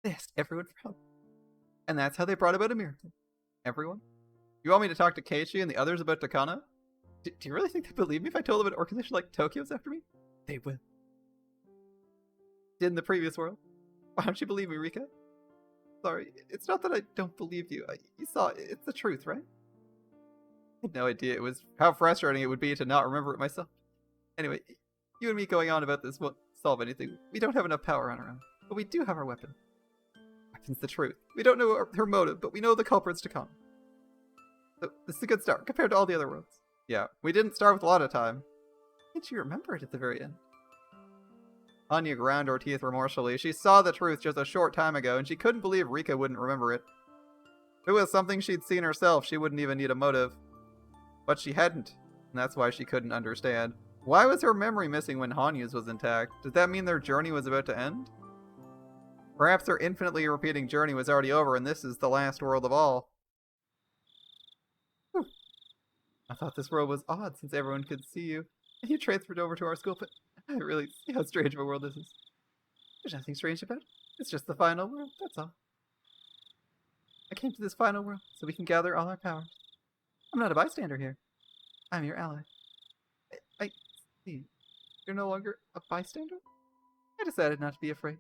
They asked everyone for help. And that's how they brought about a miracle. Everyone? You want me to talk to Keiichi and the others about Takano? Do you really think they believe me if I told them an organization like Tokyo's after me? They will. Did in the previous world. Why don't you believe me, Rika? Sorry, it's not that I don't believe you. You saw it. It's the truth, right? I had no idea it was how frustrating it would be to not remember it myself. Anyway, you and me going on about this won't solve anything. We don't have enough power on our own. But we do have our weapon. Weapon's the truth. We don't know her motive, but we know the culprits to come. So this is a good start compared to all the other worlds. Yeah, we didn't start with a lot of time. Did you remember it at the very end? Anya ground her teeth remorsefully. She saw the truth just a short time ago, and she couldn't believe Rika wouldn't remember it. If it was something she'd seen herself, she wouldn't even need a motive. But she hadn't, and that's why she couldn't understand. Why was her memory missing when Hanyu's was intact? Did that mean their journey was about to end? Perhaps their infinitely repeating journey was already over, and this is the last world of all. Whew. I thought this world was odd since everyone could see you. And you transferred over to our school, but I really see how strange of a world this is. There's nothing strange about it. It's just the final world, that's all. I came to this final world so we can gather all our powers. I'm not a bystander here. I'm your ally. I see. You're no longer a bystander? I decided not to be afraid.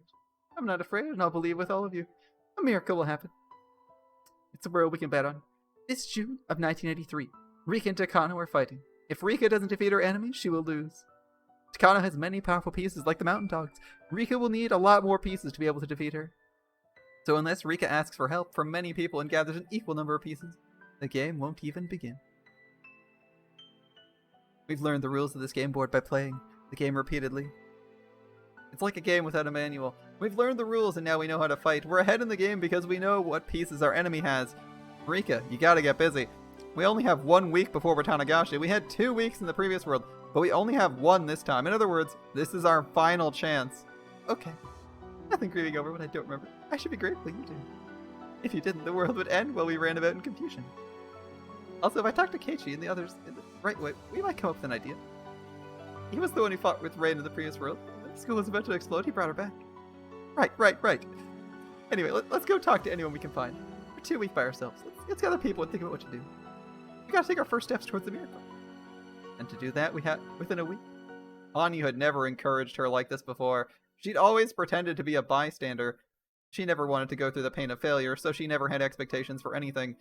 I'm not afraid, and I'll believe with all of you. A miracle will happen. It's a world we can bet on. This June of 1983, Rika and Takano are fighting. If Rika doesn't defeat her enemy, she will lose. Takano has many powerful pieces like the mountain dogs. Rika will need a lot more pieces to be able to defeat her. So unless Rika asks for help from many people and gathers an equal number of pieces, the game won't even begin. We've learned the rules of this game board by playing the game repeatedly. It's like a game without a manual. We've learned the rules and now we know how to fight. We're ahead in the game because we know what pieces our enemy has. Rika, you gotta get busy. We only have 1 week before we're Tanagashi. We had 2 weeks in the previous world, but we only have 1 this time. In other words, this is our final chance. Okay. Nothing grieving over what I don't remember. I should be grateful you did. If you didn't, the world would end while we ran about in confusion. Also, if I talk to Keiichi and the others in the right way, we might come up with an idea. He was the one who fought with Rain in the previous world. When the school was about to explode, he brought her back. Right. Anyway, let's go talk to anyone we can find. We're too weak by ourselves. Let's gather people and think about what to do. We gotta take our first steps towards the miracle. And to do that, we had within a week. Hanyu had never encouraged her like this before. She'd always pretended to be a bystander. She never wanted to go through the pain of failure, so she never had expectations for anything.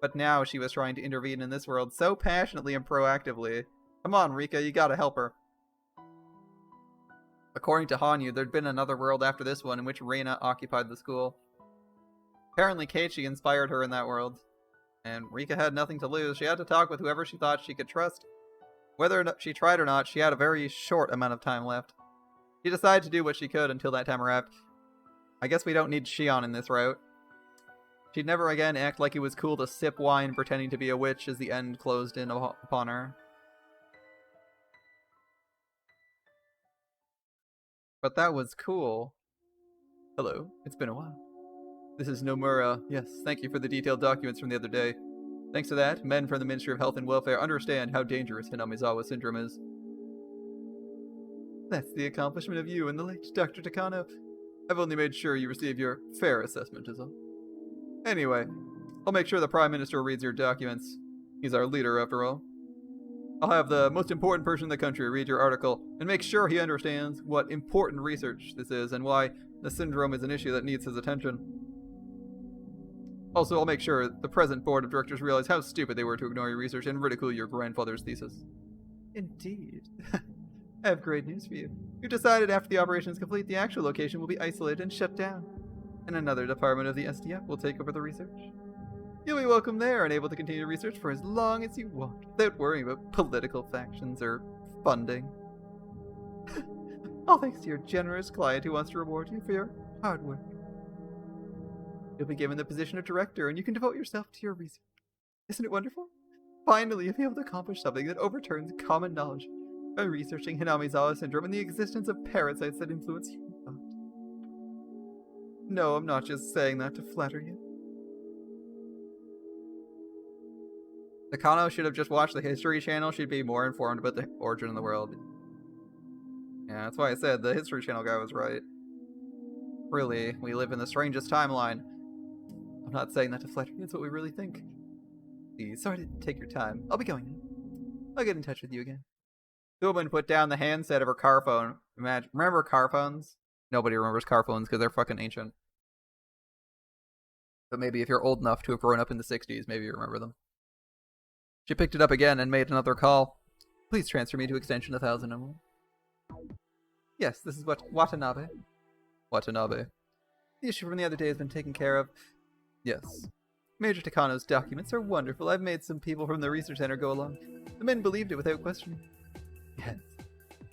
But now she was trying to intervene in this world so passionately and proactively. Come on, Rika, you gotta help her. According to Hanyu, there'd been another world after this one in which Reina occupied the school. Apparently Keiichi inspired her in that world. And Rika had nothing to lose. She had to talk with whoever she thought she could trust. Whether or not she tried or not, she had a very short amount of time left. She decided to do what she could until that time arrived. I guess we don't need Shion in this route. She'd never again act like it was cool to sip wine pretending to be a witch as the end closed in upon her. But that was cool. Hello, it's been a while. This is Nomura. Yes, thank you for the detailed documents from the other day. Thanks to that, men from the Ministry of Health and Welfare understand how dangerous Hinamizawa syndrome is. That's the accomplishment of you and the late Dr. Takano. I've only made sure you receive your fair assessment is all. Anyway, I'll make sure the Prime Minister reads your documents. He's our leader, after all. I'll have the most important person in the country read your article and make sure he understands what important research this is and why the syndrome is an issue that needs his attention. Also, I'll make sure the present board of directors realize how stupid they were to ignore your research and ridicule your grandfather's thesis. Indeed. I have great news for you. You've decided after the operation is complete, the actual location will be isolated and shut down, and another department of the SDF will take over the research. You'll be welcome there and able to continue research for as long as you want, without worrying about political factions or funding. All thanks to your generous client who wants to reward you for your hard work. You'll be given the position of director, and you can devote yourself to your research. Isn't it wonderful? Finally, you'll be able to accomplish something that overturns common knowledge by researching Hinamizawa syndrome and the existence of parasites that influence human thought. No, I'm not just saying that to flatter you. Nakano should have just watched the History Channel. She'd be more informed about the origin of the world. Yeah, that's why I said the History Channel guy was right. Really, we live in the strangest timeline. I'm not saying that to flatter you, it's what we really think. Please, sorry to take your time. I'll be going. I'll get in touch with you again. The woman put down the handset of her car phone. Remember car phones? Nobody remembers car phones because they're fucking ancient. But maybe if you're old enough to have grown up in the 60s, maybe you remember them. She picked it up again and made another call. Please transfer me to extension 1001. Yes, this is Watanabe. Watanabe. The issue from the other day has been taken care of. Yes. Major Takano's documents are wonderful. I've made some people from the research center go along. The men believed it without question. Yes.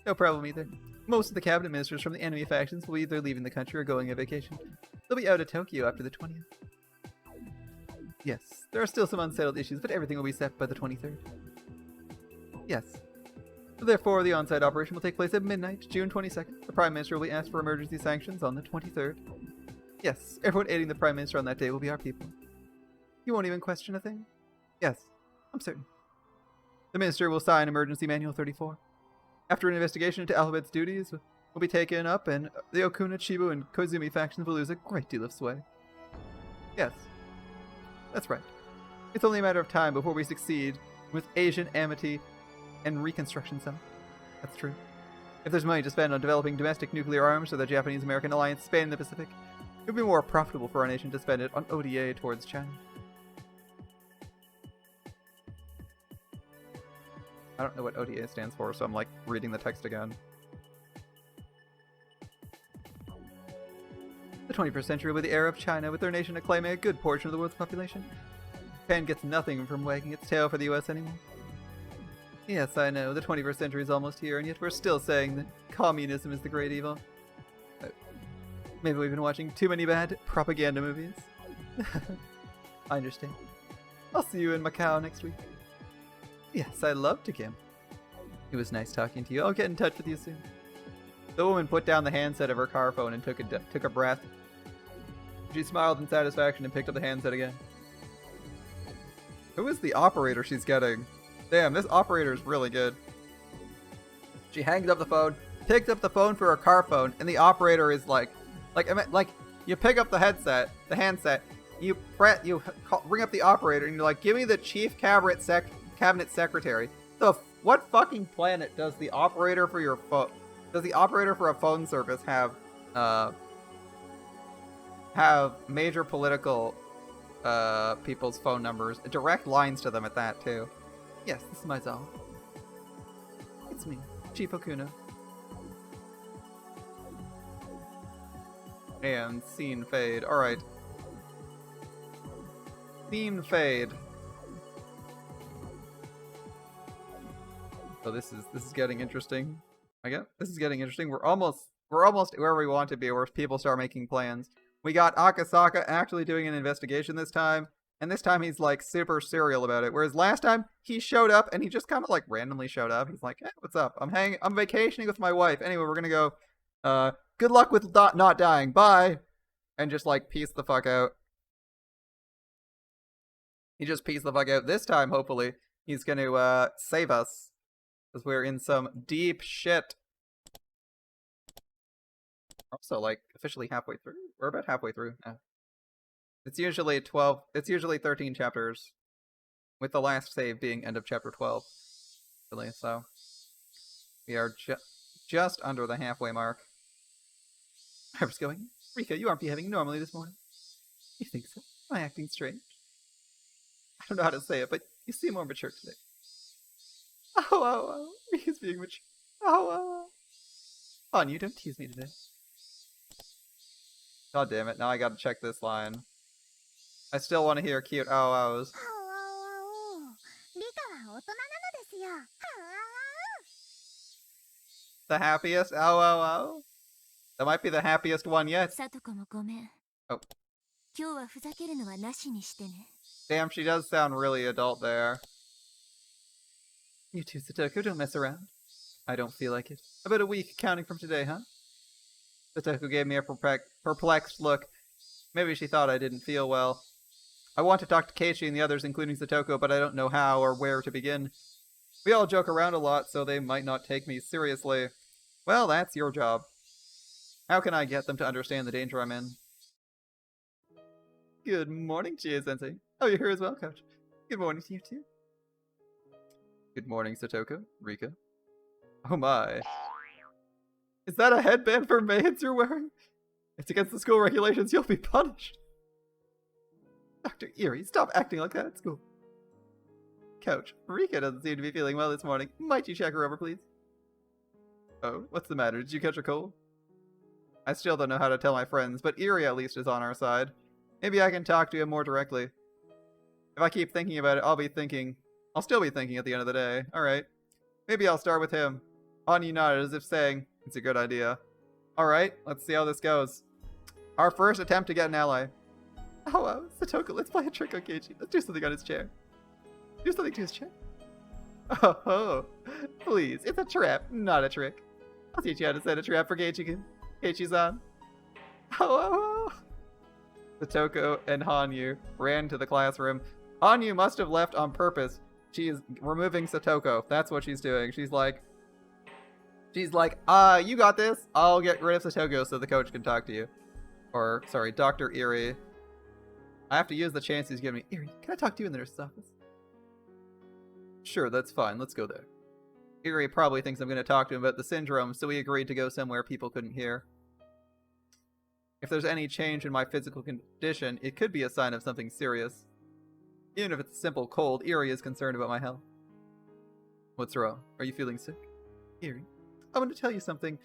No problem either. Most of the cabinet ministers from the enemy factions will be either leaving the country or going on vacation. They'll be out of Tokyo after the 20th. Yes, there are still some unsettled issues, but everything will be set by the 23rd. Yes. Therefore, the on-site operation will take place at midnight, June 22nd. The Prime Minister will be asked for emergency sanctions on the 23rd. Yes, everyone aiding the Prime Minister on that day will be our people. You won't even question a thing? Yes, I'm certain. The Minister will sign Emergency Manual 34. After an investigation into Alphabet's duties will be taken up, and the Okuna, Chibu, and Koizumi factions will lose a great deal of sway. Yes. That's right. It's only a matter of time before we succeed with Asian Amity and Reconstruction Summit. That's true. If there's money to spend on developing domestic nuclear arms for the Japanese-American alliance spanning the Pacific, it would be more profitable for our nation to spend it on ODA towards China. I don't know what ODA stands for, so I'm like reading the text again. The 21st century will be the era of China, with their nation acclaiming a good portion of the world's population. Japan gets nothing from wagging its tail for the US anymore. Yes, I know, the 21st century is almost here, and yet we're still saying that communism is the great evil. Maybe we've been watching too many bad propaganda movies. I understand. I'll see you in Macau next week. Yes, I'd love to, Kim. It was nice talking to you. I'll get in touch with you soon. The woman put down the handset of her car phone and took a breath. She smiled in satisfaction and picked up the handset again. Who is the operator she's getting? Damn, this operator is really good. She hangs up the phone, picks up the phone for her car phone, and the operator is like you pick up the handset, you ring up the operator, and you're like, give me the chief cabinet secretary. What fucking planet does the operator for your phone? Does the operator for a phone service have major political people's phone numbers, direct lines to them at that too? Yes, this is my Zal. It's me, Chief Okuno. And scene fade. Alright. Scene fade. So this is getting interesting. I guess this is getting interesting. We're almost where we want to be, where people start making plans. We got Akasaka actually doing an investigation this time, and this time he's like super serial about it. Whereas last time he showed up and he just kind of like randomly showed up. He's like, "Hey, what's up? I'm vacationing with my wife. Anyway, we're gonna go. Good luck with not dying. Bye." And just like peace the fuck out. He just peace the fuck out. This time, hopefully, he's gonna save us. Because we're in some deep shit. Also, like, officially halfway through. We're about halfway through now. It's usually 13 chapters. With the last save being end of chapter 12. Really, so. We are just under the halfway mark. Where's going? Rika, you aren't behaving normally this morning. You think so? Am I acting strange? I don't know how to say it, but you seem more mature today. Oh. Rika's being mature. Oh. On you, don't tease me today. God damn it, now I gotta check this line. I still want to hear cute ow-ows. The happiest ow-ow-ow? That might be the happiest one yet. Oh. Damn, she does sound really adult there. You two, Satoko, don't mess around. I don't feel like it. About a week counting from today, huh? Satoko gave me a perplexed look. Maybe she thought I didn't feel well. I want to talk to Keiichi and the others, including Satoko, but I don't know how or where to begin. We all joke around a lot, so they might not take me seriously. Well, that's your job. How can I get them to understand the danger I'm in? Good morning, Chie-sensei. Oh, you're here as well, Coach. Good morning to you, too. Good morning, Satoko, Rika. Oh my. Is that a headband for maids you're wearing? It's against the school regulations, you'll be punished. Dr. Eerie, stop acting like that at school. Coach, Rika doesn't seem to be feeling well this morning. Might you check her over, please? Oh, what's the matter? Did you catch a cold? I still don't know how to tell my friends, but Eerie at least is on our side. Maybe I can talk to him more directly. If I keep thinking about it, I'll still be thinking at the end of the day. Alright. Maybe I'll start with him. Hanyu nodded as if saying, it's a good idea. Alright, let's see how this goes. Our first attempt to get an ally. Oh, Satoko, let's play a trick on Keiichi. Let's do something on his chair. Do something to his chair. Oh, please, it's a trap, not a trick. I'll teach you how to set a trap for Keiichi-kun. Keiichi-san. Oh. Satoko and Hanyu ran to the classroom. Hanyu must have left on purpose. She is removing Satoko. That's what she's doing. She's like, you got this. I'll get rid of Satoko so the coach can talk to you. Or, sorry, Dr. Eerie. I have to use the chance he's giving me. Eerie, can I talk to you in the nurse's office? Sure, that's fine. Let's go there. Eerie probably thinks I'm going to talk to him about the syndrome, so we agreed to go somewhere people couldn't hear. If there's any change in my physical condition, it could be a sign of something serious. Even if it's a simple cold, Eerie is concerned about my health. What's wrong? Are you feeling sick? Eerie, I want to tell you something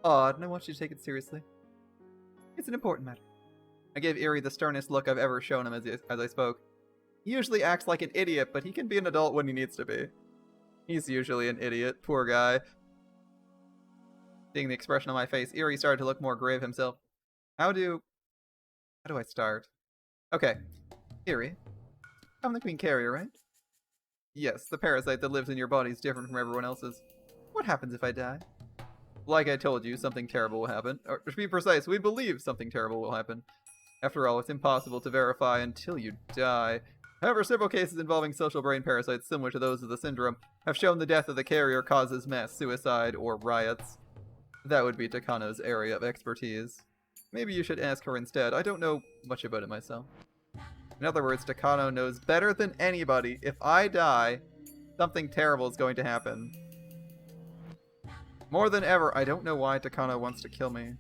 odd, and I want you to take it seriously. It's an important matter. I gave Eerie the sternest look I've ever shown him as I spoke. He usually acts like an idiot, but he can be an adult when he needs to be. He's usually an idiot, poor guy. Seeing the expression on my face, Eerie started to look more grave himself. How do I start? Okay. Eerie. I'm the queen carrier, right? Yes, the parasite that lives in your body is different from everyone else's. What happens if I die? Like I told you, something terrible will happen. Or to be precise, we believe something terrible will happen. After all, it's impossible to verify until you die. However, several cases involving social brain parasites similar to those of the syndrome have shown the death of the carrier causes mass suicide or riots. That would be Takano's area of expertise. Maybe you should ask her instead. I don't know much about it myself. In other words, Takano knows better than anybody if I die, something terrible is going to happen. More than ever, I don't know why Takano wants to kill me.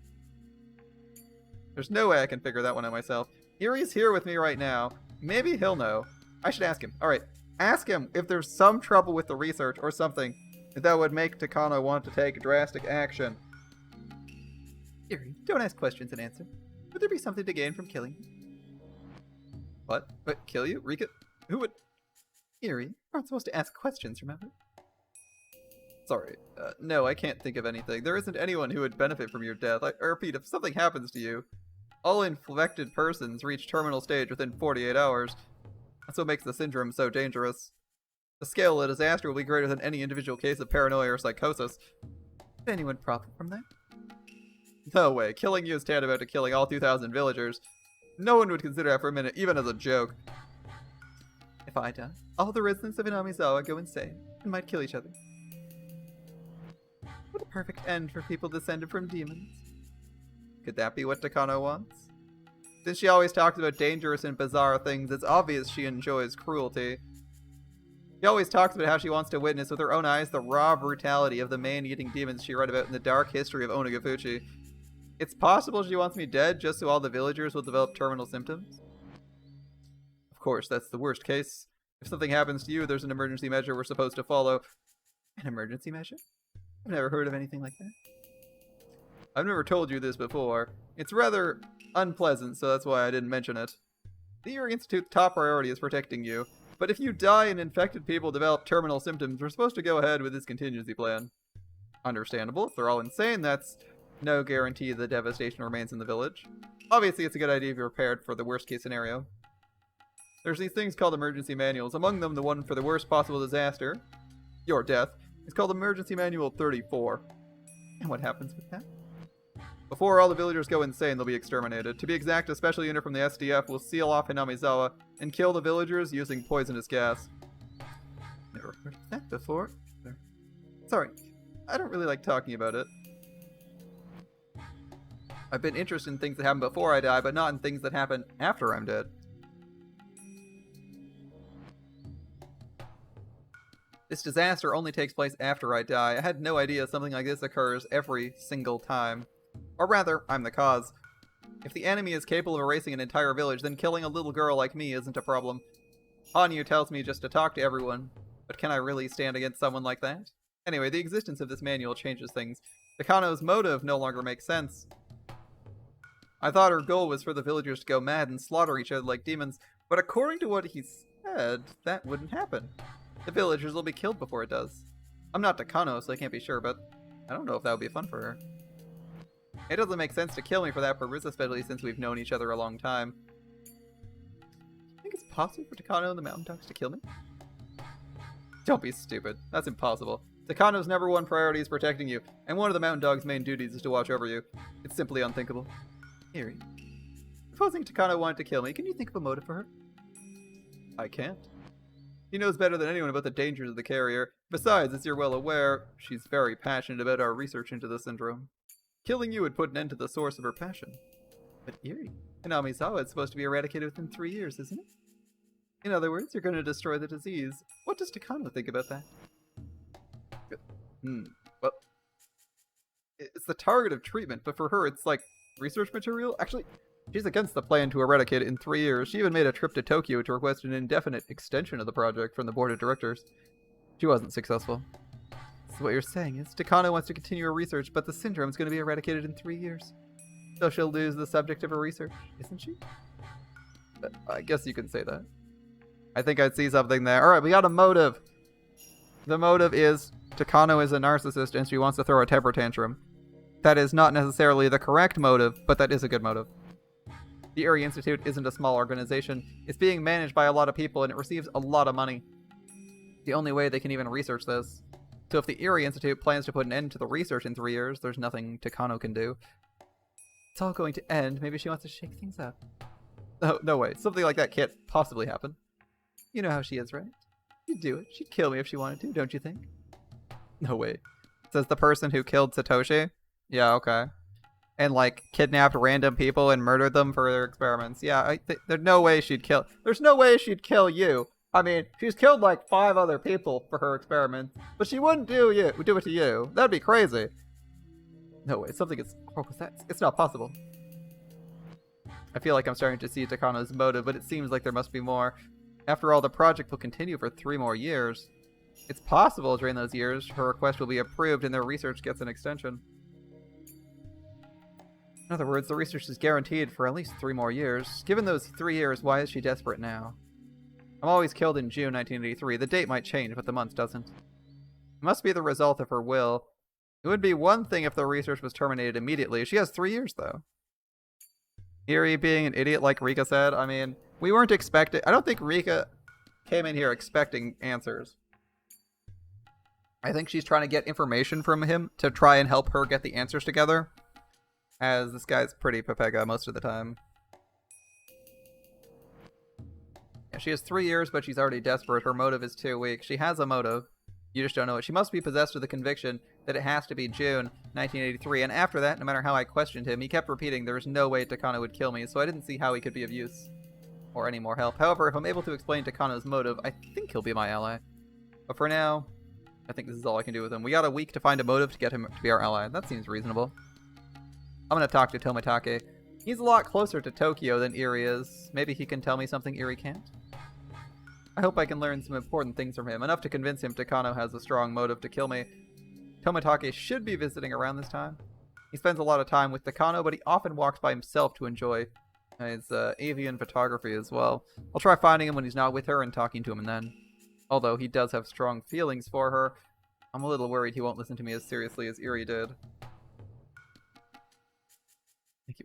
There's no way I can figure that one out myself. Eerie's here with me right now. Maybe he'll know. I should ask him. Alright, ask him if there's some trouble with the research or something that would make Takano want to take drastic action. Eerie, don't ask questions and answer. Would there be something to gain from killing you? What? What? Kill you? Rika? Who would? Eerie, aren't supposed to ask questions, remember? Sorry. No, I can't think of anything. There isn't anyone who would benefit from your death. I repeat, if something happens to you, all infected persons reach terminal stage within 48 hours. That's what makes the syndrome so dangerous. The scale of the disaster will be greater than any individual case of paranoia or psychosis. Did anyone profit from that? No way. Killing you is tantamount to killing all 2,000 villagers. No one would consider that for a minute, even as a joke. If I die, all the residents of Inamizawa go insane and might kill each other. What a perfect end for people descended from demons. Could that be what Takano wants? Since she always talks about dangerous and bizarre things, it's obvious she enjoys cruelty. She always talks about how she wants to witness with her own eyes the raw brutality of the man-eating demons she read about in the dark history of Onagafuchi. It's possible she wants me dead just so all the villagers will develop terminal symptoms. Of course, that's the worst case. If something happens to you, there's an emergency measure we're supposed to follow. An emergency measure? I've never heard of anything like that. I've never told you this before. It's rather unpleasant, so that's why I didn't mention it. The Eerie Institute's top priority is protecting you, but if you die and infected people develop terminal symptoms, we're supposed to go ahead with this contingency plan. Understandable. If they're all insane, that's no guarantee the devastation remains in the village. Obviously, it's a good idea if you're prepared for the worst case scenario. There's these things called emergency manuals. Among them, the one for the worst possible disaster, your death, is called Emergency Manual 34. And what happens with that? Before all the villagers go insane, they'll be exterminated. To be exact, a special unit from the SDF will seal off Hinamizawa and kill the villagers using poisonous gas. Never heard of that before. Sorry, I don't really like talking about it. I've been interested in things that happen before I die, but not in things that happen after I'm dead. This disaster only takes place after I die. I had no idea something like this occurs every single time. Or rather, I'm the cause. If the enemy is capable of erasing an entire village, then killing a little girl like me isn't a problem. Hanyu tells me just to talk to everyone, but can I really stand against someone like that? Anyway, the existence of this manual changes things. Takano's motive no longer makes sense. I thought her goal was for the villagers to go mad and slaughter each other like demons, but according to what he said, that wouldn't happen. The villagers will be killed before it does. I'm not Takano, so I can't be sure, but I don't know if that would be fun for her. It doesn't make sense to kill me for that purpose, especially since we've known each other a long time. You think it's possible for Takano and the Mountain Dogs to kill me? Don't be stupid. That's impossible. Takano's number one priority is protecting you, and one of the Mountain Dog's main duties is to watch over you. It's simply unthinkable. Eerie, supposing Takano wanted to kill me, can you think of a motive for her? I can't. She knows better than anyone about the dangers of the carrier. Besides, as you're well aware, she's very passionate about our research into the syndrome. Killing you would put an end to the source of her passion. But Eerie, Hinamizawa is supposed to be eradicated within 3 years, isn't it? In other words, you're going to destroy the disease. What does Takano think about that? Well, it's the target of treatment, but for her it's like research material? Actually, she's against the plan to eradicate it in 3 years. She even made a trip to Tokyo to request an indefinite extension of the project from the board of directors. She wasn't successful. So what you're saying is, Takano wants to continue her research, but the syndrome's going to be eradicated in 3 years. So she'll lose the subject of her research, isn't she? I guess you can say that. I think I'd see something there. Alright, we got a motive. The motive is, Takano is a narcissist and she wants to throw a temper tantrum. That is not necessarily the correct motive, but that is a good motive. The Erie Institute isn't a small organization. It's being managed by a lot of people, and it receives a lot of money. The only way they can even research this. So if the Erie Institute plans to put an end to the research in 3 years, there's nothing Takano can do. It's all going to end. Maybe she wants to shake things up. Oh, no way. Something like that can't possibly happen. You know how she is, right? She'd do it. She'd kill me if she wanted to, don't you think? No way. Says the person who killed Satoshi? Yeah, okay. And, like, kidnapped random people and murdered them for their experiments. Yeah, there's no way she'd kill... There's no way she'd kill you. I mean, she's killed, like, 5 other people for her experiments, but she wouldn't do it to you. That'd be crazy. No way. Something is... It's not possible. I feel like I'm starting to see Takano's motive, but it seems like there must be more. After all, the project will continue for 3 more years. It's possible during those years her request will be approved and their research gets an extension. In other words, the research is guaranteed for at least 3 more years. Given those 3 years, why is she desperate now? I'm always killed in June 1983. The date might change, but the month doesn't. It must be the result of her will. It would be one thing if the research was terminated immediately. She has 3 years, though. Erie being an idiot, like Rika said. I mean, we weren't expecting... I don't think Rika came in here expecting answers. I think she's trying to get information from him to try and help her get the answers together. As this guy's pretty Pepega most of the time. Yeah, she has 3 years, but she's already desperate. Her motive is too weak. She has a motive. You just don't know it. She must be possessed with the conviction that it has to be June 1983. And after that, no matter how I questioned him, he kept repeating there's no way Takano would kill me, so I didn't see how he could be of use. Or any more help. However, if I'm able to explain Takano's motive, I think he'll be my ally. But for now, I think this is all I can do with him. We got a week to find a motive to get him to be our ally. That seems reasonable. I'm gonna talk to Tomitake. He's a lot closer to Tokyo than Erie is. Maybe he can tell me something Erie can't? I hope I can learn some important things from him, enough to convince him Takano has a strong motive to kill me. Tomitake should be visiting around this time. He spends a lot of time with Takano, but he often walks by himself to enjoy his avian photography as well. I'll try finding him when he's not with her and talking to him then. Although he does have strong feelings for her, I'm a little worried he won't listen to me as seriously as Erie did.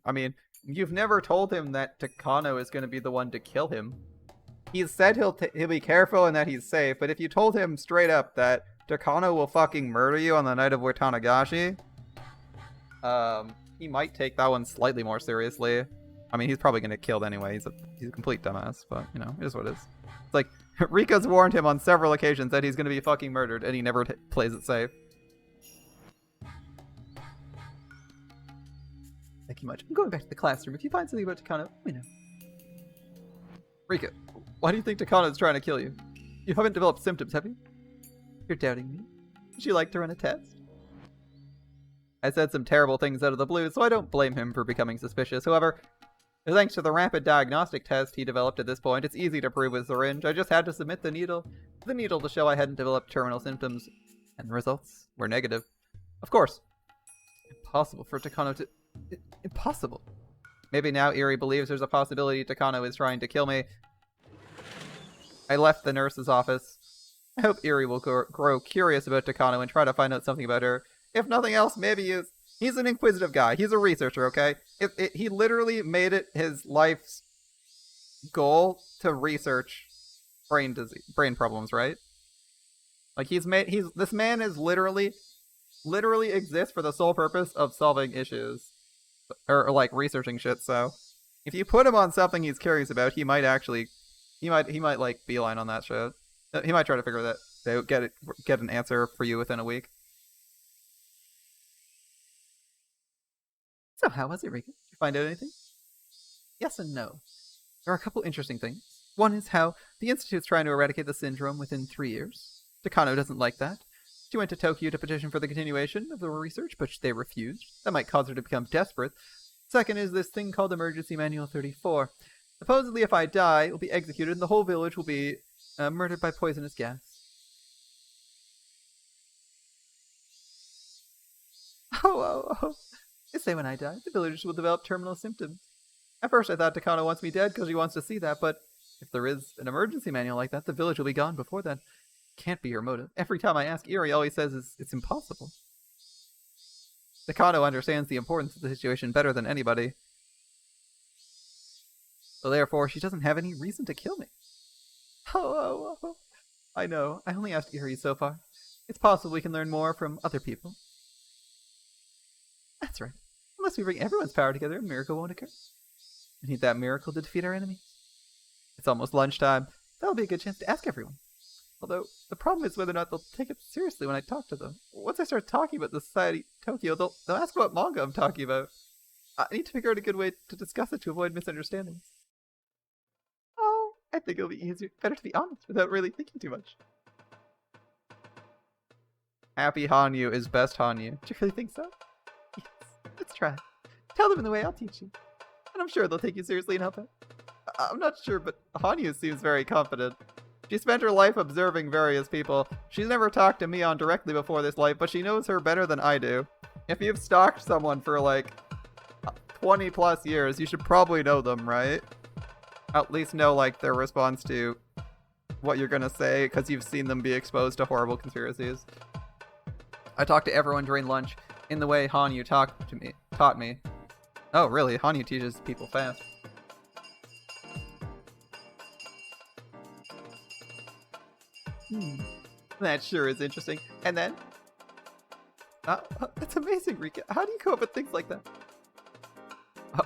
I mean, you've never told him that Takano is going to be the one to kill him. He's said he'll be careful and that he's safe, but if you told him straight up that Takano will fucking murder you on the night of Watanagashi, he might take that one slightly more seriously. I mean, he's probably going to get killed anyway. He's a complete dumbass, but, you know, it is what it is. It's like, Rika's warned him on several occasions that he's going to be fucking murdered, and he never plays it safe. Thank you much. I'm going back to the classroom. If you find something about Takano, let me know. Rika, why do you think Takano's trying to kill you? You haven't developed symptoms, have you? You're doubting me? Would you like to run a test? I said some terrible things out of the blue, so I don't blame him for becoming suspicious. However, thanks to the rapid diagnostic test he developed at this point, it's easy to prove with syringe. I just had to submit the needle to show I hadn't developed terminal symptoms, and the results were negative. Of course. Impossible for Takano to... Impossible. Maybe now Erie believes there's a possibility Takano is trying to kill me. I left the nurse's office. I hope Erie will grow curious about Takano and try to find out something about her. If nothing else, maybe he's an inquisitive guy. He's a researcher, okay? He literally made it his life's goal to research brain problems, right? Like this man is literally exists for the sole purpose of solving issues. Or like researching shit, so if you put him on something he's curious about, he might like beeline on that shit. He might try to figure that out, get an answer for you within a week. So how was it, Rika? Did you find out anything? Yes and no. There are a couple interesting things. One is how the Institute's trying to eradicate the syndrome within 3 years. Takano doesn't like that. She went to Tokyo to petition for the continuation of the research, but they refused. That might cause her to become desperate. Second is this thing called Emergency Manual 34. Supposedly, if I die, it will be executed and the whole village will be murdered by poisonous gas. Oh. They say when I die, the villagers will develop terminal symptoms. At first I thought Takano wants me dead because she wants to see that, but if there is an emergency manual like that, the village will be gone before then. Can't be her motive. Every time I ask Erie, all he says is, it's impossible. Takano understands the importance of the situation better than anybody. So therefore, she doesn't have any reason to kill me. Oh. I know. I only asked Eri so far. It's possible we can learn more from other people. That's right. Unless we bring everyone's power together, a miracle won't occur. We need that miracle to defeat our enemies. It's almost lunchtime. That'll be a good chance to ask everyone. Although, the problem is whether or not they'll take it seriously when I talk to them. Once I start talking about the Society Tokyo, they'll ask what manga I'm talking about. I need to figure out a good way to discuss it to avoid misunderstandings. Oh, I think it'll be better to be honest without really thinking too much. Happy Hanyu is best Hanyu. Do you really think so? Yes, let's try. Tell them in the way I'll teach you. And I'm sure they'll take you seriously and help out. I'm not sure, but Hanyu seems very confident. She spent her life observing various people. She's never talked to Mion directly before this life, but she knows her better than I do. If you've stalked someone for like 20 plus years, you should probably know them, right? At least know like their response to what you're gonna say, because you've seen them be exposed to horrible conspiracies. I talked to everyone during lunch in the way Hanyu taught me. Oh, really? Hanyu teaches people fast. That sure is interesting. And then? That's amazing, Rika. How do you come up with things like that?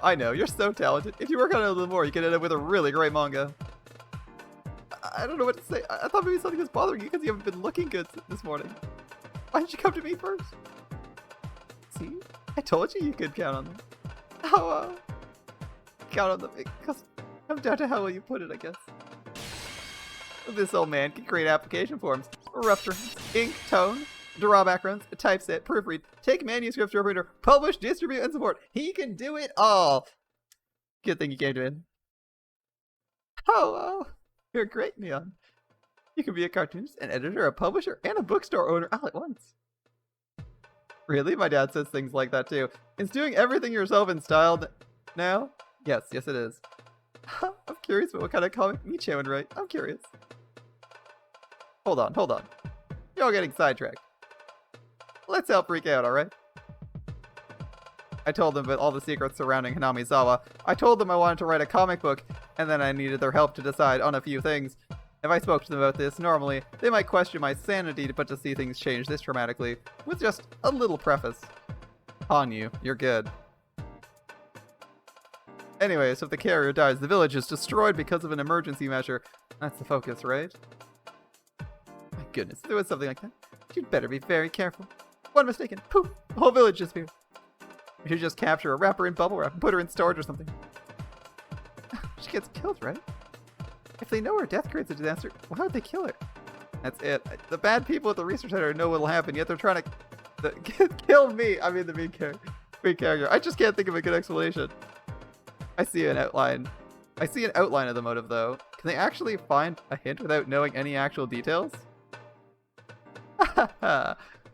I know, you're so talented. If you work on it a little more, you can end up with a really great manga. I don't know what to say. I thought maybe something was bothering you because you haven't been looking good this morning. Why didn't you come to me first? See? I told you could count on them. Count on them. It comes down to how well you put it, I guess. This old man can create application forms, rough drafts, ink, tone, draw backgrounds, typeset, proofread, take manuscripts to a printer, publish, distribute, and support. He can do it all. Good thing you came to him. You're great, Neon. You can be a cartoonist, an editor, a publisher, and a bookstore owner all at once. Really? My dad says things like that too. Is doing everything yourself in style now? Yes it is. I'm curious about what kind of comic Miche would write. I'm curious. Hold on. You're all getting sidetracked. Let's help Freak out, alright? I told them about all the secrets surrounding Hanamizawa. I told them I wanted to write a comic book, and then I needed their help to decide on a few things. If I spoke to them about this normally, they might question my sanity, but to see things change this dramatically, with just a little preface. Hanyu, you're good. Anyway, so if the carrier dies, the village is destroyed because of an emergency measure. That's the focus, right? My goodness, if there was something like that, you'd better be very careful. One mistake and poof, the whole village disappears. We should just capture her, wrap her in bubble wrap, and put her in storage or something. She gets killed, right? If they know her death creates a disaster, why would they kill her? That's it. The bad people at the research center know what'll happen, yet they're trying to kill me. I mean, the main character. I just can't think of a good explanation. I see an outline. I see an outline of the motive, though. Can they actually find a hint without knowing any actual details?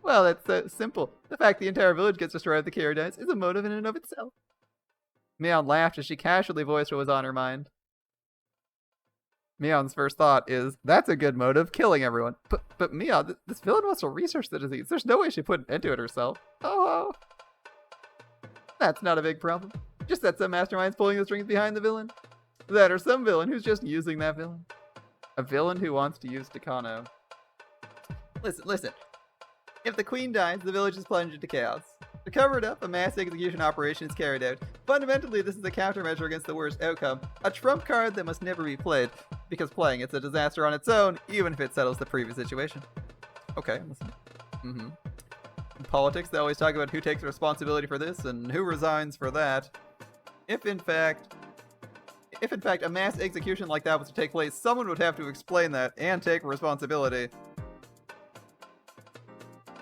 Well, that's so simple. The fact the entire village gets destroyed if the carrier dies is a motive in and of itself. Mion laughed as she casually voiced what was on her mind. Mion's first thought is, that's a good motive, killing everyone. But Mion, this villain wants to research the disease. There's no way she put an end to it herself. Oh. That's not a big problem. Just that some mastermind's pulling the strings behind the villain. That or some villain who's just using that villain. A villain who wants to use Takano. Listen. If the queen dies, the village is plunged into chaos. To cover it up, a mass execution operation is carried out. Fundamentally, this is a countermeasure against the worst outcome. A trump card that must never be played, because playing it's a disaster on its own, even if it settles the previous situation. Okay, listen. In politics, they always talk about who takes responsibility for this and who resigns for that. If in fact a mass execution like that was to take place, someone would have to explain that and take responsibility.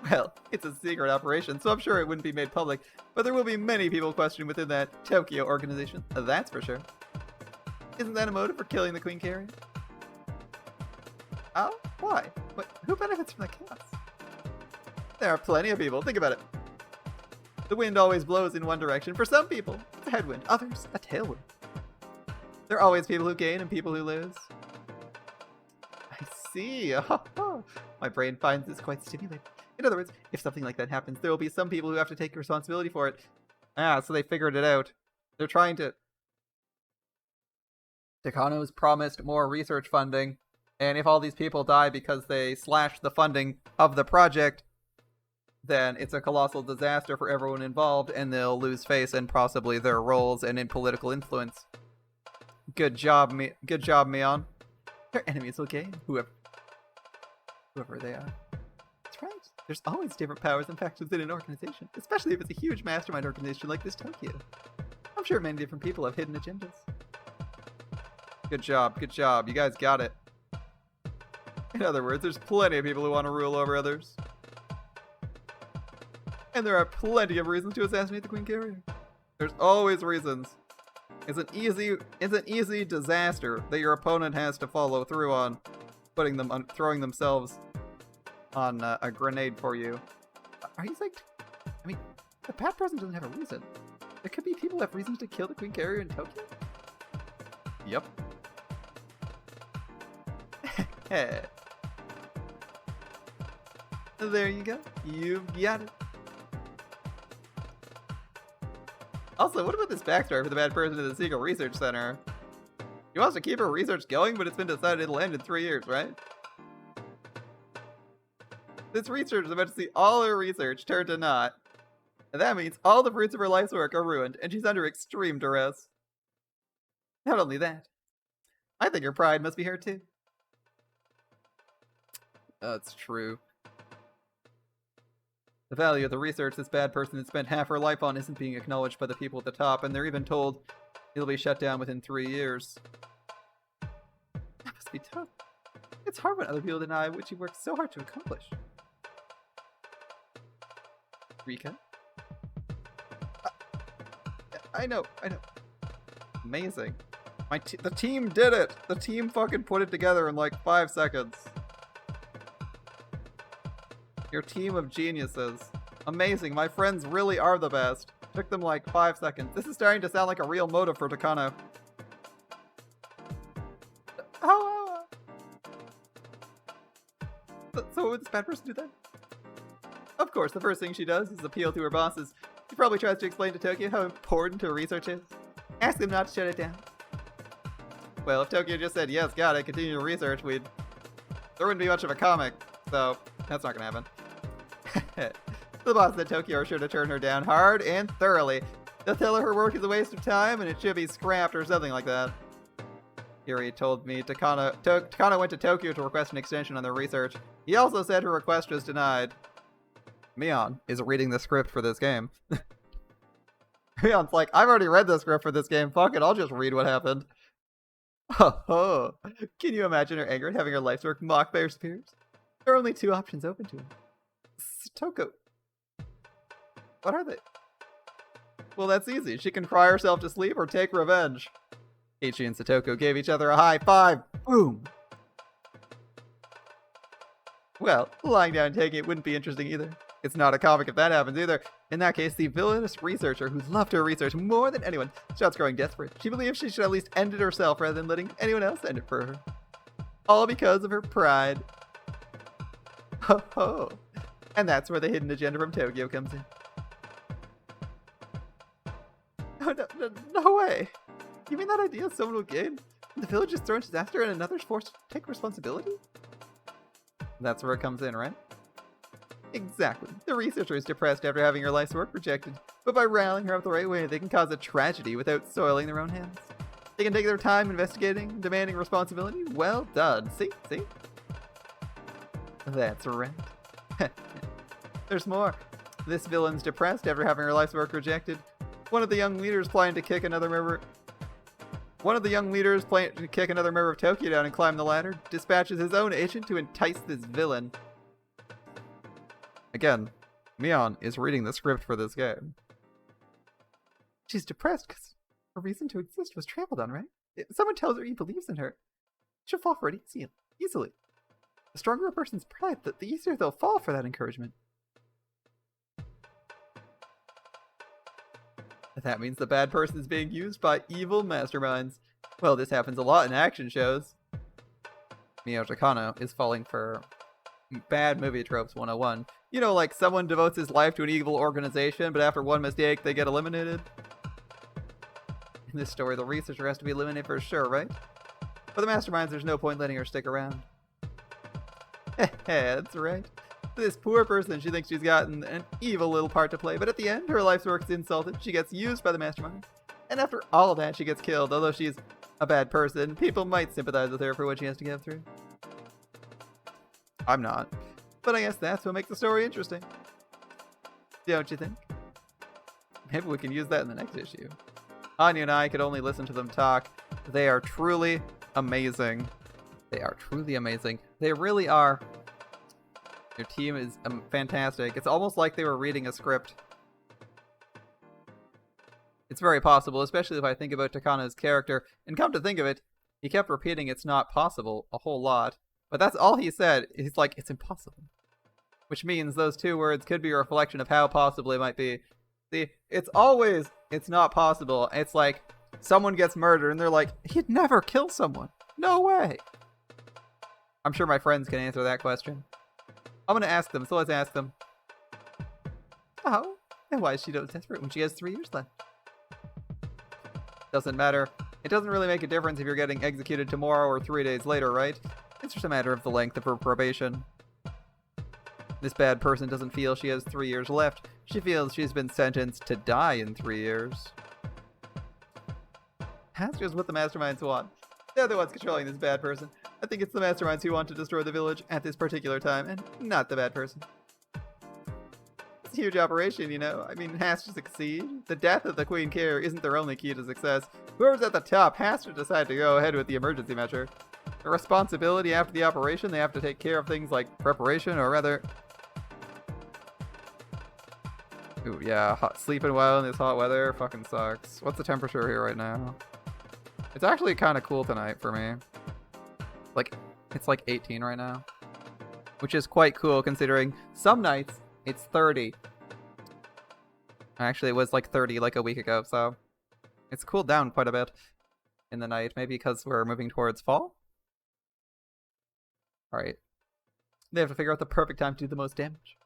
Well, it's a secret operation, so I'm sure it wouldn't be made public, but there will be many people questioned within that Tokyo organization, that's for sure. Isn't that a motive for killing the Queen Carrier? Oh, why? Who benefits from the chaos? There are plenty of people, think about it. The wind always blows in one direction. For some people, it's a headwind, others, a tailwind. There are always people who gain and people who lose. I see. My brain finds this quite stimulating. In other words, if something like that happens, there will be some people who have to take responsibility for it. Ah, so they figured it out. They're trying to... Takano's promised more research funding, and if all these people die because they slash the funding of the project, then it's a colossal disaster for everyone involved, and they'll lose face in possibly their roles and in political influence. Good job, Mion. Their enemies will gain, whoever they are. That's right. There's always different powers and factions in an organization, especially if it's a huge mastermind organization like this Tokyo. I'm sure many different people have hidden agendas. Good job, good job. You guys got it. In other words, there's plenty of people who want to rule over others. And there are plenty of reasons to assassinate the Queen Carrier. There's always reasons. It's an easy disaster that your opponent has to follow through on, throwing themselves on a grenade for you. Are you like? I mean, the bad person doesn't have a reason. There could be people who have reasons to kill the Queen Carrier in Tokyo. Yep. There you go. You've got it. Also, what about this backstory for the bad person in the Secret Research Center? She wants to keep her research going, but it's been decided it'll end in 3 years, right? This researcher is about to see all her research turn to naught. And that means all the fruits of her life's work are ruined, and she's under extreme duress. Not only that, I think her pride must be hurt too. That's true. The value of the research this bad person has spent half her life on isn't being acknowledged by the people at the top, and they're even told it'll be shut down within 3 years. That must be tough. It's hard when other people deny what you worked so hard to accomplish. Rika? I know. Amazing. The team did it! The team fucking put it together in like 5 seconds. Your team of geniuses. Amazing, my friends really are the best. Took them like 5 seconds. This is starting to sound like a real motive for Takano. So what would this bad person do then? Of course, the first thing she does is appeal to her bosses. She probably tries to explain to Tokyo how important her research is. Ask them not to shut it down. Well, if Tokyo just said, yes, got it, continue to research, there wouldn't be much of a comic. So, that's not gonna happen. The boss at Tokyo are sure to turn her down hard and thoroughly. They'll tell her work is a waste of time and it should be scrapped or something like that. Yuri told me Takano went to Tokyo to request an extension on their research. He also said her request was denied. Mion is reading the script for this game. Mion's like, I've already read the script for this game. Fuck it, I'll just read what happened. Oh, can you imagine her anger at having her life's work mocked by her superiors? There are only 2 options open to her. Satoko. What are they? Well, that's easy. She can cry herself to sleep or take revenge. Ichi and Satoko gave each other a high five. Boom! Well, lying down and taking it wouldn't be interesting either. It's not a comic if that happens either. In that case, the villainous researcher who's loved her research more than anyone starts growing desperate. She believes she should at least end it herself rather than letting anyone else end it for her. All because of her pride. Ho ho. And that's where the hidden agenda from Tokyo comes in. Oh, no way. You mean that idea someone will gain? The village is thrown to disaster and another's forced to take responsibility? That's where it comes in, right? Exactly. The researcher is depressed after having her life's work rejected, but by rallying her up the right way, they can cause a tragedy without soiling their own hands. They can take their time investigating, demanding responsibility. Well done. See? That's right. There's more. This villain's depressed after having her life's work rejected. One of the young leaders planning to kick another member of Tokyo down and climb the ladder, dispatches his own agent to entice this villain. Again, Mion is reading the script for this game. She's depressed because her reason to exist was trampled on, right? If someone tells her he believes in her, she'll fall for it easily. The stronger a person's pride, the easier they'll fall for that encouragement. That means the bad person is being used by evil masterminds. Well, this happens a lot in action shows. Mio Takano is falling for Bad movie tropes 101. You know, like someone devotes his life to an evil organization, but after one mistake, they get eliminated. In this story, the researcher has to be eliminated for sure, right? For the masterminds, there's no point letting her stick around. That's right. This poor person, she thinks she's gotten an evil little part to play, but at the end, her life's work is insulted. She gets used by the masterminds. And after all that, she gets killed. Although she's a bad person, people might sympathize with her for what she has to get through. I'm not. But I guess that's what makes the story interesting. Don't you think? Maybe we can use that in the next issue. Anya and I could only listen to them talk. They are truly amazing. They are truly amazing. They really are. Their team is fantastic. It's almost like they were reading a script. It's very possible, especially if I think about Takano's character. And come to think of it, he kept repeating it's not possible a whole lot. But that's all he said. He's like, it's impossible. Which means those two words could be a reflection of how possible it might be. See, it's always, it's not possible. It's like, someone gets murdered and they're like, he'd never kill someone. No way. I'm sure my friends can answer that question. I'm going to ask them, so let's ask them. Oh, and why is she so desperate when she has 3 years left? Doesn't matter. It doesn't really make a difference if you're getting executed tomorrow or 3 days later, right? It's just a matter of the length of her probation. This bad person doesn't feel she has 3 years left. She feels she's been sentenced to die in 3 years. That's just what the masterminds want. They're the ones controlling this bad person. I think it's the masterminds who want to destroy the village at this particular time, and not the bad person. It's a huge operation, you know. I mean, it has to succeed. The death of the Queen Care isn't their only key to success. Whoever's at the top has to decide to go ahead with the emergency measure. The responsibility after the operation, they have to take care of things like preparation, or rather... Ooh, yeah, sleeping well in this hot weather fucking sucks. What's the temperature here right now? It's actually kind of cool tonight for me. Like, it's like 18 right now. Which is quite cool considering some nights it's 30. Actually, it was like 30 like a week ago, so... It's cooled down quite a bit in the night. Maybe because we're moving towards fall? Alright. They have to figure out the perfect time to do the most damage.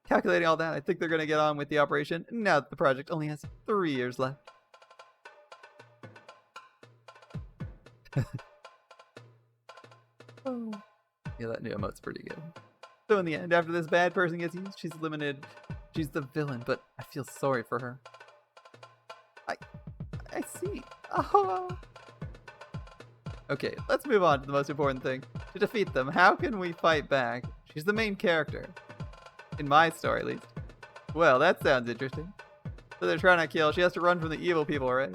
Calculating all that, I think they're going to get on with the operation now that the project only has 3 years left. Oh. Yeah, that new emote's pretty good. So in the end, after this bad person gets used, she's eliminated. She's the villain, but I feel sorry for her. I see. Oh. Okay, let's move on to the most important thing. To defeat them, how can we fight back? She's the main character. In my story, at least. Well, that sounds interesting. So they're trying to kill. She has to run from the evil people, right?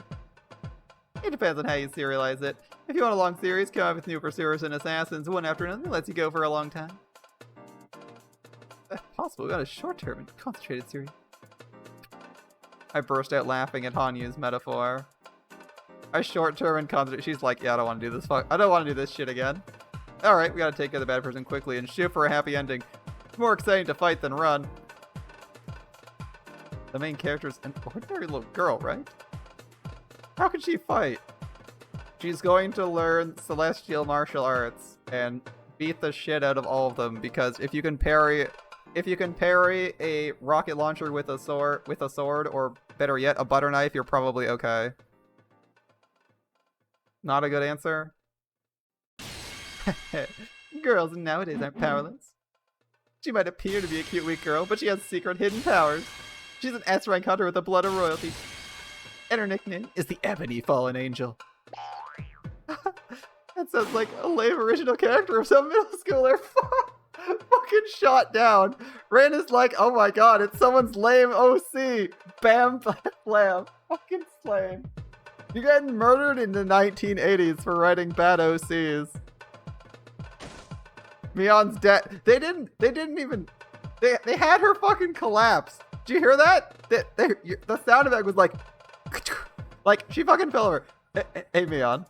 It depends on how you serialize it. If you want a long series, come up with new pursuers and assassins one after another. It lets you go for a long time. That's possible. We got a short-term and concentrated series. I burst out laughing at Hanyu's metaphor. A short-term and concentrated. She's like, yeah, I don't want to do this. I don't want to do this shit again. Alright, we gotta take care of the bad person quickly and shoot for a happy ending. It's more exciting to fight than run. The main character's an ordinary little girl, right? How can she fight? She's going to learn celestial martial arts and beat the shit out of all of them, because if you can parry a rocket launcher with a sword, or better yet, a butter knife, you're probably okay. Not a good answer? Girls nowadays aren't powerless. She might appear to be a cute weak girl, but she has secret hidden powers. She's an S-rank hunter with the blood of royalty. And her nickname is the Ebony Fallen Angel. That sounds like a lame original character of some middle schooler. Fucking shot down. Ran is like, oh my god, it's someone's lame OC. Bam, blam. Fucking slame. You're getting murdered in the 1980s for writing bad OCs. Mion's dead. They had her fucking collapse. Did you hear that? The sound effect was like she fucking fell over. Hey, Mion.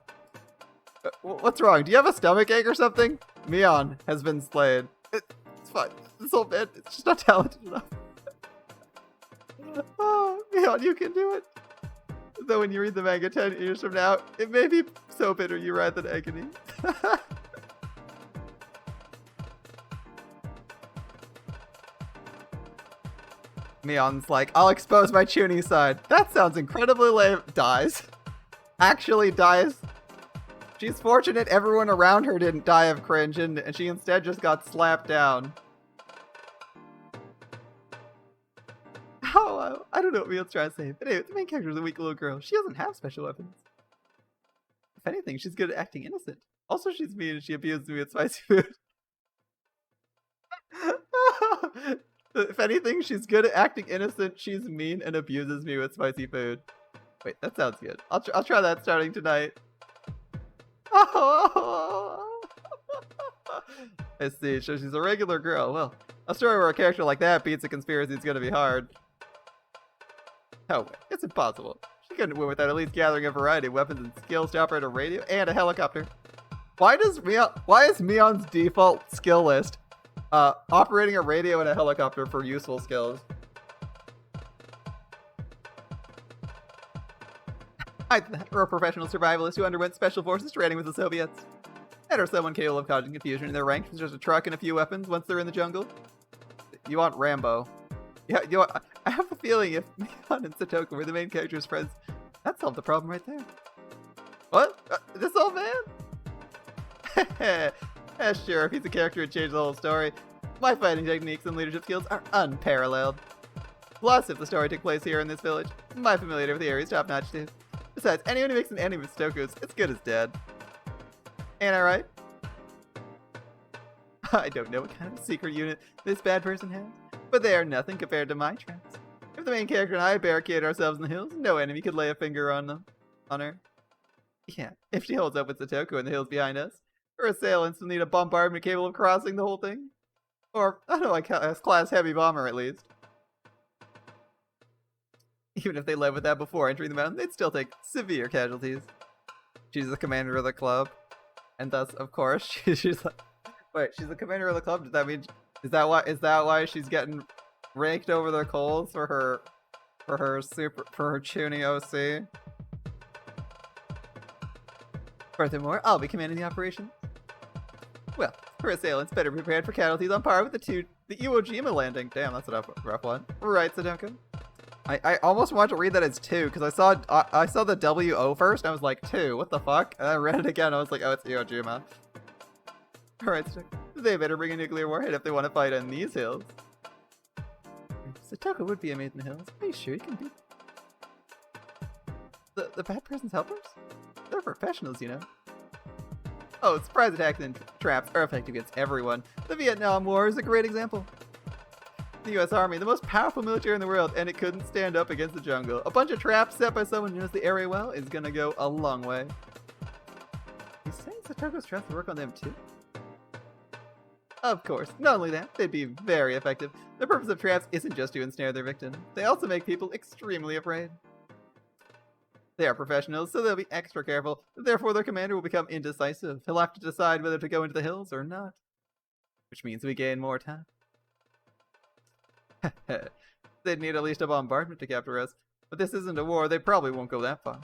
What's wrong? Do you have a stomach ache or something? Mion has been slayed. It's fine. This whole bit, it's just not talented enough. Oh, Mion, you can do it. Though when you read the manga 10 years from now, it may be so bitter you write than agony. Mion's like, I'll expose my Chuny side. That sounds incredibly lame. Dies. Actually dies. She's fortunate everyone around her didn't die of cringe, and she instead just got slapped down. Oh, I don't know what Mion's trying to say, but anyway, the main character is a weak little girl. She doesn't have special weapons. If anything, she's good at acting innocent. Also, she's mean and she abuses me with spicy food. If anything, she's good at acting innocent, she's mean, and abuses me with spicy food. Wait, that sounds good. I'll try that starting tonight. Oh. I see, so she's a regular girl. Well, a story where a character like that beats a conspiracy is gonna be hard. No way, it's impossible. She couldn't win without at least gathering a variety of weapons and skills to operate a radio and a helicopter. Why is Mion's default skill list operating a radio and a helicopter for useful skills? We're a professional survivalist who underwent special forces training with the Soviets. And are someone capable of causing confusion in their ranks with just a truck and a few weapons once they're in the jungle? You want Rambo. Yeah, I have a feeling if Mion and Satoko were the main characters' friends, that solved the problem right there. What? This old man? Yeah, sure, if he's a character who'd change the whole story. My fighting techniques and leadership skills are unparalleled. Plus, if the story took place here in this village, my familiarity with the area is top-notch too. Besides, anyone who makes an enemy with Satoko's, it's good as dead. Ain't I right? I don't know what kind of secret unit this bad person has, but they are nothing compared to my traps. If the main character and I barricade ourselves in the hills, no enemy could lay a finger on her. Yeah, if she holds up with Satoko in the hills behind us, her assailants will need a bombardment capable of crossing the whole thing. Or, I don't know, like a class heavy bomber at least. Even if they led with that before entering the mountain, they'd still take severe casualties. She's the commander of the club. And thus, of course, she's like, wait, she's the commander of the club? Does that mean, is that why she's getting raked over the coals for her Chuny OC? Furthermore, I'll be commanding the operation. Well, her assailants better be prepared for casualties on par with the Iwo Jima landing. Damn, that's a rough one. Right, Sadoko? I almost wanted to read that as 2, because I saw the W-O first, and I was like, 2, what the fuck? And I read it again, I was like, oh, it's Iwo Jima. Alright, they better bring a nuclear warhead if they want to fight on these hills. Satoko would be made in the hills. Are you sure you can beat the bad person's helpers? They're professionals, you know. Oh, surprise attacks and traps are effective against everyone. The Vietnam War is a great example. The US Army, the most powerful military in the world, and it couldn't stand up against the jungle. A bunch of traps set by someone who knows the area well is gonna go a long way. You saying Satoko's traps work on them too? Of course. Not only that, they'd be very effective. The purpose of traps isn't just to ensnare their victim. They also make people extremely afraid. They are professionals, so they'll be extra careful. Therefore, their commander will become indecisive. He'll have to decide whether to go into the hills or not. Which means we gain more time. They'd need at least a bombardment to capture us. But this isn't a war, they probably won't go that far.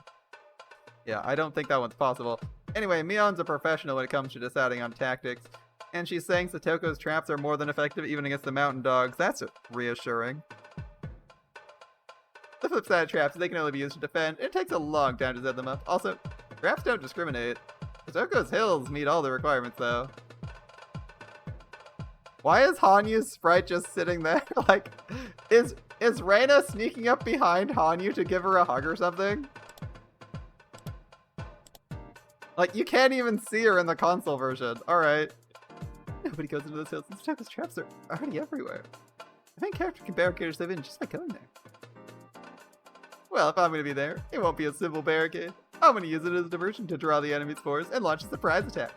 Yeah, I don't think that one's possible. Anyway, Mion's a professional when it comes to deciding on tactics. And she's saying Satoko's traps are more than effective even against the mountain dogs. That's reassuring. The flip side of traps, they can only be used to defend. It takes a long time to set them up. Also, traps don't discriminate. Satoko's hills meet all the requirements, though. Why is Hanyu's sprite just sitting there? Like, is Reina sneaking up behind Hanyu to give her a hug or something? Like, you can't even see her in the console version. Alright. Nobody goes into those hills, and Satoko's traps are already everywhere. The main character can barricade herself in just by going there. Well, if I'm gonna be there, it won't be a simple barricade. I'm gonna use it as a diversion to draw the enemy's force and launch a surprise attack.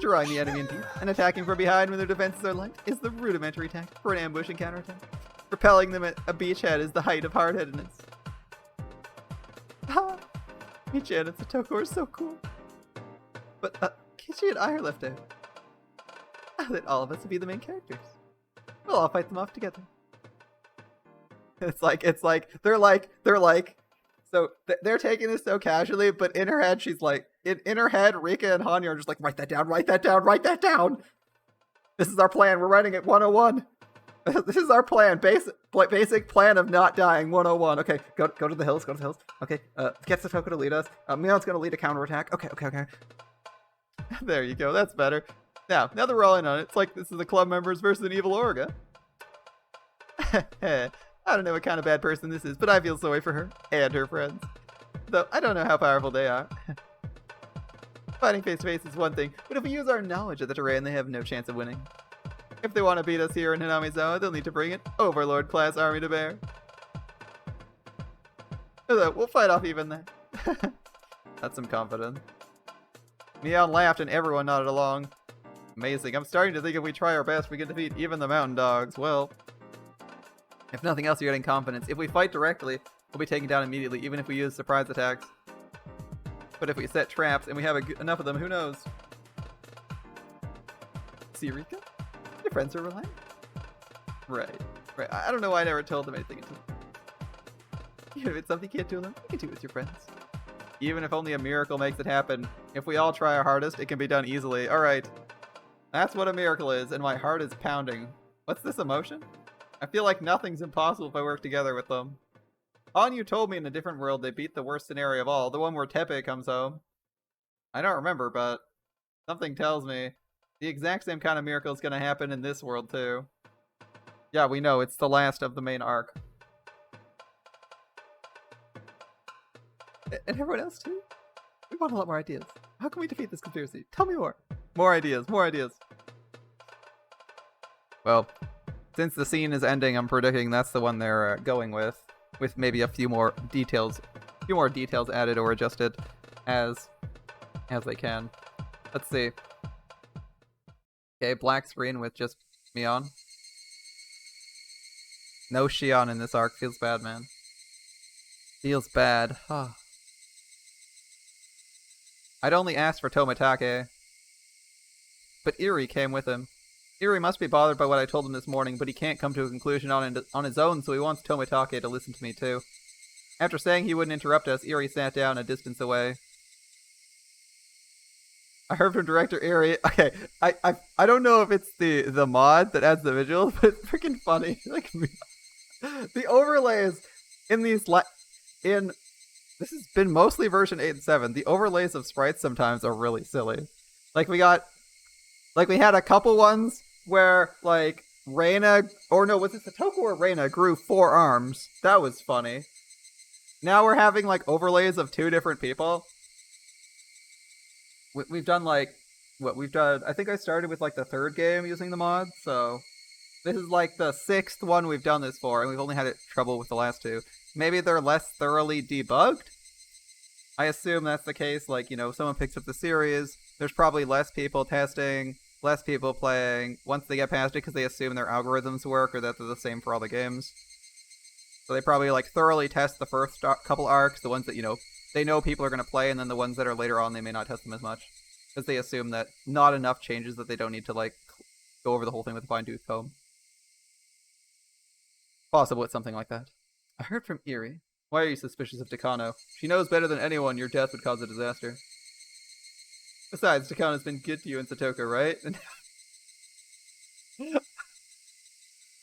Drawing the enemy in deep and attacking from behind when their defenses are light is the rudimentary tactic for an ambush and counterattack. Repelling them at a beachhead is the height of hard-headedness. Ah, Michan and Satoko are so cool. But Kichi and I are left out. Then all of us will be the main characters. We'll all fight them off together. It's like so they're taking this so casually, but in her head she's like, in her head Rika and Hanya are just like, write that down, write that down, write that down. This is our plan, we're writing it 101. This is our plan. Basic plan of not dying 101. Okay, go to the hills. Go to the hills. Okay, get Satoko to lead us. Mion's gonna lead a counterattack. Okay. There you go. That's better. Now that we're all in on it, it's like this is the club members versus an evil Orga. I don't know what kind of bad person this is, but I feel sorry for her and her friends. Though I don't know how powerful they are. Fighting face to face is one thing, but if we use our knowledge of the terrain, they have no chance of winning. If they want to beat us here in Hinamizawa, they'll need to bring an Overlord-class army to bear. So we'll fight off even then. That's some confidence. Mion laughed and everyone nodded along. Amazing. I'm starting to think if we try our best, we can defeat even the mountain dogs. Well, if nothing else, you're getting confidence. If we fight directly, we'll be taken down immediately, even if we use surprise attacks. But if we set traps and we have enough of them, who knows? See, Rika? Your friends are reliant. Right. I don't know why I never told them anything until... Even if it's something you can't do alone, you can do it with your friends. Even if only a miracle makes it happen, if we all try our hardest, it can be done easily. Alright. That's what a miracle is, and my heart is pounding. What's this emotion? I feel like nothing's impossible if I work together with them. Hanyu told me in a different world they beat the worst scenario of all, the one where Tepe comes home. I don't remember, but something tells me the exact same kind of miracle is going to happen in this world, too. Yeah, we know. It's the last of the main arc. And everyone else, too? We want a lot more ideas. How can we defeat this conspiracy? Tell me more. More ideas. Well, since the scene is ending, I'm predicting that's the one they're going with maybe a few more details added or adjusted as they can. Let's see. Okay, black screen with just Mion. No Shion in this arc. Feels bad, man. Feels bad. I'd only asked for Tomitake, but Iri came with him. Iri must be bothered by what I told him this morning, but he can't come to a conclusion on his own, so he wants Tomitake to listen to me too. After saying he wouldn't interrupt us, Iri sat down a distance away. I heard from director Iri. Okay, I don't know if it's the mod that adds the visuals, but it's freaking funny. Like the overlays in these this has been mostly version 8 and 7. The overlays of sprites sometimes are really silly. Like we had a couple ones where like Reina, or no, was it Satoko or Reina grew 4 arms? That was funny. Now we're having like overlays of 2 different people. We've done like, I think I started with like the 3rd game using the mod, so this is like the 6th one we've done this for, and we've only had trouble with the last 2. Maybe they're less thoroughly debugged? I assume that's the case, like, you know, if someone picks up the series, there's probably less people testing, less people playing, once they get past it because they assume their algorithms work or that they're the same for all the games. So they probably like thoroughly test the first couple arcs, the ones that, you know, they know people are going to play, and then the ones that are later on, they may not test them as much. Because they assume that not enough changes that they don't need to, like, go over the whole thing with a fine-tooth comb. Possible it's something like that. I heard from Iri. Why are you suspicious of Takano? She knows better than anyone your death would cause a disaster. Besides, Takano's been good to you and Satoko, right? I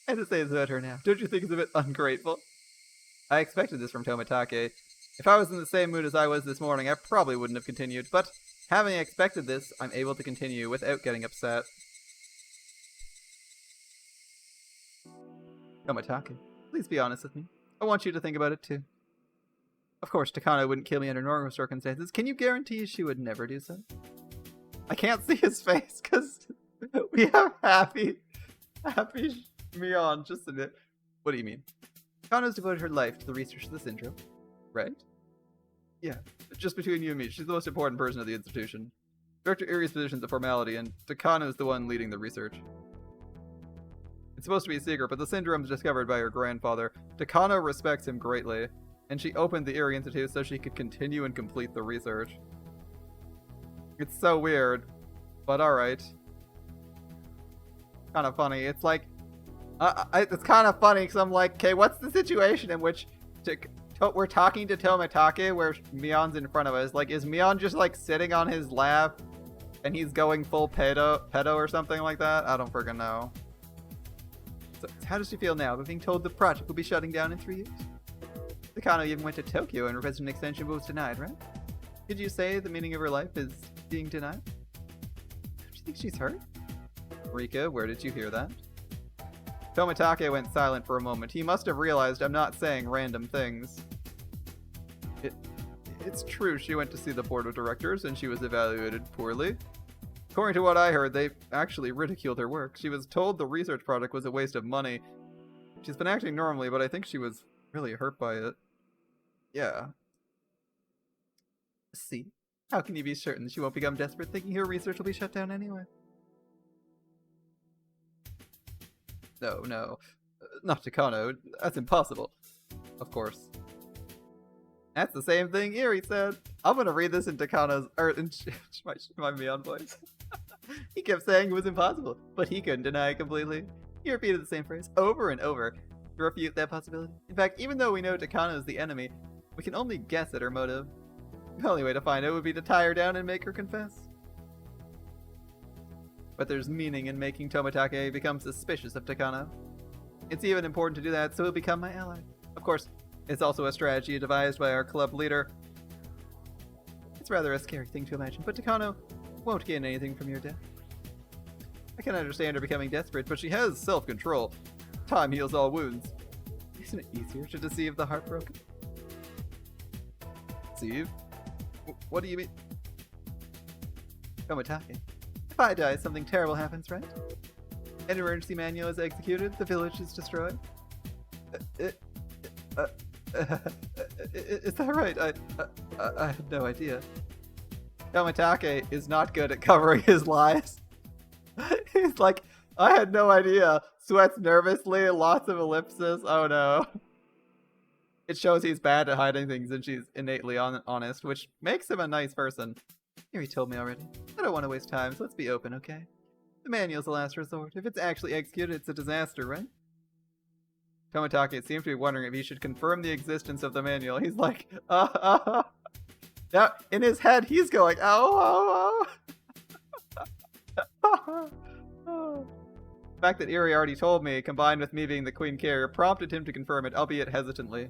had to say this about her now. Don't you think it's a bit ungrateful? I expected this from Tomitake. If I was in the same mood as I was this morning, I probably wouldn't have continued, but having expected this, I'm able to continue without getting upset. Tomitake, please be honest with me. I want you to think about it too. Of course, Takano wouldn't kill me under normal circumstances. Can you guarantee she would never do so? I can't see his face because we have happy Mion just a bit. What do you mean? Takano's devoted her life to the research of the syndrome, right? Yeah, just between you and me, she's the most important person at the institution. Director Iri's position's a formality, and Takano's the one leading the research. It's supposed to be a secret, but the syndrome's discovered by her grandfather. Takano respects him greatly, and she opened the Iri Institute so she could continue and complete the research. It's so weird, but alright. Kind of funny. It's like, it's kind of funny because I'm like, okay, what's the situation in which we're talking to Tomitake where Mion's in front of us? Like, is Mion just like sitting on his lap and he's going full pedo or something like that? I don't freaking know. So, how does she feel now about being told the project will be shutting down in 3 years? Takano even went to Tokyo and requested an extension but was denied, right? Could you say the meaning of her life is being denied? Do you think she's hurt? Rika, where did you hear that? Tomitake went silent for a moment. He must have realized I'm not saying random things. It's true she went to see the board of directors and she was evaluated poorly. According to what I heard, they actually ridiculed her work. She was told the research project was a waste of money. She's been acting normally, but I think she was really hurt by it. Yeah. See? How can you be certain she won't become desperate thinking her research will be shut down anyway? No. Not Takano. That's impossible. Of course. That's the same thing Eri said. I'm gonna read this in Takano's, in my Mion voice. He kept saying it was impossible, but he couldn't deny it completely. He repeated the same phrase over and over to refute that possibility. In fact, even though we know Takano is the enemy, we can only guess at her motive. The only way to find out would be to tie her down and make her confess. But there's meaning in making Tomitake become suspicious of Takano. It's even important to do that so he'll become my ally. Of course, it's also a strategy devised by our club leader. It's rather a scary thing to imagine, but Takano won't gain anything from your death. I can understand her becoming desperate, but she has self-control. Time heals all wounds. Isn't it easier to deceive the heartbroken? Deceive? What do you mean? Tomitake. If I die, something terrible happens, right? An emergency manual is executed, the village is destroyed. Is that right? I had no idea. Tomitake is not good at covering his lies. He's like, I had no idea. Sweats nervously, lots of ellipses. Oh no. It shows he's bad at hiding things and she's innately honest, which makes him a nice person. Eri told me already. I don't want to waste time, so let's be open, okay? The manual's the last resort. If it's actually executed, it's a disaster, right? Tomitake seems to be wondering if he should confirm the existence of the manual. He's like, Now, in his head, he's going, oh. The fact that Eri already told me, combined with me being the queen carrier, prompted him to confirm it, albeit hesitantly.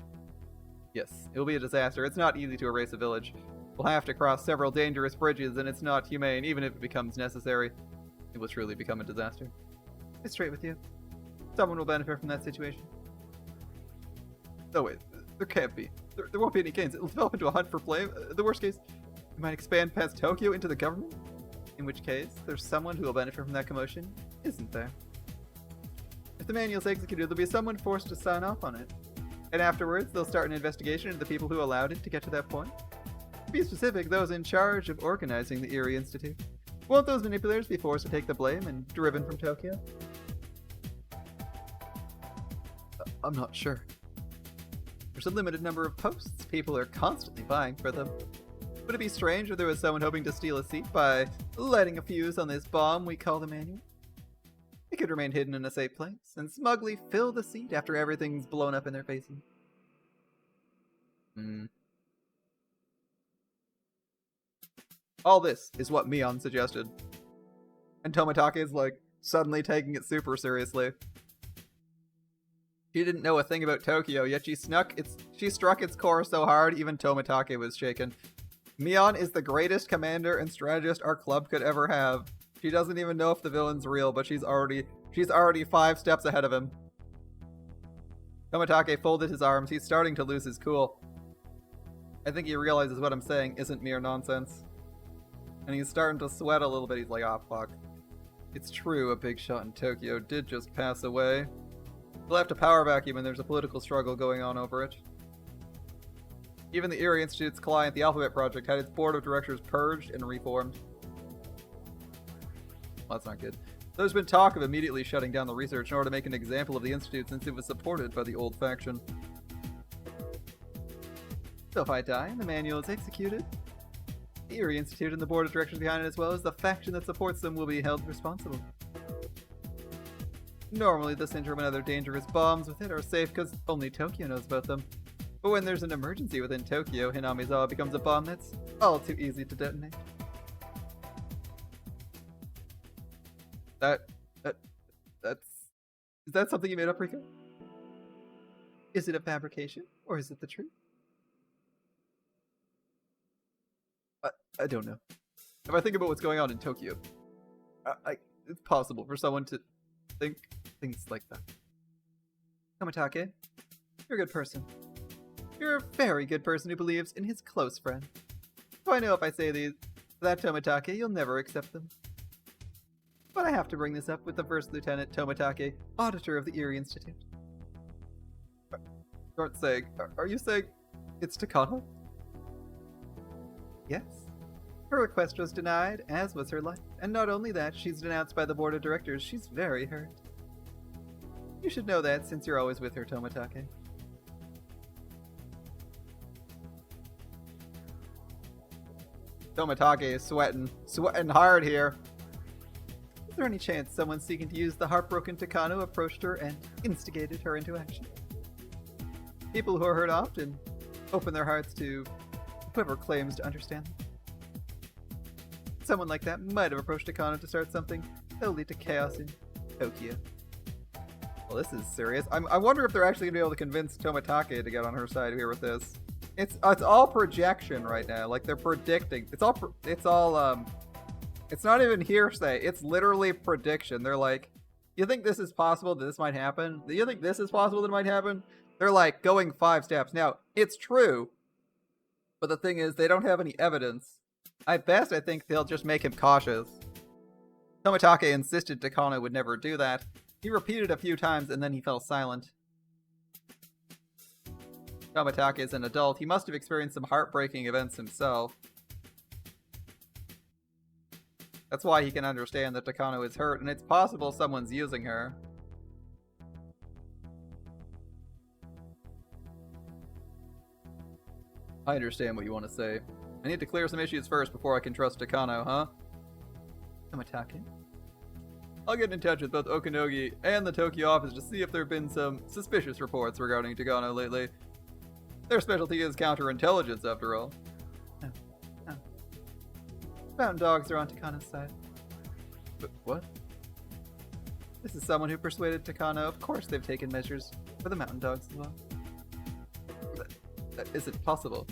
Yes, it will be a disaster. It's not easy to erase a village. We'll have to cross several dangerous bridges, and it's not humane, even if it becomes necessary. It will truly become a disaster. Be straight with you. Someone will benefit from that situation. No, wait. There can't be. There won't be any gains. It will develop into a hunt for flame. The worst case, we might expand past Tokyo into the government. In which case, there's someone who will benefit from that commotion, isn't there? If the manual's executed, there'll be someone forced to sign off on it. And afterwards, they'll start an investigation into the people who allowed it to get to that point. To be specific, those in charge of organizing the Eri Institute. Won't those manipulators be forced to take the blame and driven from Tokyo? I'm not sure. There's a limited number of posts. People are constantly vying for them. Would it be strange if there was someone hoping to steal a seat by lighting a fuse on this bomb we call the manual? It could remain hidden in a safe place and smugly fill the seat after everything's blown up in their faces. All this is what Mion suggested. And Tomitake is like suddenly taking it super seriously. She didn't know a thing about Tokyo, yet she struck its core so hard even Tomitake was shaken. Mion is the greatest commander and strategist our club could ever have. She doesn't even know if the villain's real, but she's already 5 steps ahead of him. Tomitake folded his arms. He's starting to lose his cool. I think he realizes what I'm saying isn't mere nonsense. And he's starting to sweat a little bit. He's like, oh fuck. It's true, a big shot in Tokyo did just pass away. We'll have to power vacuum and there's a political struggle going on over it. Even the Eri Institute's client, the Alphabet Project, had its board of directors purged and reformed. Well, that's not good. There's been talk of immediately shutting down the research in order to make an example of the Institute since it was supported by the old faction. So if I die and the manual is executed, the Eri Institute and the board of directors behind it as well as the faction that supports them will be held responsible. Normally the syndrome and other dangerous bombs with it are safe because only Tokyo knows about them. But when there's an emergency within Tokyo, Hinamizawa becomes a bomb that's all too easy to detonate. That's Is that something you made up, Rika? Is it a fabrication, or is it the truth? I don't know. If I think about what's going on in Tokyo, it's possible for someone to think things like that. Tomitake, you're a good person. You're a very good person who believes in his close friend. So I know if I say these to that Tomitake, you'll never accept them. But I have to bring this up with the First Lieutenant Tomitake, auditor of the Erie Institute. Aren't saying, are you saying it's Takano? Yes. Her request was denied, as was her life. And not only that, she's denounced by the board of directors. She's very hurt. You should know that since you're always with her, Tomitake. Tomitake is sweating hard here. Is there any chance someone seeking to use the heartbroken Takano approached her and instigated her into action? People who are hurt often open their hearts to whoever claims to understand them. Someone like that might have approached Takano to start something that'll lead to chaos in Tokyo. Well, this is serious. I wonder if they're actually gonna be able to convince Tomitake to get on her side here with this. It's all projection right now. Like, they're predicting. It's not even hearsay. It's literally prediction. They're like, you think this is possible that this might happen? Do you think this is possible that it might happen? They're like going 5 steps. Now, it's true, but the thing is, they don't have any evidence. At best, I think they'll just make him cautious. Tomitake insisted Takano would never do that. He repeated a few times and then he fell silent. Tomitake is an adult. He must have experienced some heartbreaking events himself. That's why he can understand that Takano is hurt, and it's possible someone's using her. I understand what you want to say. I need to clear some issues first before I can trust Takano, huh? Tomitake? I'll get in touch with both Okanogi and the Tokyo office to see if there have been some suspicious reports regarding Takano lately. Their specialty is counterintelligence, after all. Oh. Mountain dogs are on Takano's side. But what? This is someone who persuaded Takano. Of course they've taken measures for the mountain dogs as well. That isn't possible.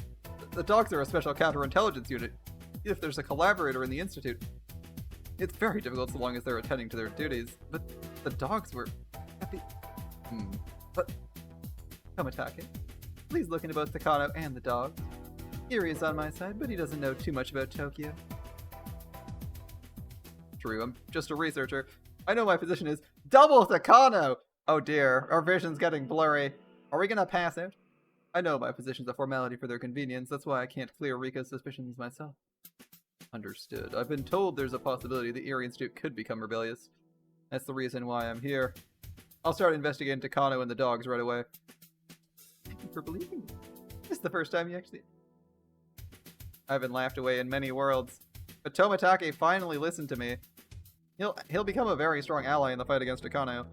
The dogs are a special counterintelligence unit. If there's a collaborator in the Institute, it's very difficult so long as they're attending to their duties. But the dogs were happy. But Tomitake, please look into both Takano and the dogs. Erie is on my side, but he doesn't know too much about Tokyo. True, I'm just a researcher. I know my position is double Takano! Oh dear, our vision's getting blurry. Are we gonna pass out? I know my position's a formality for their convenience, that's why I can't clear Rika's suspicions myself. Understood. I've been told there's a possibility the Erie Institute could become rebellious. That's the reason why I'm here. I'll start investigating Takano and the dogs right away. Thank you for believing me. This is the first time you actually... I've been laughed away in many worlds. But Tomitake finally listened to me. He'll become a very strong ally in the fight against Takano.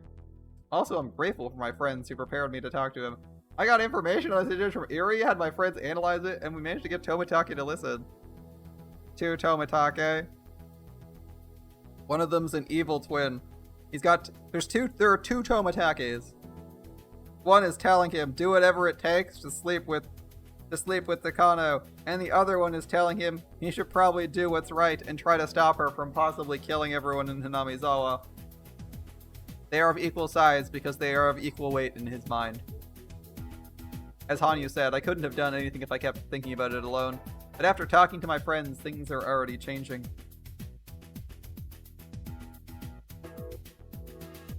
Also, I'm grateful for my friends who prepared me to talk to him. I got information on the situation from Erie, had my friends analyze it, and we managed to get Tomitake to listen. To Tomitake. One of them's an evil twin. There are two Tomitakes. One is telling him, do whatever it takes to sleep with Takano, and the other one is telling him he should probably do what's right and try to stop her from possibly killing everyone in Hinamizawa. They are of equal size because they are of equal weight in his mind. As Hanyu said, I couldn't have done anything if I kept thinking about it alone, but after talking to my friends, things are already changing.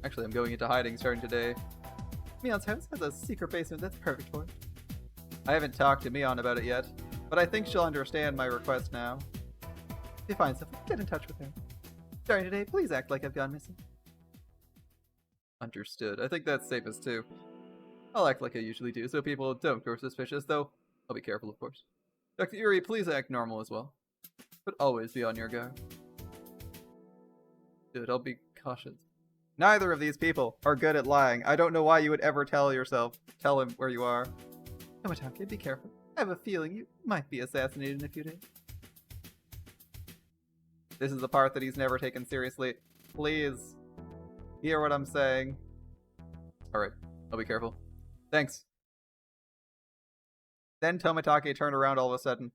Actually, I'm going into hiding starting today. Mion's house has a secret basement that's perfect for it. I haven't talked to Mion about it yet, but I think she'll understand my request now. If you find something, get in touch with her. Starting today, please act like I've gone missing. Understood. I think that's safest too. I'll act like I usually do, so people don't grow suspicious, though I'll be careful, of course. Dr. Erie, please act normal as well. But always be on your guard. Good, I'll be cautious. Neither of these people are good at lying. I don't know why you would ever tell him where you are. Tomitake, be careful. I have a feeling you might be assassinated in a few days. This is the part that he's never taken seriously. Please, hear what I'm saying. Alright, I'll be careful. Thanks. Then Tomitake turned around all of a sudden.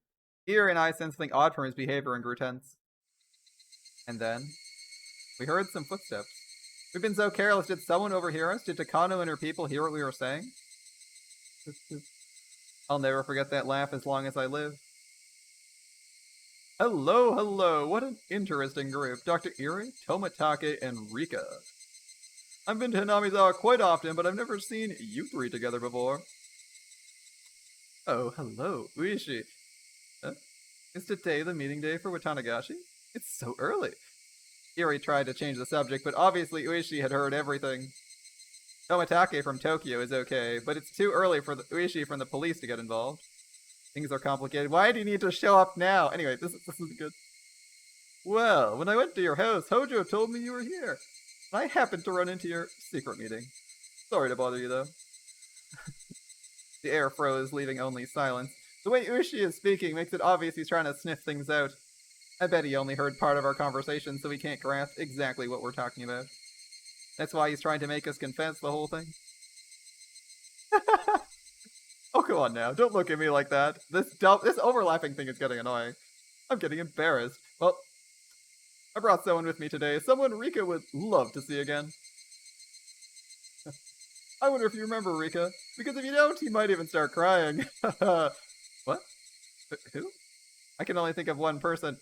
Iri and I sensed something odd from his behavior and grew tense. And then, we heard some footsteps. We've been so careless. Did someone overhear us? Did Takano and her people hear what we were saying? I'll never forget that laugh as long as I live. Hello, hello. What an interesting group. Dr. Iri, Tomitake, and Rika. I've been to Hinamizawa quite often, but I've never seen you three together before. Oh, hello, Uishi. Is today the meeting day for Watanagashi? It's so early. Iri tried to change the subject, but obviously Uishi had heard everything. Tomitake from Tokyo is okay, but it's too early for Uishi from the police to get involved. Things are complicated. Why do you need to show up now? Anyway, this is good. Well, when I went to your house, Hojo told me you were here. And I happened to run into your secret meeting. Sorry to bother you, though. The air froze, leaving only silence. The way Uishi is speaking makes it obvious he's trying to sniff things out. I bet he only heard part of our conversation, so he can't grasp exactly what we're talking about. That's why he's trying to make us confess the whole thing. Oh, come on now. Don't look at me like that. This overlapping thing is getting annoying. I'm getting embarrassed. Well, I brought someone with me today. Someone Rika would love to see again. I wonder if you remember Rika. Because if you don't, he might even start crying. What? Who? I can only think of one person.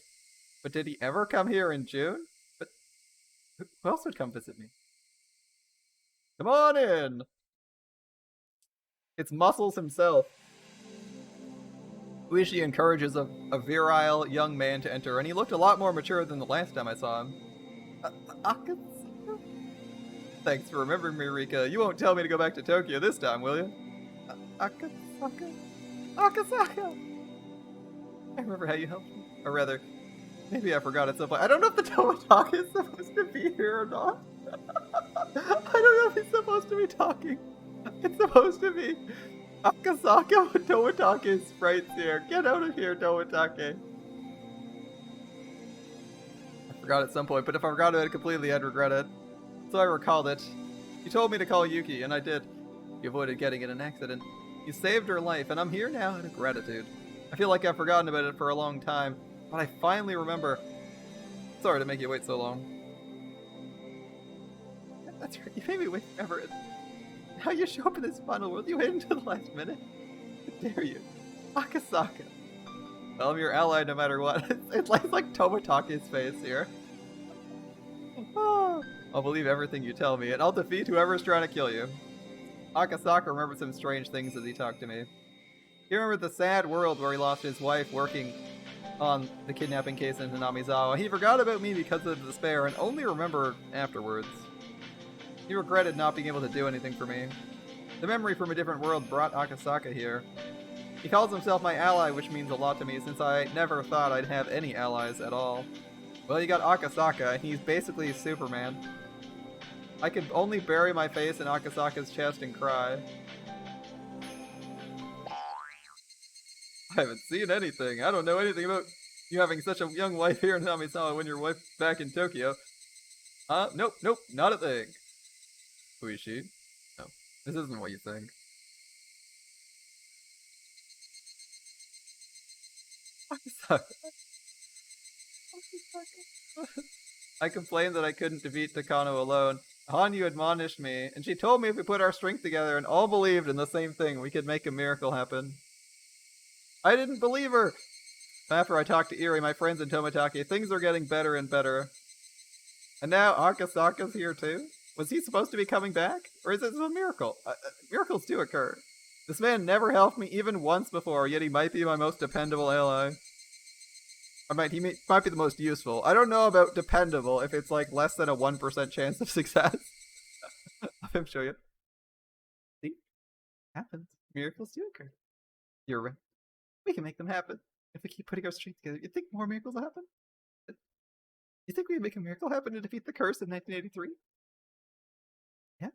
But did he ever come here in June? But who else would come visit me? Come on in! It's Muscles himself. Uishi encourages a virile young man to enter, and he looked a lot more mature than the last time I saw him. Akasaka? Thanks for remembering me, Rika. You won't tell me to go back to Tokyo this time, will you? Akasaka? Akasaka! I remember how you helped me. Or rather, maybe I forgot at some point. I don't know if the Tomitake is supposed to be here or not. I don't know if he's supposed to be talking. It's supposed to be Akasaka with Tomitake's sprites here. Get out of here, Tomitake. I forgot at some point, but if I forgot about it completely, I'd regret it. So I recalled it. You told me to call Yuki, and I did. You avoided getting in an accident. You saved her life, and I'm here now out of gratitude. I feel like I've forgotten about it for a long time, but I finally remember. Sorry to make you wait so long. That's right, you made me wait forever. Now you show up in this final world, you wait until the last minute? How dare you? Akasaka. Well, I'm your ally no matter what. It's like Tomitake's face here. Oh, I'll believe everything you tell me, and I'll defeat whoever's trying to kill you. Akasaka remembered some strange things as he talked to me. He remembered the sad world where he lost his wife working on the kidnapping case in Hinamizawa. He forgot about me because of the despair and only remembered afterwards. He regretted not being able to do anything for me. The memory from a different world brought Akasaka here. He calls himself my ally, which means a lot to me since I never thought I'd have any allies at all. Well, you got Akasaka, and he's basically Superman. I could only bury my face in Akasaka's chest and cry. I haven't seen anything. I don't know anything about you having such a young wife here in Hinamizawa when your wife's back in Tokyo. Nope, not a thing. Uishi? No, this isn't what you think. I complained that I couldn't defeat Takano alone. Hanyu admonished me, and she told me if we put our strength together and all believed in the same thing, we could make a miracle happen. I didn't believe her! After I talked to Iri, my friends in Tomitake, things are getting better and better. And now Akasaka's here too? Was he supposed to be coming back? Or is this a miracle? Miracles do occur. This man never helped me even once before, yet he might be my most dependable ally. He might be the most useful. I don't know about dependable if it's like less than a 1% chance of success. I'll have him show you. See? Happens. Miracles do occur. You're right. We can make them happen. If we keep putting our strength together, you think more miracles will happen? You think we can make a miracle happen to defeat the curse in 1983? Yes.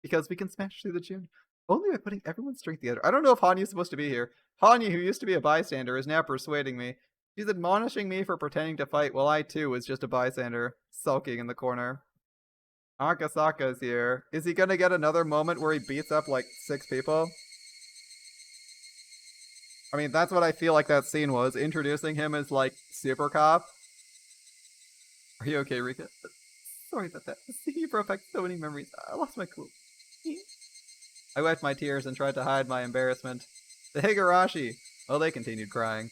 Because we can smash through the June. Only by putting everyone's strength together. I don't know if Hanyu's supposed to be here. Hanyu, who used to be a bystander, is now persuading me. She's admonishing me for pretending to fight while I, too, was just a bystander, sulking in the corner. Akasaka's here. Is he gonna get another moment where he beats up like 6 people? I mean, that's what I feel like that scene was, introducing him as like super cop. Are you okay, Rika? Sorry about that. You brought back so many memories. I lost my cool. I wiped my tears and tried to hide my embarrassment. The Higurashi! Oh, they continued crying.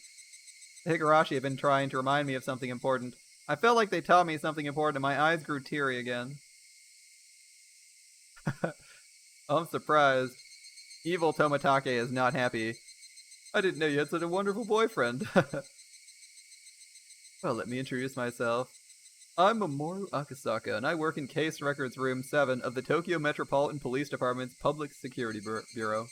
The Higurashi had been trying to remind me of something important. I felt like they taught me something important and my eyes grew teary again. I'm surprised. Evil Tomitake is not happy. I didn't know you had such a wonderful boyfriend. Well, let me introduce myself. I'm Mamoru Akasaka, and I work in Case Records Room 7 of the Tokyo Metropolitan Police Department's Public Security Bureau.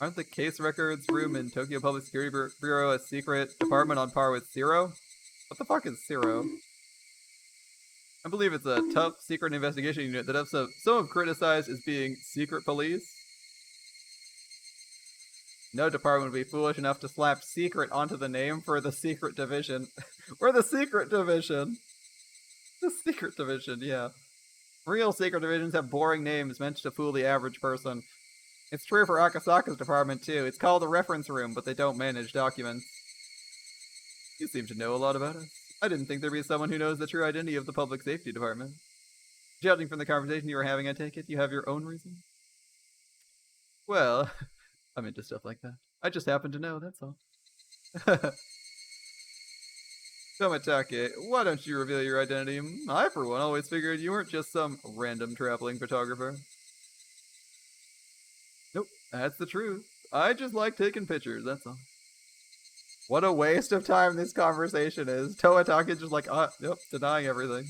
Aren't the Case Records Room in Tokyo Public Security Bureau a secret department on par with Zero? What the fuck is Zero? I believe it's a tough secret investigation unit that some have criticized as being secret police. No department would be foolish enough to slap secret onto the name for the secret division. We're the secret division! The secret division, yeah. Real secret divisions have boring names meant to fool the average person. It's true for Akasaka's department, too. It's called the reference room, but they don't manage documents. You seem to know a lot about us. I didn't think there'd be someone who knows the true identity of the public safety department. Judging from the conversation you were having, I take it, you have your own reason? Well, I'm into stuff like that. I just happen to know, that's all. Tomitake, why don't you reveal your identity? I, for one, always figured you weren't just some random traveling photographer. Nope, that's the truth. I just like taking pictures, that's all. What a waste of time this conversation is. Tomitake just like, yep, denying everything.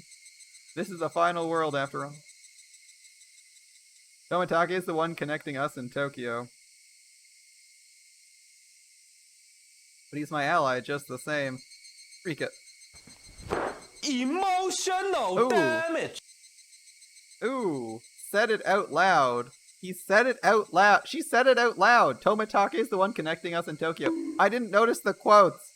This is the final world, after all. Tomitake is the one connecting us in Tokyo. But he's my ally just the same. Rika. Emotional damage! Ooh, said it out loud. He said it out loud. She said it out loud. Tomitake is the one connecting us in Tokyo. I didn't notice the quotes.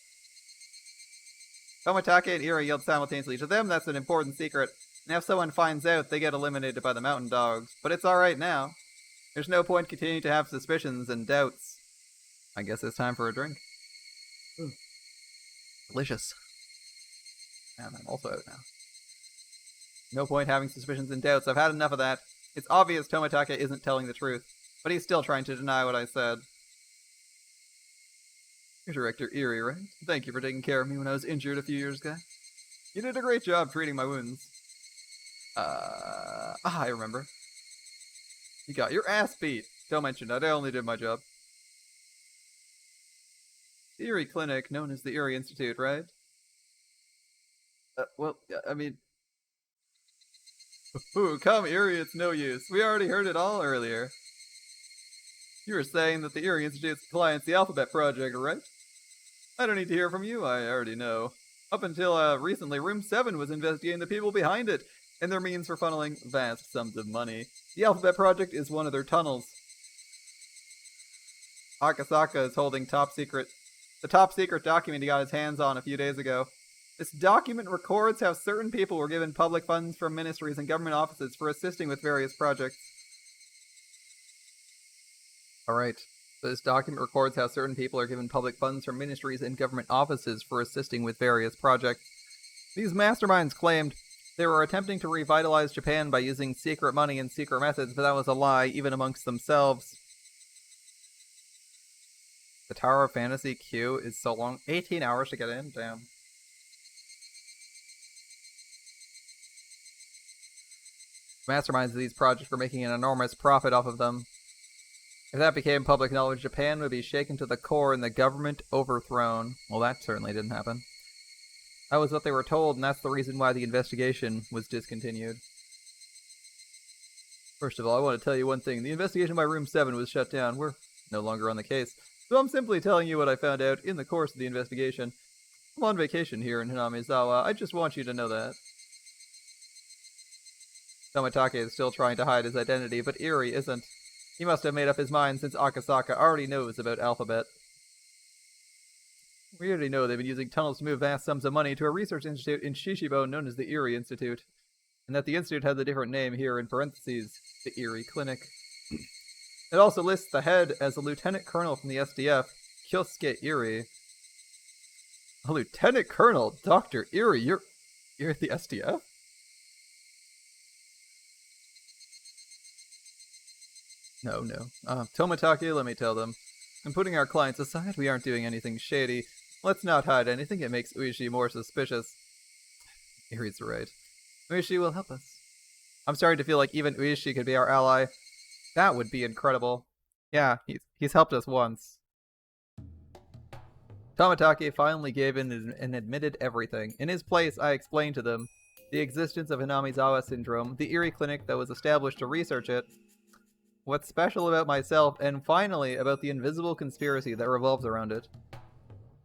Tomitake and Iri yelled simultaneously. To them, that's an important secret. And if someone finds out, they get eliminated by the mountain dogs. But it's alright now. There's no point continuing to have suspicions and doubts. I guess it's time for a drink. Ooh. Delicious. And I'm also out now. No point having suspicions and doubts. I've had enough of that. It's obvious Tomitake isn't telling the truth, but he's still trying to deny what I said. You're Director Iri, right? Thank you for taking care of me when I was injured a few years ago. You did a great job treating my wounds. I remember. You got your ass beat. Don't mention that, I only did my job. The Iri Clinic, known as the Iri Institute, right? Well, I mean... Ooh, come, Iri, it's no use. We already heard it all earlier. You were saying that the Iri Institute's client's the Alphabet Project, right? I don't need to hear from you, I already know. Up until recently, Room 7 was investigating the people behind it, and their means for funneling vast sums of money. The Alphabet Project is one of their tunnels. Akasaka is holding the top secret document he got his hands on a few days ago. This document records how certain people were given public funds from ministries and government offices for assisting with various projects. Alright, so this document records how certain people are given public funds from ministries and government offices for assisting with various projects. These masterminds claimed they were attempting to revitalize Japan by using secret money and secret methods, but that was a lie, even amongst themselves. The Tower of Fantasy queue is so long. 18 hours to get in? Damn. Masterminds of these projects were making an enormous profit off of them. If that became public knowledge, Japan would be shaken to the core and the government overthrown. Well, that certainly didn't happen. That was what they were told, and that's the reason why the investigation was discontinued. First of all, I want to tell you one thing. The investigation by Room 7 was shut down. We're no longer on the case. So I'm simply telling you what I found out in the course of the investigation. I'm on vacation here in Hinamizawa. I just want you to know that. Tomitake is still trying to hide his identity, but Iri isn't. He must have made up his mind since Akasaka already knows about Alphabet. We already know they've been using tunnels to move vast sums of money to a research institute in Shishibo known as the Iri Institute. and that the institute has a different name here in parentheses, the Erie Clinic. It also lists the head as a lieutenant colonel from the SDF, Kyosuke Erie. A lieutenant colonel? Dr. Erie, you're at the SDF? No. Tomitake, let me tell them. And putting our clients aside, we aren't doing anything shady. Let's not hide anything, it makes Uishi more suspicious. Erie's right. Uishi will help us. I'm starting to feel like even Uishi could be our ally. That would be incredible. Yeah, he's helped us once. Tomitake finally gave in and admitted everything. In his place, I explained to them the existence of Hinamizawa syndrome, the Erie Clinic that was established to research it, what's special about myself, and finally about the invisible conspiracy that revolves around it.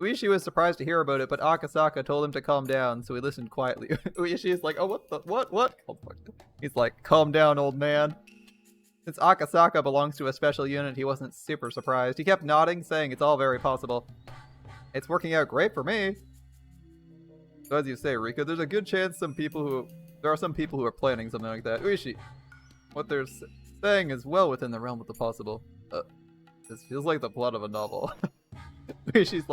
Uishi was surprised to hear about it, but Akasaka told him to calm down, so he listened quietly. Uishi is like, oh, what? He's like, calm down, old man. Since Akasaka belongs to a special unit, he wasn't super surprised. He kept nodding, saying it's all very possible. It's working out great for me. So as you say, Rika, there's a good chance there are some people who are planning something like that. Uishi, what they're saying is well within the realm of the possible. This feels like the plot of a novel. Uishi's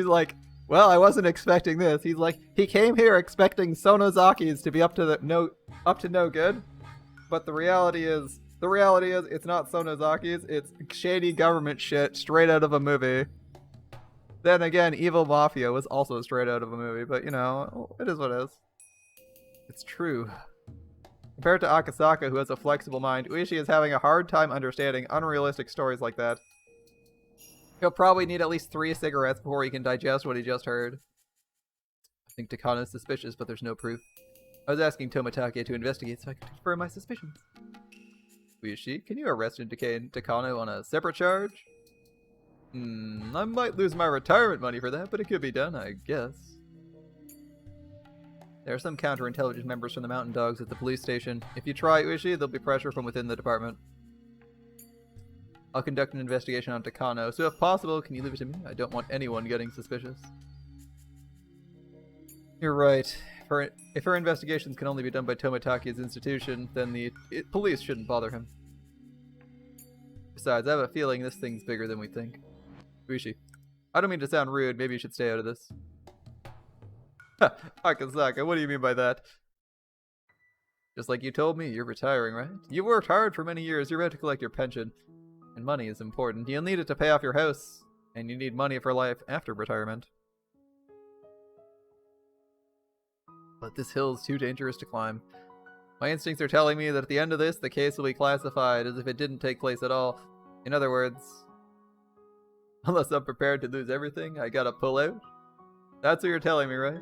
like, well, I wasn't expecting this. He's like, he came here expecting Sonozaki's to be up to no good, but the reality is it's not Sonozaki's. It's shady government shit straight out of a movie. Then again, Evil Mafia was also straight out of a movie, but you know, it is what it is. It's true. Compared to Akasaka, who has a flexible mind, Uishi is having a hard time understanding unrealistic stories like that. He'll probably need at least 3 cigarettes before he can digest what he just heard. I think Takano's suspicious, but there's no proof. I was asking Tomitake to investigate so I could confirm my suspicions. Uishi, can you arrest Takano on a separate charge? I might lose my retirement money for that, but it could be done, I guess. There are some counterintelligence members from the Mountain Dogs at the police station. If you try, Uishi, there'll be pressure from within the department. I'll conduct an investigation on Takano, so if possible, can you leave it to me? I don't want anyone getting suspicious. You're right. If her investigations can only be done by Tomitake's institution, then the police shouldn't bother him. Besides, I have a feeling this thing's bigger than we think. Uishi, I don't mean to sound rude, maybe you should stay out of this. Akasaka, what do you mean by that? Just like you told me, you're retiring, right? You worked hard for many years, you're about to collect your pension. And money is important. You'll need it to pay off your house. And you need money for life after retirement. But this hill's too dangerous to climb. My instincts are telling me that at the end of this, the case will be classified as if it didn't take place at all. In other words, unless I'm prepared to lose everything, I gotta pull out. That's what you're telling me, right?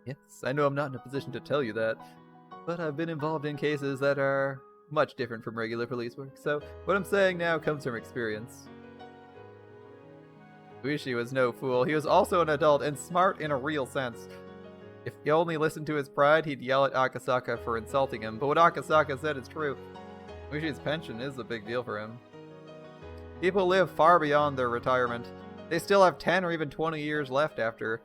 Yes, I know I'm not in a position to tell you that, but I've been involved in cases that are much different from regular police work, so what I'm saying now comes from experience. Uishi was no fool. He was also an adult and smart in a real sense. If he only listened to his pride, he'd yell at Akasaka for insulting him, but what Akasaka said is true. Uishi's pension is a big deal for him. People live far beyond their retirement. They still have 10 or even 20 years left after.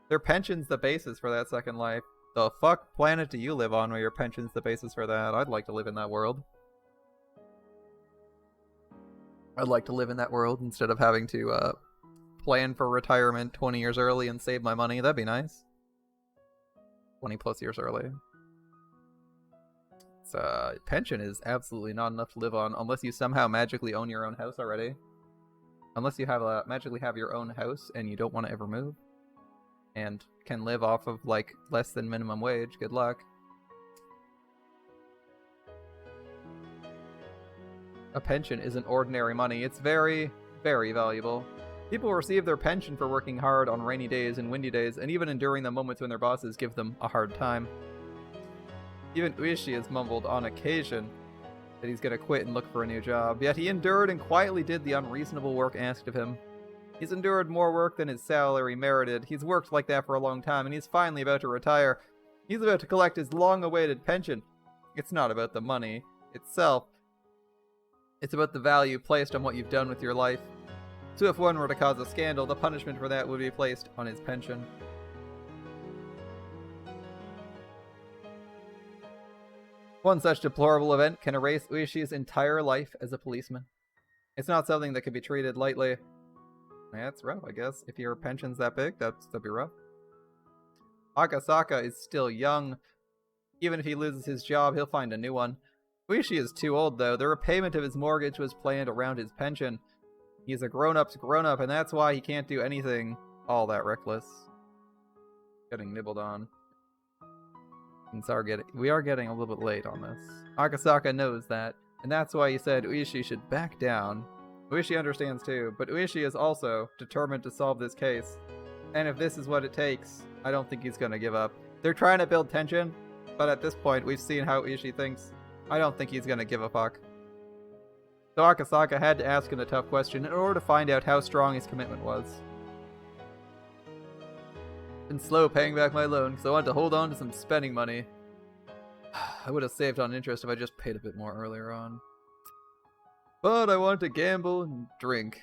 Their pension's the basis for that second life. The fuck planet do you live on where your pension's the basis for that? I'd like to live in that world. I'd like to live in that world instead of having to plan for retirement 20 years early and save my money. That'd be nice. 20 plus years early. Pension is absolutely not enough to live on unless you somehow magically own your own house already. Unless you have magically have your own house and you don't want to ever move. And can live off of like less than minimum wage. Good luck. A pension isn't ordinary money. It's very, very valuable. People receive their pension for working hard on rainy days and windy days, and even enduring the moments when their bosses give them a hard time. Even Uishi has mumbled on occasion that he's gonna quit and look for a new job, yet he endured and quietly did the unreasonable work asked of him. He's endured more work than his salary merited. He's worked like that for a long time, and he's finally about to retire. He's about to collect his long-awaited pension. It's not about the money itself. It's about the value placed on what you've done with your life. So if one were to cause a scandal, the punishment for that would be placed on his pension. One such deplorable event can erase Ueshi's entire life as a policeman. It's not something that can be treated lightly. Yeah, it's rough, I guess. If your pension's that big, that'd be rough. Akasaka is still young. Even if he loses his job, he'll find a new one. Ueshi is too old, though. The repayment of his mortgage was planned around his pension. He's a grown-up's grown-up, and that's why he can't do anything all that reckless. Getting nibbled on. We are getting a little bit late on this. Akasaka knows that, and that's why he said Ueshi should back down. Ueshi understands too, but Ueshi is also determined to solve this case. And if this is what it takes, I don't think he's going to give up. They're trying to build tension, but at this point, we've seen how Ueshi thinks. I don't think he's going to give a fuck. So Akasaka had to ask him the tough question in order to find out how strong his commitment was. Been slow paying back my loan because I wanted to hold on to some spending money. I would have saved on interest if I just paid a bit more earlier on. But I wanted to gamble and drink.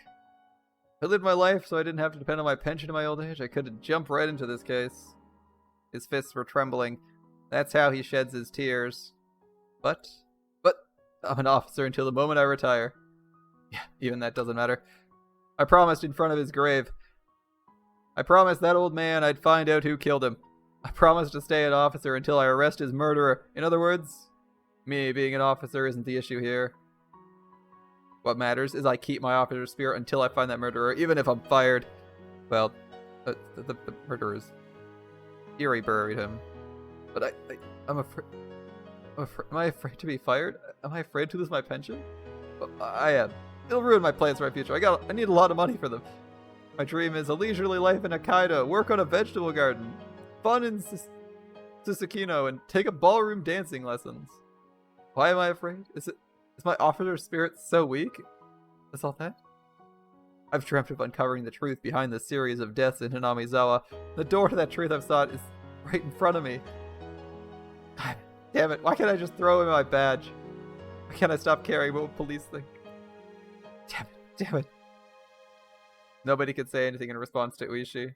I lived my life so I didn't have to depend on my pension in my old age. I could have jumped right into this case. His fists were trembling. That's how he sheds his tears. But I'm an officer until the moment I retire. Yeah, even that doesn't matter. I promised in front of his grave. I promised that old man I'd find out who killed him. I promised to stay an officer until I arrest his murderer. In other words, me being an officer isn't the issue here. What matters is I keep my officer spirit until I find that murderer, even if I'm fired. Well, the murderers. Eri buried him. But I'm afraid... Am I afraid to be fired? Am I afraid to lose my pension? I am. It'll ruin my plans for my future. I need a lot of money for them. My dream is a leisurely life in Hokkaido, work on a vegetable garden, fun in Susukino, and take up ballroom dancing lessons. Why am I afraid? Is my officer spirit so weak? Is all that? I've dreamt of uncovering the truth behind the series of deaths in Hinamizawa. The door to that truth I've sought is right in front of me. Damn it, why can't I just throw in my badge? Why can't I stop caring about what police think? Damn it. Nobody could say anything in response to Ueshi.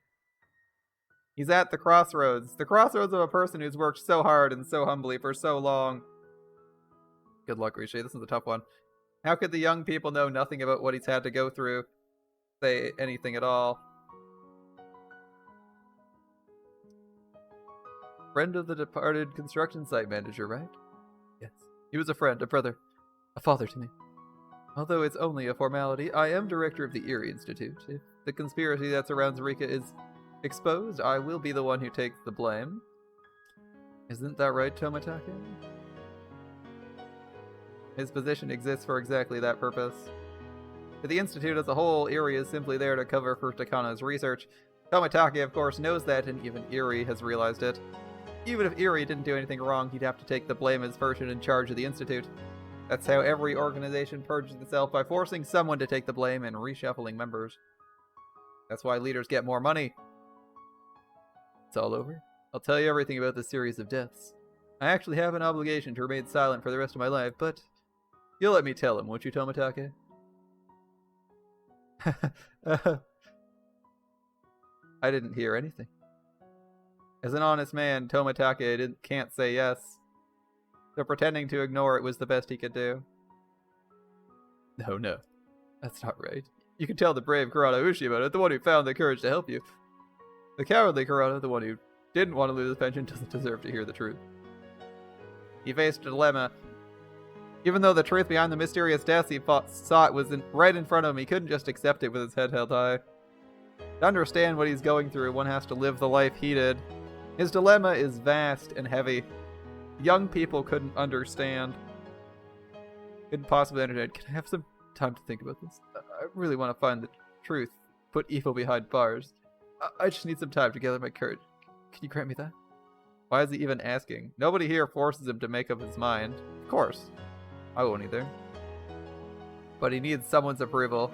He's at the crossroads. The crossroads of a person who's worked so hard and so humbly for so long. Good luck, Ueshi. This is a tough one. How could the young people know nothing about what he's had to go through? Say anything at all. Friend of the departed construction site manager, right? Yes. He was a friend, a brother, a father to me. Although it's only a formality, I am director of the Erie Institute. If the conspiracy that surrounds Rika is exposed, I will be the one who takes the blame. Isn't that right, Tomitake? His position exists for exactly that purpose. For the Institute as a whole, Erie is simply there to cover for Takano's research. Tomitake, of course, knows that, and even Erie has realized it. Even if Erie didn't do anything wrong, he'd have to take the blame as person in charge of the Institute. That's how every organization purges itself, by forcing someone to take the blame and reshuffling members. That's why leaders get more money. It's all over. I'll tell you everything about this series of deaths. I actually have an obligation to remain silent for the rest of my life, but you'll let me tell him, won't you, Tomitake? I didn't hear anything. As an honest man, Tomitake can't say yes. So pretending to ignore it was the best he could do. No. That's not right. You can tell the brave Kurata Ushi about it, the one who found the courage to help you. The cowardly Kurata, the one who didn't want to lose his pension, doesn't deserve to hear the truth. He faced a dilemma. Even though the truth behind the mysterious deaths he saw it was right in front of him, he couldn't just accept it with his head held high. To understand what he's going through, one has to live the life he did. His dilemma is vast and heavy. Young people couldn't understand. Couldn't possibly understand. Can I have some time to think about this? I really want to find the truth. Put evil behind bars. I just need some time to gather my courage. Can you grant me that? Why is he even asking? Nobody here forces him to make up his mind. Of course. I won't either. But he needs someone's approval.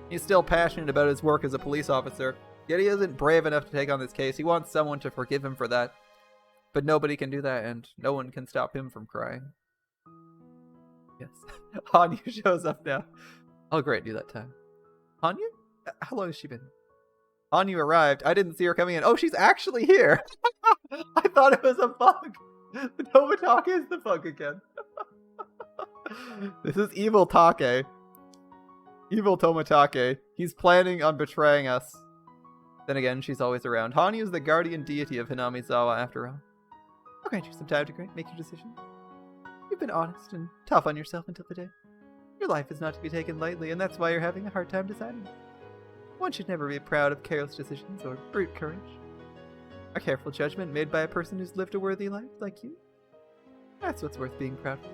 He's still passionate about his work as a police officer, yet he isn't brave enough to take on this case. He wants someone to forgive him for that. But nobody can do that, and no one can stop him from crying. Yes. Hanyu shows up now. Oh great, do that time. Hanyu? How long has she been? Hanyu arrived. I didn't see her coming in. Oh, she's actually here! I thought it was a bug! Tomitake is the fuck again. This is evil Take. Evil Tomitake. He's planning on betraying us. Then again, she's always around. Hanyu is the guardian deity of Hinamizawa, after all. I'll grant you some time to make your decision. You've been honest and tough on yourself until today. Your life is not to be taken lightly, and that's why you're having a hard time deciding. One should never be proud of careless decisions or brute courage. A careful judgment made by a person who's lived a worthy life, like you. That's what's worth being proud of.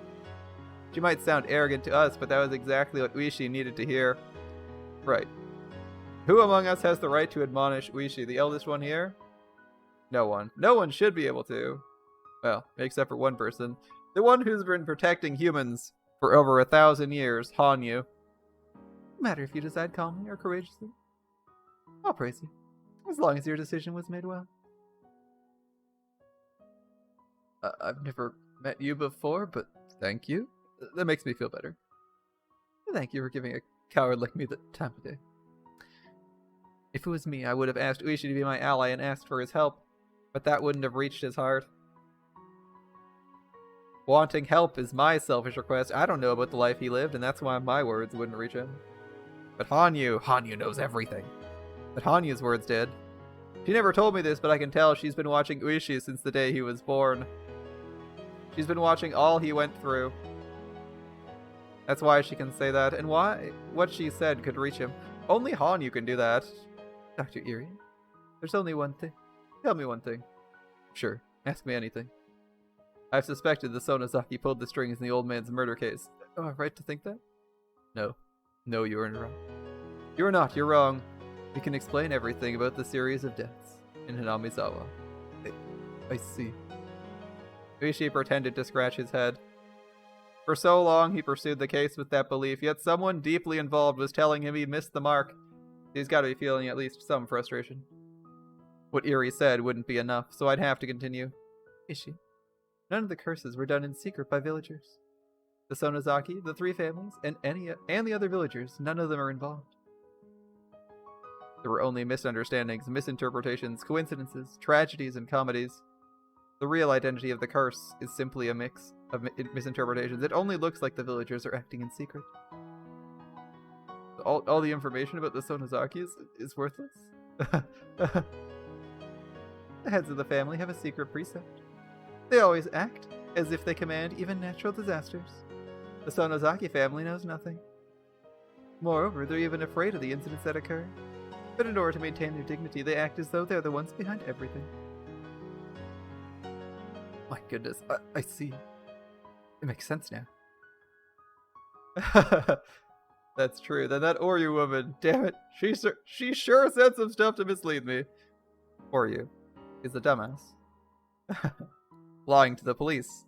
She might sound arrogant to us, but that was exactly what Uishi needed to hear. Right. Who among us has the right to admonish Uishi, the eldest one here? No one. No one should be able to. Well, except for one person. The one who's been protecting humans for over 1,000 years, Hanyu. No matter if you decide calmly or courageously. I'll praise you, as long as your decision was made well. I've never met you before, but thank you. That makes me feel better. Thank you for giving a coward like me the time of day. If it was me, I would have asked Uishi to be my ally and asked for his help, but that wouldn't have reached his heart. Wanting help is my selfish request. I don't know about the life he lived, and that's why my words wouldn't reach him. But Hanyu knows everything. But Hanyu's words did. She never told me this, but I can tell she's been watching Uishi since the day he was born. She's been watching all he went through. That's why she can say that, and why what she said could reach him. Only Hanyu can do that. Dr. Irie, there's only one thing. Tell me one thing. Sure, ask me anything. I've suspected the Sonozaki pulled the strings in the old man's murder case. Am I right to think that? No. No, you are wrong. You are not, you're wrong. We can explain everything about the series of deaths in Hinamizawa. I see. Uishi pretended to scratch his head. For so long he pursued the case with that belief, yet someone deeply involved was telling him he missed the mark. He's got to be feeling at least some frustration. What Irie said wouldn't be enough, so I'd have to continue. Ishi, none of the curses were done in secret by villagers. The Sonozaki, the three families, and the other villagers, none of them are involved. There were only misunderstandings, misinterpretations, coincidences, tragedies, and comedies. The real identity of the curse is simply a mix of misinterpretations. It only looks like the villagers are acting in secret. All the information about the Sonozaki is worthless? The heads of the family have a secret precept. They always act as if they command even natural disasters. The Sonozaki family knows nothing. Moreover, they're even afraid of the incidents that occur. But in order to maintain their dignity, they act as though they're the ones behind everything. My goodness, I see. It makes sense now. That's true. Then that Oryu woman, damn it, she sure said some stuff to mislead me. Oryu is a dumbass. Lying to the police.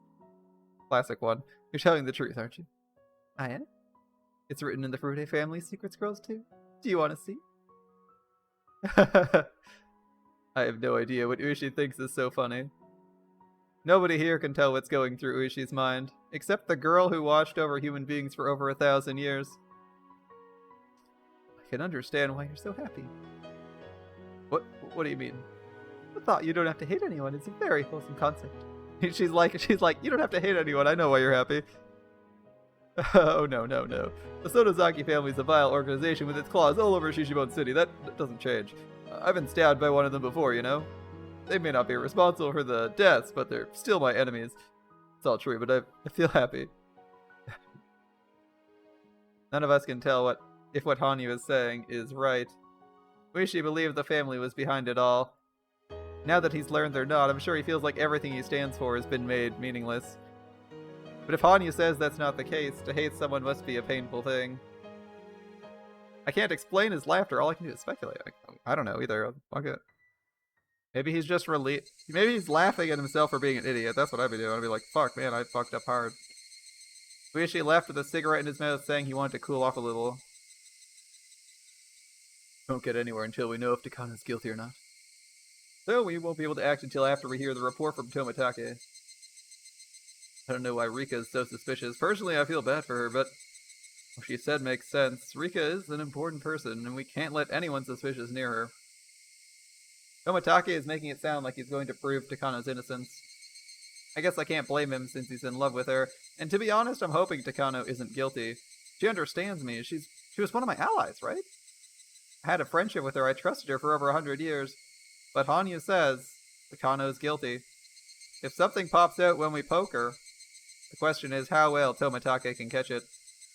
Classic one. You're telling the truth, aren't you? I am. It's written in the Furude family secret scrolls too. Do you want to see? I have no idea what Uishi thinks is so funny. Nobody here can tell what's going through Uishi's mind, except the girl who watched over human beings for over 1,000 years. I can understand why you're so happy. What do you mean? The thought you don't have to hate anyone is a very wholesome concept. She's like, you don't have to hate anyone, I know why you're happy. Oh, no. The Sonozaki family is a vile organization with its claws all over Shishimon City. That doesn't change. I've been stabbed by one of them before, you know? They may not be responsible for the deaths, but they're still my enemies. It's all true, but I feel happy. None of us can tell if what Hanyu is saying is right. Uishi believed the family was behind it all. Now that he's learned they're not, I'm sure he feels like everything he stands for has been made meaningless. But if Hanyu says that's not the case, to hate someone must be a painful thing. I can't explain his laughter, all I can do is speculate. I don't know either. Fuck it. Maybe he's just maybe he's laughing at himself for being an idiot. That's what I'd be doing. I'd be like, fuck man, I fucked up hard. Uishi left with a cigarette in his mouth, saying he wanted to cool off a little. Won't get anywhere until we know if Takana's guilty or not. So we won't be able to act until after we hear the report from Tomitake. I don't know why Rika is so suspicious. Personally, I feel bad for her, but what she said makes sense. Rika is an important person, and we can't let anyone suspicious near her. Tomitake is making it sound like he's going to prove Takana's innocence. I guess I can't blame him since he's in love with her, and to be honest, I'm hoping Takano isn't guilty. She understands me. She was one of my allies, right? I had a friendship with her. I trusted her for over 100 years. But Hanyu says Takano's guilty. If something pops out when we poke her, the question is how well Tomitake can catch it.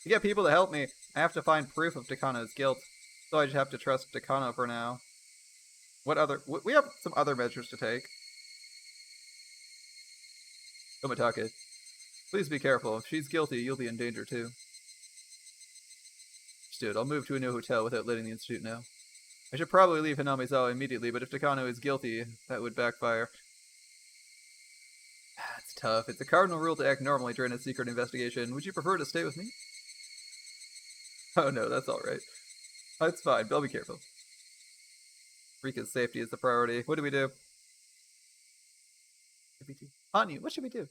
To get people to help me, I have to find proof of Takano's guilt. So I just have to trust Takano for now. We have some other measures to take. Tomitake, please be careful. If she's guilty, you'll be in danger too. Understood. I'll move to a new hotel without letting the Institute know. I should probably leave Hinamizawa immediately, but if Takano is guilty, that would backfire. It's tough. It's a cardinal rule to act normally during a secret investigation. Would you prefer to stay with me? Oh no, that's alright. That's fine, but I'll be careful. Rika's safety is the priority. What do we do? Hanyu, what should we do?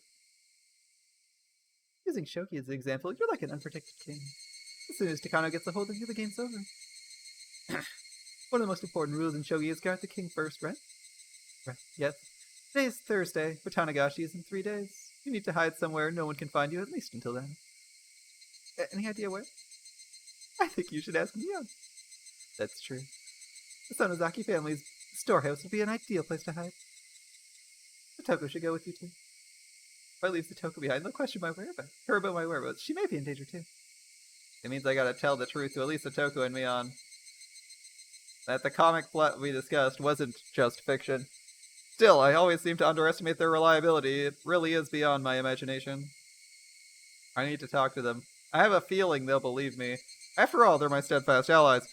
Using Shoki as an example, you're like an unprotected king. As soon as Takano gets a hold of you, the game's over. One of the most important rules in Shogi is guard the king first, right? Right, yes. Today's Thursday, but Tanagashi is in 3 days. You need to hide somewhere no one can find you, at least until then. Any idea where? I think you should ask Mion. That's true. The Sonozaki family's storehouse would be an ideal place to hide. Satoko should go with you too. If I leave Satoko behind, they'll question my whereabouts. Her about my whereabouts. She may be in danger too. It means I gotta tell the truth to at least Satoko and Mion. That the comic plot we discussed wasn't just fiction. Still, I always seem to underestimate their reliability. It really is beyond my imagination. I need to talk to them. I have a feeling they'll believe me. After all, they're my steadfast allies.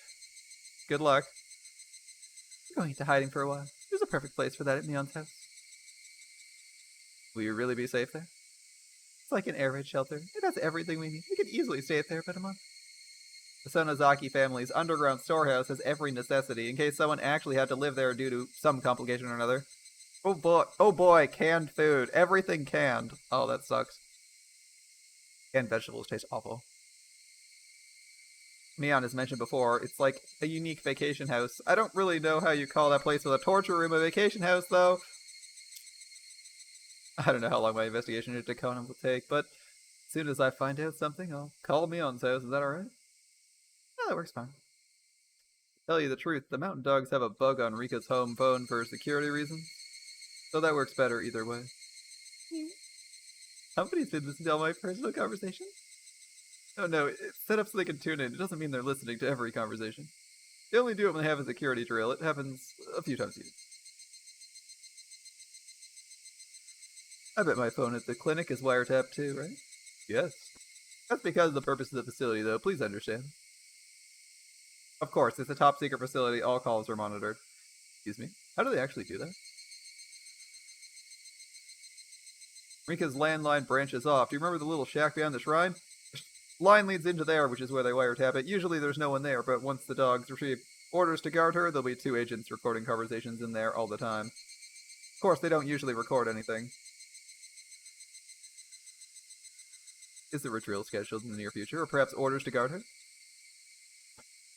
Good luck. We're going into hiding for a while. There's a perfect place for that at Mion's house. Will you really be safe there? It's like an air raid shelter. It has everything we need. We could easily stay there for a month. The Sonozaki family's underground storehouse has every necessity in case someone actually had to live there due to some complication or another. Oh boy, canned food. Everything canned. Oh, that sucks. Canned vegetables taste awful. Mion has mentioned before, it's like a unique vacation house. I don't really know how you call that place with a torture room a vacation house, though. I don't know how long my investigation into Conan will take, but as soon as I find out something, I'll call Mion's house. Is that alright? Yeah, that works fine. To tell you the truth, the mountain dogs have a bug on Rika's home phone for security reasons, so that works better either way. Somebody's been listening to all my personal conversations? Oh no, it's set up so they can tune in. It doesn't mean they're listening to every conversation. They only do it when they have a security drill. It happens a few times a year. I bet my phone at the clinic is wiretapped too, right? Yes. That's because of the purpose of the facility, though. Please understand. Of course, it's a top secret facility. All calls are monitored. Excuse me. How do they actually do that? Rika's landline branches off. Do you remember the little shack behind the shrine? The line leads into there, which is where they wiretap it. Usually there's no one there, but once the dogs receive orders to guard her, there'll be 2 agents recording conversations in there all the time. Of course, they don't usually record anything. Is there a drill scheduled in the near future, or perhaps orders to guard her?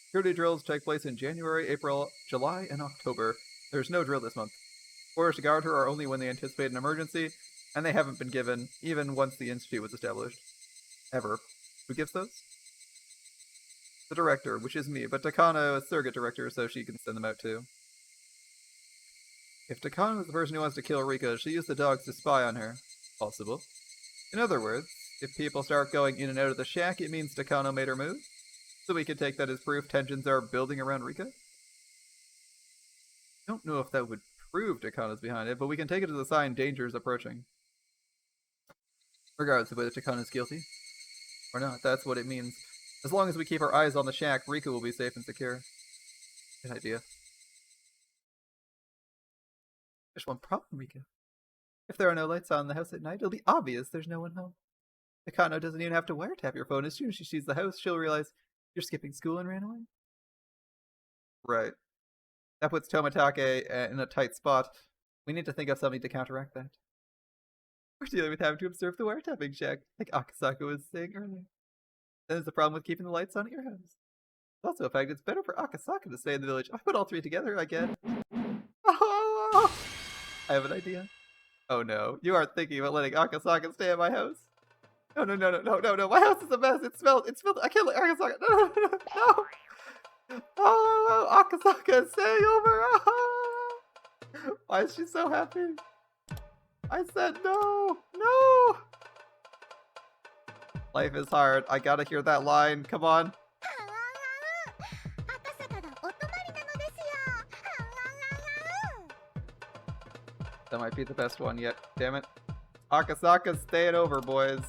Security drills take place in January, April, July, and October. There's no drill this month. Orders to guard her are only when they anticipate an emergency, and they haven't been given, even once the Institute was established. Ever. Who gives those? The director, which is me, but Takano is surrogate director, so she can send them out too. If Takano is the person who wants to kill Rika, she'll use the dogs to spy on her. Possible. In other words, if people start going in and out of the shack, it means Takano made her move. So we could take that as proof tensions are building around Rika. I don't know if that would prove Takano's behind it, but we can take it as a sign danger is approaching. Regardless of whether Takano's guilty or not, that's what it means. As long as we keep our eyes on the shack, Rika will be safe and secure. Good idea. There's one problem, Rika. If there are no lights on in the house at night, it'll be obvious there's no one home. Takano doesn't even have to wiretap your phone. As soon as she sees the house, she'll realize you're skipping school and ran away. Right. That puts Tomitake in a tight spot. We need to think of something to counteract that. We're dealing with having to observe the wiretapping shack, like Akasaka was saying earlier. Then there's the problem with keeping the lights on at your house. It's also a fact it's better for Akasaka to stay in the village. I put all 3 together, I get. Oh! I have an idea. Oh no, you aren't thinking about letting Akasaka stay at my house. No, no, no, no, no, no, no. My house is a mess. It smelled. I can't let Akasaka. No, no, no, no, no. Oh, Akasaka is staying over. Oh. Why is she so happy? I said no, no. Life is hard. I gotta hear that line. Come on. That might be the best one yet. Damn it. Akasaka's staying over, boys.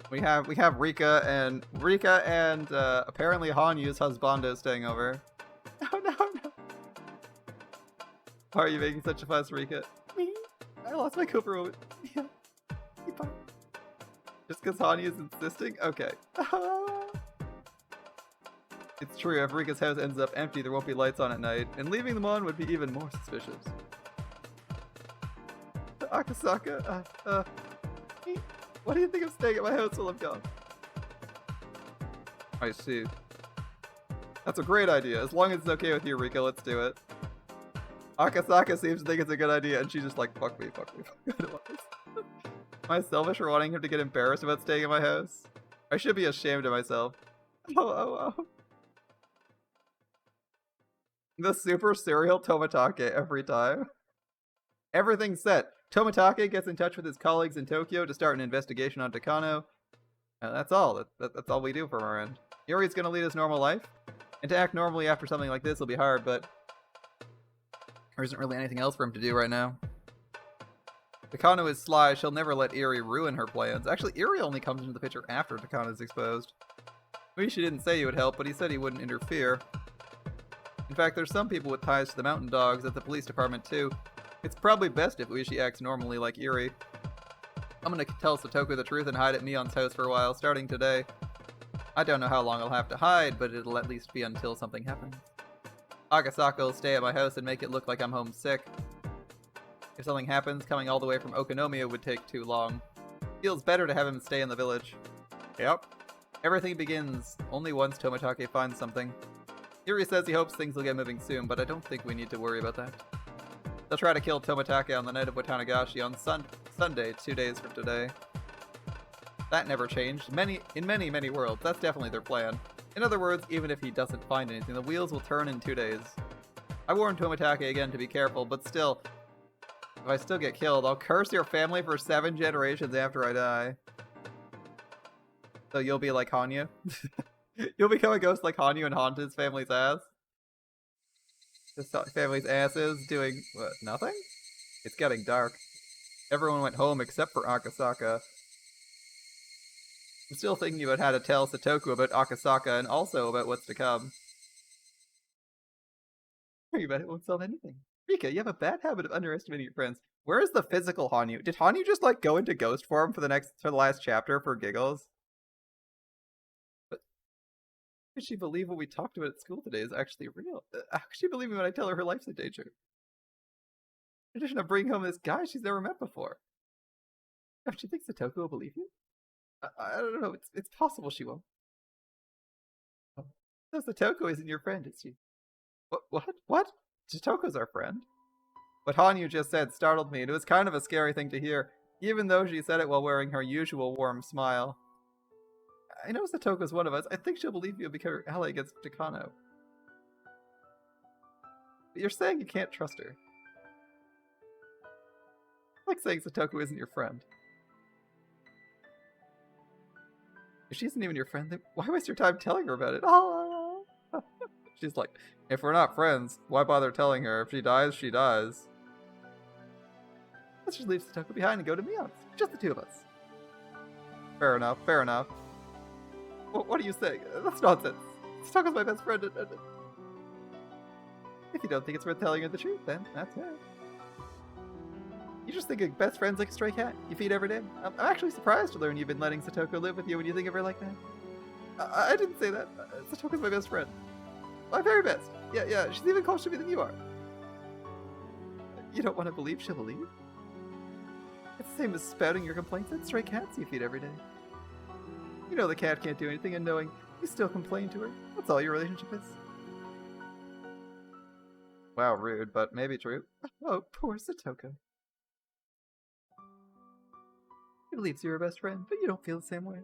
We have Rika and apparently Hanyu's husbando staying over. No, no, no. Why are you making such a fuss, Rika? Me? I lost my Cooper moment. Yeah. Just because Hanyu's insisting? Okay. It's true, if Rika's house ends up empty, there won't be lights on at night, and leaving them on would be even more suspicious. Akasaka, what do you think of staying at my house while I'm gone? I see. That's a great idea. As long as it's okay with you, Rika, let's do it. Akasaka seems to think it's a good idea, and she's just like, fuck me, fuck me, fuck me. I don't want this. Am I selfish for wanting him to get embarrassed about staying at my house? I should be ashamed of myself. Oh. The super serial Tomitake every time. Everything's set. Tomitake gets in touch with his colleagues in Tokyo to start an investigation on Takano. And that's all. That's all we do from our end. Yuri's gonna lead his normal life. And to act normally after something like this will be hard, but there isn't really anything else for him to do right now. Takano is sly. She'll never let Iri ruin her plans. Actually, Iri only comes into the picture after Takano is exposed. Ueshi didn't say he would help, but he said he wouldn't interfere. In fact, there's some people with ties to the mountain dogs at the police department too. It's probably best if Ueshi acts normally like Iri. I'm gonna tell Satoku the truth and hide at Mion's house for a while, starting today. I don't know how long I'll have to hide, but it'll at least be until something happens. Akasaka will stay at my house and make it look like I'm homesick. If something happens, coming all the way from Okonomiya would take too long. Feels better to have him stay in the village. Yep. Everything begins only once Tomitake finds something. Yuri says he hopes things will get moving soon, but I don't think we need to worry about that. They'll try to kill Tomitake on the night of Watanagashi on Sunday, 2 days from today. That never changed. In many worlds, that's definitely their plan. In other words, even if he doesn't find anything, the wheels will turn in 2 days. I warned Tomitake again to be careful, but still, if I still get killed, I'll curse your family for 7 generations after I die. So you'll be like Hanyu? You'll become a ghost like Hanyu and haunt his family's ass? His family's ass is doing, what, nothing? It's getting dark. Everyone went home except for Akasaka. I'm still thinking about how to tell Satoku about Akasaka and also about what's to come. Worrying about it won't solve anything. Rika, you have a bad habit of underestimating your friends. Where is the physical Hanyu? Did Hanyu just like go into ghost form for the last chapter for giggles? But could she believe what we talked about at school today is actually real? How could she believe me when I tell her life's in danger? In addition to bringing home this guy she's never met before. Don't you think Satoku will believe you? I don't know. It's possible she won't. Oh. So Satoku isn't your friend, is she? What? Satoku's our friend? What Hanyu just said startled me, and it was kind of a scary thing to hear, even though she said it while wearing her usual warm smile. I know Satoku's one of us. I think she'll believe you because her ally against Takano. But you're saying you can't trust her. It's like saying Satoku isn't your friend. If she isn't even your friend, then why waste your time telling her about it? Oh. She's like, if we're not friends, why bother telling her? If she dies, she dies. Let's just leave Satoku behind and go to Mion's. Just the two of us. Fair enough, fair enough. What are you saying? That's nonsense. Satoku's my best friend. If you don't think it's worth telling her the truth, then that's it. You just think of best friends like a stray cat. You feed every day. I'm actually surprised to learn you've been letting Satoko live with you when you think of her like that. I didn't say that. Satoko's my best friend. My very best. Yeah, she's even closer to me than you are. You don't want to believe she'll believe? It's the same as spouting your complaints at stray cats you feed every day. You know the cat can't do anything, and knowing you still complain to her, that's all your relationship is. Wow, rude, but maybe true. Oh, poor Satoko. He believes you're her best friend, but you don't feel the same way.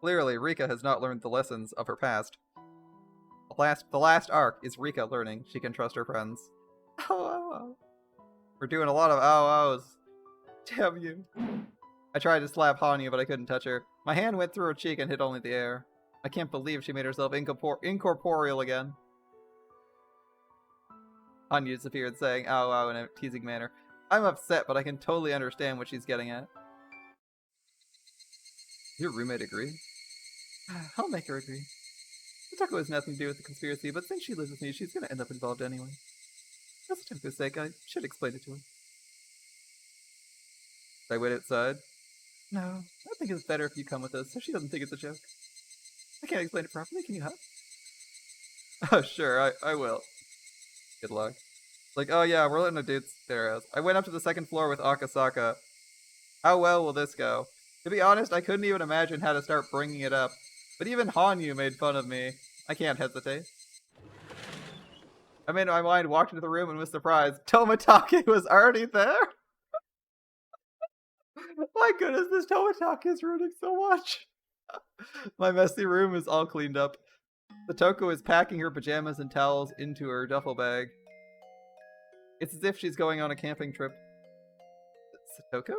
Clearly, Rika has not learned the lessons of her past. The last arc is Rika learning she can trust her friends. Oh. We're doing a lot of ow-ows. Damn you. I tried to slap Hanyu, but I couldn't touch her. My hand went through her cheek and hit only the air. I can't believe she made herself incorporeal again. Hanyu disappeared, saying ow ow in a teasing manner. I'm upset, but I can totally understand what she's getting at. Your roommate agree? I'll make her agree. Satoko has nothing to do with the conspiracy, but since she lives with me, she's gonna end up involved anyway. For Satoko's sake, I should explain it to her. Should I wait outside? No, I think it's better if you come with us, so she doesn't think it's a joke. I can't explain it properly, can you help? Oh, sure, I will. Good luck. Like, oh yeah, we're letting a dude stare at us. I went up to the second floor with Akasaka. How well will this go? To be honest, I couldn't even imagine how to start bringing it up. But even Hanyu made fun of me. I can't hesitate. I made my mind, walked into the room, and was surprised. Tomitake was already there? My goodness, this Tomitake is ruining so much. My messy room is all cleaned up. Satoko is packing her pajamas and towels into her duffel bag. It's as if she's going on a camping trip. Satoko?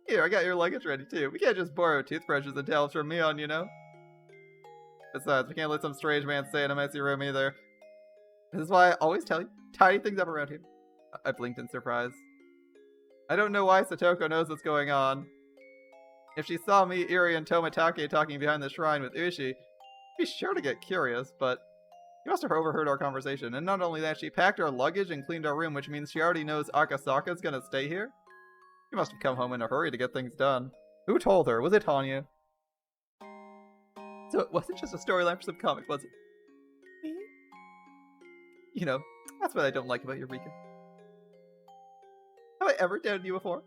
Here, I got your luggage ready too. We can't just borrow toothbrushes and towels from Mion, you know? Besides, we can't let some strange man stay in a messy room either. This is why I always tell you, tidy things up around here. I blinked in surprise. I don't know why Satoko knows what's going on. If she saw me, Iri, and Tomitake talking behind the shrine with Ushi, she'd be sure to get curious, but she must have overheard our conversation. And not only that, she packed our luggage and cleaned our room, which means she already knows Akasaka's gonna stay here. She must have come home in a hurry to get things done. Who told her? Was it Hanyu? So it wasn't just a storyline for some comics, was it? Me? You know, that's what I don't like about Eureka. Have I ever doubted you before?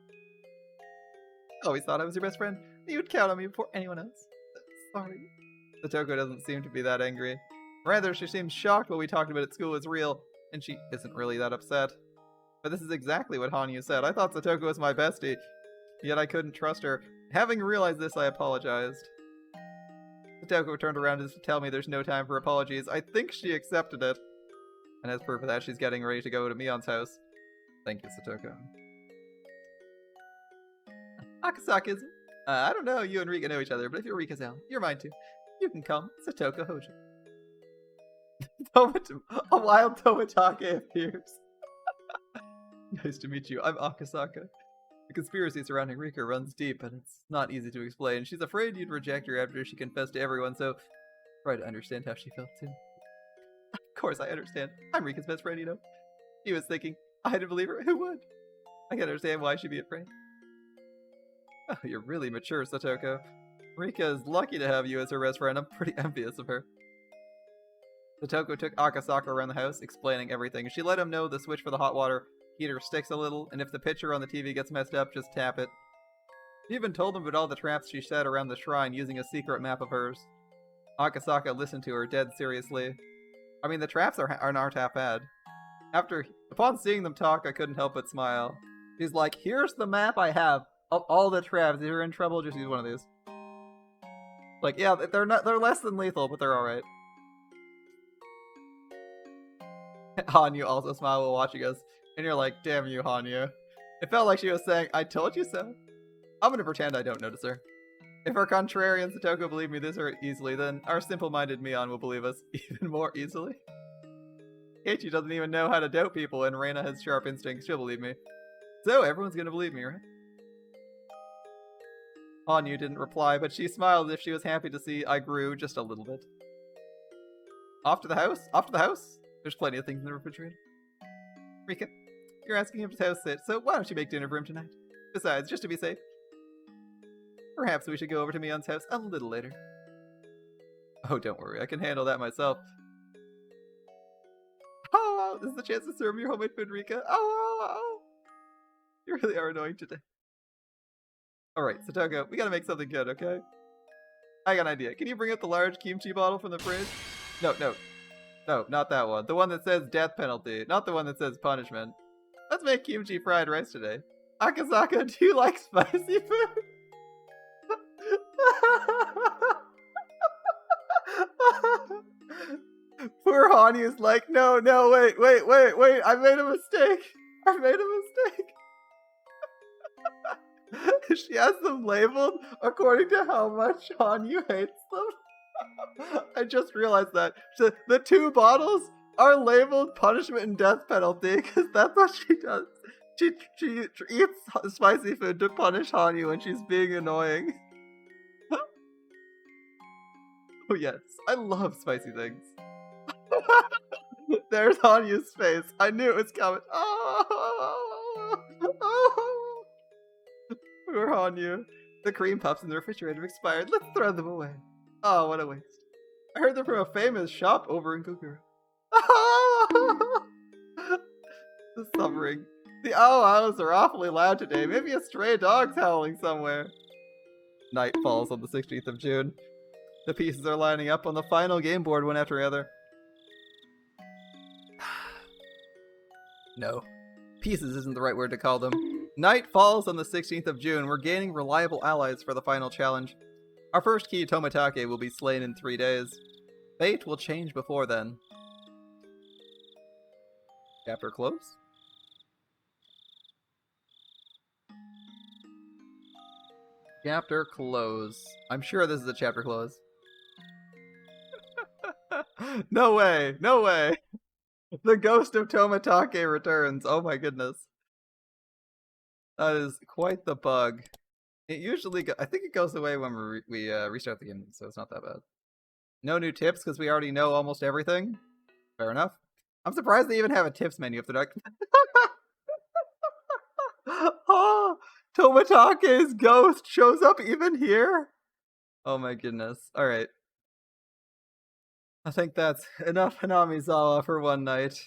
I always thought I was your best friend. You'd count on me before anyone else. Sorry. Satoko doesn't seem to be that angry. Rather, she seems shocked what we talked about at school was real, and she isn't really that upset. But this is exactly what Hanyu said. I thought Satoko was my bestie, yet I couldn't trust her. Having realized this, I apologized. Satoko turned around to tell me there's no time for apologies. I think she accepted it. And as proof of that, she's getting ready to go to Mion's house. Thank you, Satoko. Akasaka, I don't know you and Rika know each other, but if you're Rika's out, you're mine too. You can come Satoko Hojo. A wild Tomitake appears. Nice to meet you. I'm Akasaka. The conspiracy surrounding Rika runs deep, and it's not easy to explain. She's afraid you'd reject her after she confessed to everyone, so try to understand how she felt too. Of course I understand. I'm Rika's best friend, you know. She was thinking, I didn't believe her. Who would? I can understand why she'd be afraid. Oh, you're really mature, Satoko. Rika is lucky to have you as her best friend. I'm pretty envious of her. Satoko took Akasaka around the house, explaining everything. She let him know the switch for the hot water heater sticks a little, and if the picture on the TV gets messed up, just tap it. She even told him about all the traps she set around the shrine using a secret map of hers. Akasaka listened to her dead seriously. I mean, the traps aren't half bad. Upon seeing them talk, I couldn't help but smile. She's like, here's the map I have of all the traps. If you're in trouble, just use one of these. Like, yeah, they're less than lethal, but they're alright. Hanyu also smiled while watching us, and you're like, damn you, Hanyu. It felt like she was saying, I told you so. I'm gonna pretend I don't notice her. If our contrarian Satoko believed me this easily, then our simple-minded Mion will believe us even more easily. Keiichi doesn't even know how to doubt people, and Reina has sharp instincts. She'll believe me. So everyone's gonna believe me, right? Hanyu didn't reply, but she smiled as if she was happy to see I grew just a little bit. Off to the house? Off to the house? There's plenty of things in the refrigerator. Rika, you're asking him to house sit, so why don't you make dinner for him tonight? Besides, just to be safe, perhaps we should go over to Mion's house a little later. Oh, don't worry, I can handle that myself. Oh, this is the chance to serve your homemade food, Rika. Oh. You really are annoying today. Alright, Satoko, we gotta make something good, okay? I got an idea. Can you bring up the large kimchi bottle from the fridge? No, not that one. The one that says death penalty, not the one that says punishment. Let's make kimchi fried rice today. Akazaka, do you like spicy food? Poor Hanyu's like, no, wait, I made a mistake. She has them labeled according to how much Hanyu hates them. I just realized that. The 2 bottles are labeled punishment and death penalty because that's what she does. She eats spicy food to punish Hanyu when she's being annoying. Oh yes, I love spicy things. There's Hanyu's face. I knew it was coming. Oh. Poor Hanyu. The cream puffs in the refrigerator have expired. Let's throw them away. Oh, what a waste. I heard they're from a famous shop over in Kukuru. The suffering. The owls are awfully loud today. Maybe a stray dog's howling somewhere. Night falls on the 16th of June. The pieces are lining up on the final game board one after the other. No. Pieces isn't the right word to call them. Night falls on the 16th of June. We're gaining reliable allies for the final challenge. Our first key, Tomitake, will be slain in 3 days. Fate will change before then. Chapter close? Chapter close. I'm sure this is a chapter close. No way! The ghost of Tomitake returns. Oh my goodness. That is quite the bug. It usually I think it goes away when we restart the game, so it's not that bad. No new tips because we already know almost everything. Fair enough. I'm surprised they even have a tips menu if they're not. Oh, Tomitake's ghost shows up even here? Oh my goodness. Alright. I think that's enough Hanamizawa for one night.